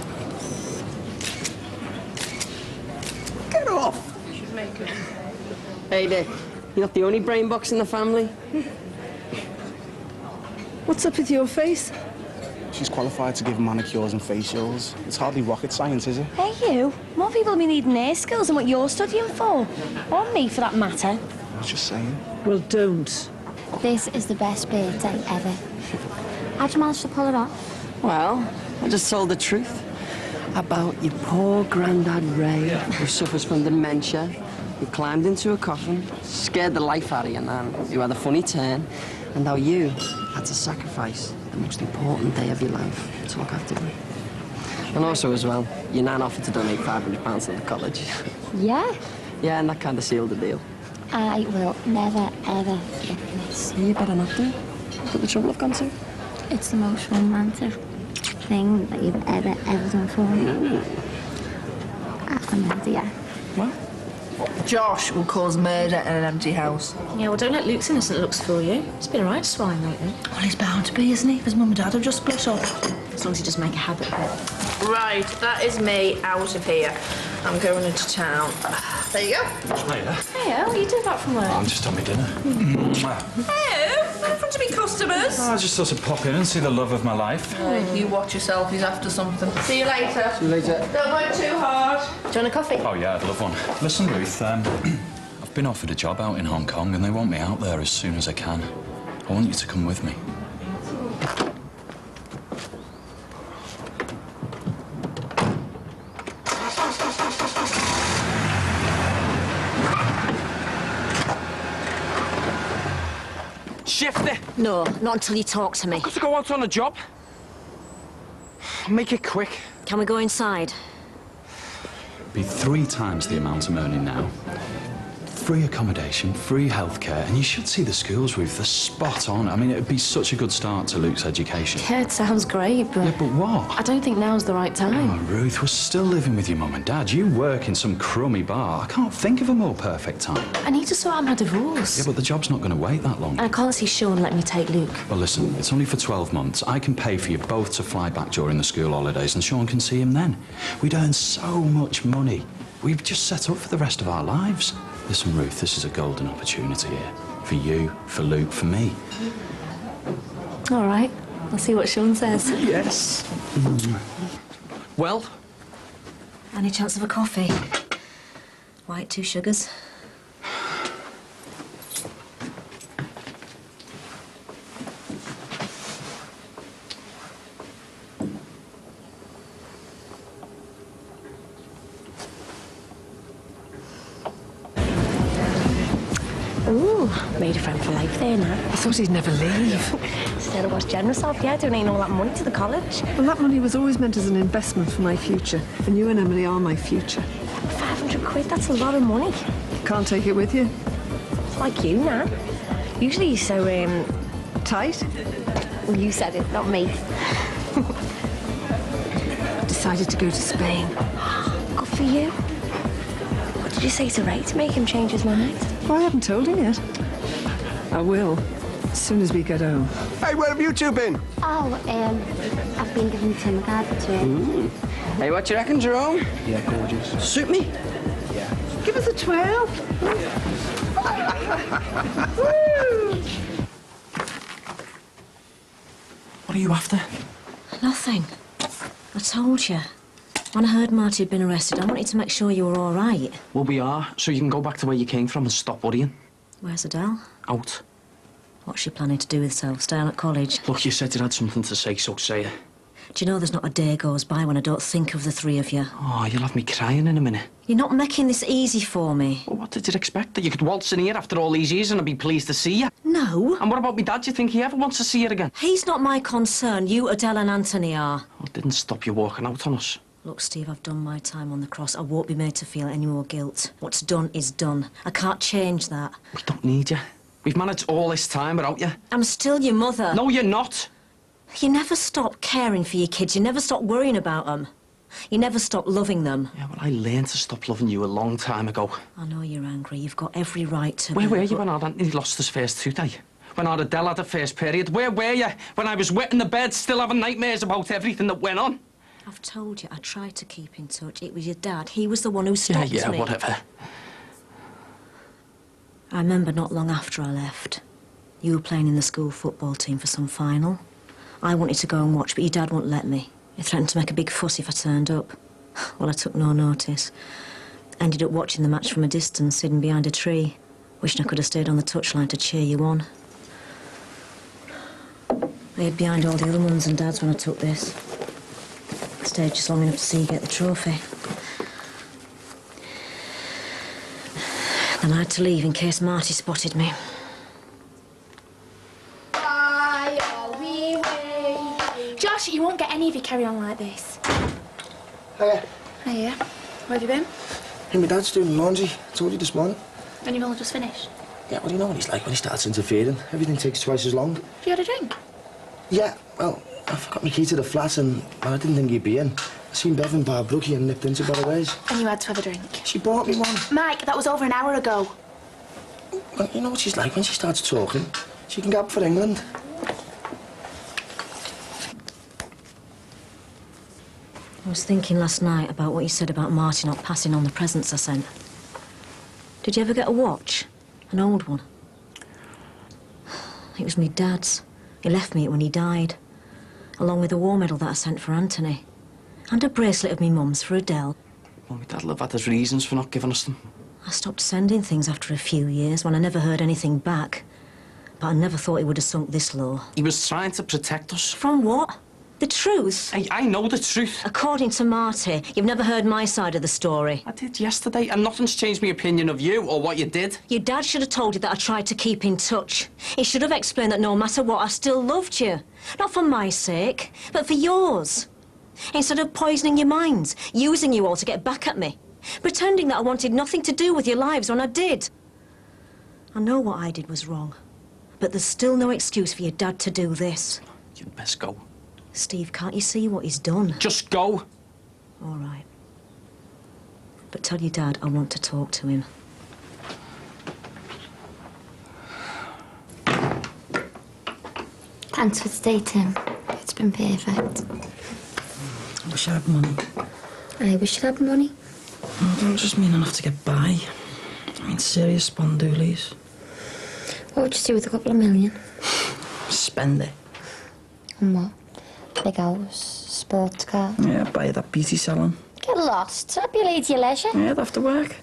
S6: Get off!
S13: Hey, Dick. You're not the only brain box in the family.
S6: What's up with your face?
S3: She's qualified to give manicures and facials. It's hardly rocket science, is it?
S14: Hey, you. More people will be needing their skills than what you're studying for. Or me, for that matter.
S3: I was just saying.
S6: Well, don't.
S4: This is the best birthday ever. How'd you manage to pull it off?
S13: Well, I just told the truth about your poor granddad Ray, who suffers from dementia, who climbed into a coffin, scared the life out of your nan, who had a funny turn, and how you had to sacrifice the most important day of your life to look after me. And also, as well, your nan offered to donate £500 to the college.
S4: Yeah?
S13: Yeah, and that kind of sealed the deal.
S4: I will never, ever forget this.
S13: You better not do. Look at the trouble I've gone to.
S4: It's the most romantic thing that you've ever done for me. I have no idea.
S13: What?
S12: Josh will cause murder in an empty house.
S14: Yeah, well, don't let Luke's innocent looks fool you. He's been a right swine lately.
S7: Well, he's bound to be, isn't he? If his mum and dad have just split up.
S14: As long as he doesn't make a habit of it.
S12: Right, that is me out of here. I'm going into town. There you go.
S18: Hiya.
S10: Hey, what are you doing back from work?
S18: I'm just on my dinner.
S10: Hey, in front of me customers.
S18: I just thought I'd pop in and see the love of my life.
S10: Hey, you watch yourself, he's after something. See you later.
S18: See you later.
S10: Don't work too hard. Do you want a coffee?
S15: Oh, yeah, I'd love one. Listen, Ruth, I've been offered a job out in Hong Kong and they want me out there as soon as I can. I want you to come with me.
S17: Shift it.
S19: No, not until you talk to me.
S17: I've got to go out on a job. Make it quick.
S19: Can we go inside?
S15: It'd be 3 times the amount I'm earning now. Free accommodation, free healthcare, and you should see the schools, Ruth. They're spot on. I mean, it'd be such a good start to Luke's education.
S10: Yeah, it sounds great, but...
S15: Yeah, but what?
S10: I don't think now's the right time.
S15: Oh, Ruth, we're still living with your mum and dad. You work in some crummy bar. I can't think of a more perfect time.
S10: I need to sort out my divorce.
S15: Yeah, but the job's not going to wait that long.
S10: And I can't see Sean let me take Luke.
S15: Well, listen, it's only for 12 months. I can pay for you both to fly back during the school holidays, and Sean can see him then. We'd earn so much money. We've just set up for the rest of our lives. Listen, Ruth, this is a golden opportunity here. For you, for Luke, for me.
S10: All right. I'll see what Sean says.
S15: Yes.
S17: Well?
S19: Any chance of a coffee? White, 2 sugars.
S10: Ooh, made a friend for life there now.
S6: I thought he'd never leave.
S10: Said I was generous of you, donating all that money to the college.
S6: Well, that money was always meant as an investment for my future. And you and Emily are my future.
S10: 500 quid, that's a lot of money.
S6: Can't take it with you.
S10: Like you now. Usually you're so,
S6: tight?
S10: Well, you said it, not me.
S6: Decided to go to Spain.
S10: Good for you. What did you say to Ray to make him change his mind?
S6: Well, I haven't told him yet. I will, as soon as we get home.
S20: Hey, where have you two been?
S4: Oh, I've been giving Tim a guide for 2.
S5: Hey, what you reckon, Jerome?
S8: Yeah, gorgeous.
S5: Suit me?
S6: Give us a 12.
S2: What are you after?
S19: Nothing. I told you. When I heard Marty had been arrested, I wanted to make sure you were all right.
S2: Well, we are, so you can go back to where you came from and stop worrying.
S19: Where's Adele?
S2: Out.
S19: What's she planning to do with herself? Stay on at college?
S2: Look, you said you had something to say, so say it.
S19: Do you know there's not a day goes by when I don't think of the 3 of you?
S2: Oh, you'll have me crying in a minute.
S19: You're not making this easy for me.
S2: Well, what did you expect? That you could waltz in here after all these years and I'd be pleased to see you?
S19: No.
S2: And what about me dad? Do you think he ever wants to see you again?
S19: He's not my concern. You, Adele and Anthony are.
S2: Well, it didn't stop you walking out on us.
S19: Look, Steve, I've done my time on the cross. I won't be made to feel any more guilt. What's done is done. I can't change that.
S2: We don't need you. We've managed all this time without you.
S19: I'm still your mother.
S2: No, you're not.
S19: You never stop caring for your kids. You never stop worrying about them. You never stop loving them.
S2: Yeah, well, I learned to stop loving you a long time ago.
S19: I know you're angry. You've got every right to
S2: Where
S19: be,
S2: were you
S19: but-
S2: when Anthony lost his first tooth, eh? When Adele had her first period? Where were you when I was wet in the bed, still having nightmares about everything that went on?
S19: I've told you, I tried to keep in touch. It was your dad. He was the one who stopped
S2: Yeah,
S19: me.
S2: whatever.
S19: I remember not long after I left, you were playing in the school football team for some final. I wanted to go and watch, but your dad wouldn't let me. He threatened to make a big fuss if I turned up. Well, I took no notice. Ended up watching the match from a distance, hidden behind a tree, wishing I could have stayed on the touchline to cheer you on. I hid behind all the other mums and dads when I took this. Stayed just long enough to see you get the trophy. Then I had to leave in case Marty spotted me.
S4: Josh, you won't get any if you carry on like this.
S8: Hiya.
S4: Hiya. Where have you been?
S8: Hey, my dad's doing laundry. I told you this morning.
S4: And you've only just finished.
S8: Yeah, well, you know what he's like when he starts interfering. Everything takes twice as long.
S4: Have you had a drink?
S8: Yeah, well, I forgot my key to the flat and well, I didn't think he'd be in. I seen Bev and Bar Brookie and nipped into by the ways.
S4: And you had to have a drink?
S8: She bought me one.
S4: Mike, that was over an hour ago.
S8: Well, you know what she's like when she starts talking. She can gab for England.
S19: I was thinking last night about what you said about Marty not passing on the presents I sent. Did you ever get a watch? An old one? It was me dad's. He left me it when he died, along with a war medal that I sent for Anthony, and a bracelet of me mum's for Adele.
S2: Well, my dad'll have had his reasons for not giving us them.
S19: I stopped sending things after a few years when I never heard anything back, but I never thought he would have sunk this low.
S2: He was trying to protect us.
S19: From what? The truth?
S2: I know the truth.
S19: According to Marty, you've never heard my side of the story.
S2: I did yesterday, and nothing's changed my opinion of you or what you did.
S19: Your dad should have told you that I tried to keep in touch. He should have explained that no matter what, I still loved you. Not for my sake, but for yours. Instead of poisoning your minds, using you all to get back at me, pretending that I wanted nothing to do with your lives when I did. I know what I did was wrong, but there's still no excuse for your dad to do this.
S2: You'd best go.
S19: Steve, can't you see what he's done?
S2: Just go.
S19: All right. But tell your dad I want to talk to him.
S4: Thanks for today, Tim. It's been perfect.
S5: I wish I had money.
S4: I wish you had money.
S5: I don't just mean enough to get by. I mean serious spondoolies.
S4: What would you do with a couple of million?
S5: Spend it.
S4: And what? Big house, sports car.
S5: Yeah, buy that beauty salon.
S4: Get lost. I'd be late to your leisure.
S5: Yeah, I'd have to work.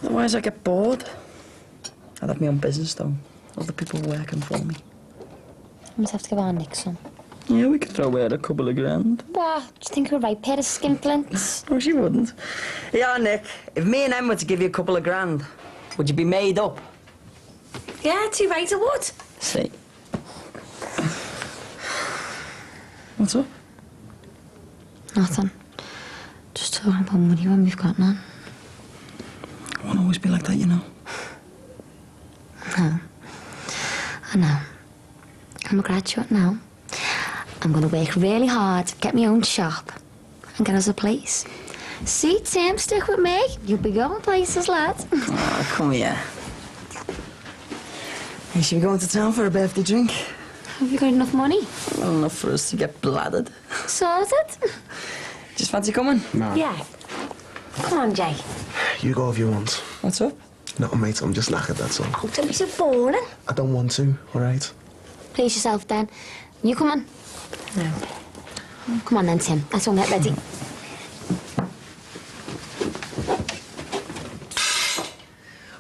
S5: Otherwise I get bored. I'd have my own business though. Other people working for me.
S4: I must have to give our Nick some.
S5: Yeah, we could throw away a couple of grand.
S4: Bah, do you think we're a right pair of skinflints?
S5: No, she wouldn't. Yeah, Nick, if me and Em were to give you a couple of grand, would you be made up?
S14: Yeah, too right, I would.
S5: See. What's up?
S4: Nothing. Just talking about money when we've got none.
S5: It won't always be like that, you know.
S4: No. I know. I'm a graduate now. I'm going to work really hard, get my own shop, and get us a place. See, Tim, stick with me. You'll be going places, lad.
S5: Oh, come here. We should be going to town for a birthday drink.
S4: Have you got enough money?
S5: Not enough for us to get bladdered.
S4: Sorted?
S5: Just fancy coming?
S20: No.
S14: Yeah. Come on, Jay.
S20: You go if you want.
S5: What's up?
S20: No, mate, I'm just knackered, that's all.
S14: Oh, don't be so boring.
S20: I don't want to, all right?
S4: Please yourself, then. You come on.
S14: No.
S4: Come on then, Tim. Let's all get ready.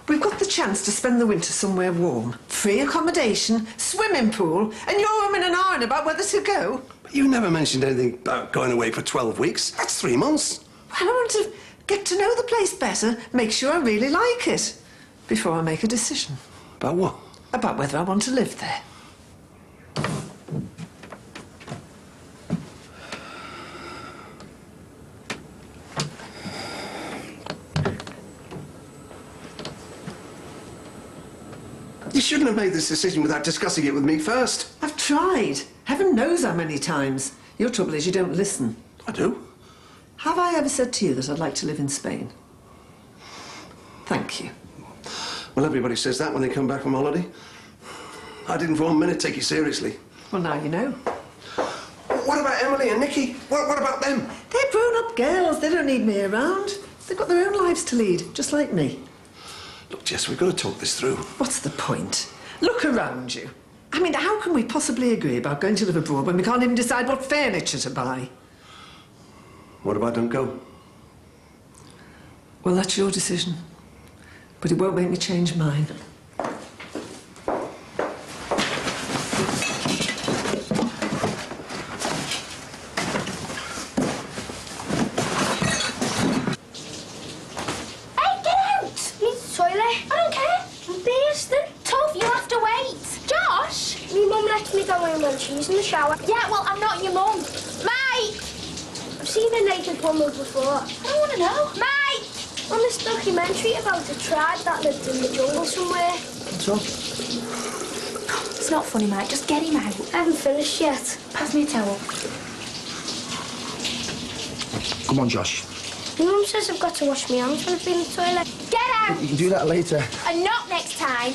S6: We've got the chance to spend the winter somewhere warm. Free accommodation, swimming pool, and you're umming and ahhing about whether to go.
S20: But you never mentioned anything about going away for 12 weeks. That's 3 months.
S6: Well, I want to get to know the place better, make sure I really like it, before I make a decision.
S20: About what?
S6: About whether I want to live there.
S20: You shouldn't have made this decision without discussing it with me first.
S6: I've tried. Heaven knows how many times. Your trouble is you don't listen.
S20: I do.
S6: Have I ever said to you that I'd like to live in Spain? Thank you.
S20: Well, everybody says that when they come back from holiday. I didn't for 1 minute take you seriously.
S6: Well, now you know.
S20: What about Emily and Nikki? What about them?
S6: They're grown-up girls. They don't need me around. They've got their own lives to lead, just like me.
S20: Look, Jess, we've got to talk this through.
S6: What's the point? Look around you. I mean, how can we possibly agree about going to live abroad when we can't even decide what furniture to buy?
S20: What if I don't go?
S6: Well, that's your decision. But it won't make me change mine.
S1: She's in the shower. Yeah, well, I'm not your mum. Mike! I've seen a naked woman before. I don't want to know. Mike! On this documentary about a tribe that lived in the jungle somewhere.
S5: What's up?
S1: It's not funny, Mike. Just get him out. I haven't finished yet. Pass me a towel.
S8: Come on, Josh.
S1: My mum says I've got to wash my hands when I've been in the toilet. Get out!
S8: You can do that later.
S1: And not next time.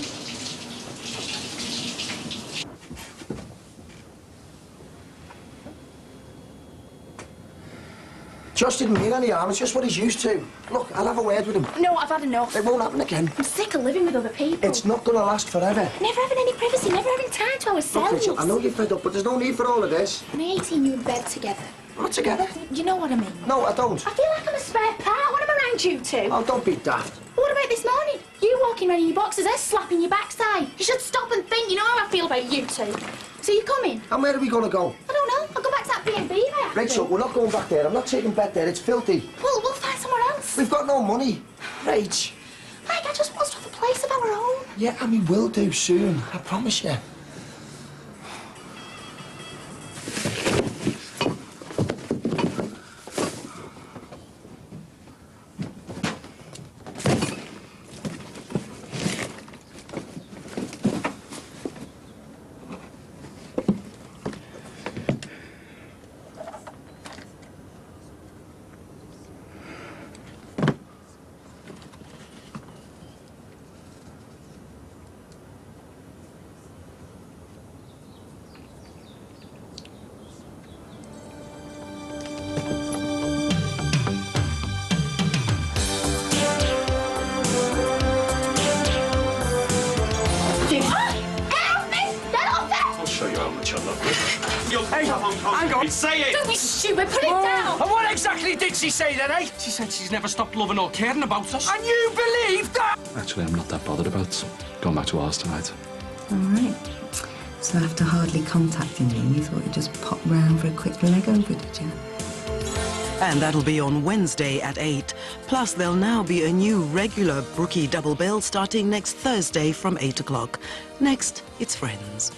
S8: Josh didn't mean any harm. It's just what he's used to. Look, I'll have a word with him.
S1: No, I've had enough.
S8: It won't happen again.
S1: I'm sick of living with other people.
S8: It's not going to last forever.
S1: Never having any privacy, never having time to
S8: Look,
S1: ourselves.
S8: Rachel, I know you're fed up, but there's no need for all of this.
S1: When 18, you in bed together.
S8: Not together.
S1: You know what I mean?
S8: No, I don't.
S1: I feel like I'm a spare part when I'm around you two.
S8: Oh, don't be daft.
S1: What about this morning? You walking around in your boxers, they're slapping your backside. You should stop and think. You know how I feel about you two. So you coming?
S8: And where are we going to go?
S1: I don't know. I'll go back to that B&B if I have to.
S8: Rachel, we're not going back there. I'm not taking bed there. It's filthy.
S1: Well, we'll find somewhere else.
S8: We've got no money. Rach.
S1: Mike, I just want to have a place of our own.
S8: Yeah, and we will do soon. I promise you.
S11: Hang on. Say it.
S1: Don't be stupid. Put it down.
S11: And what exactly did she say then, eh? She said she's never stopped loving or caring about us. And you believe that?
S15: Actually, I'm not that bothered about going back to ours tonight.
S22: All right. So after hardly contacting me, you thought you'd just pop round for a quick leg over, did you?
S23: And that'll be on Wednesday at 8. Plus, there'll now be a new regular Brookie double bill starting next Thursday from 8 o'clock. Next, it's Friends.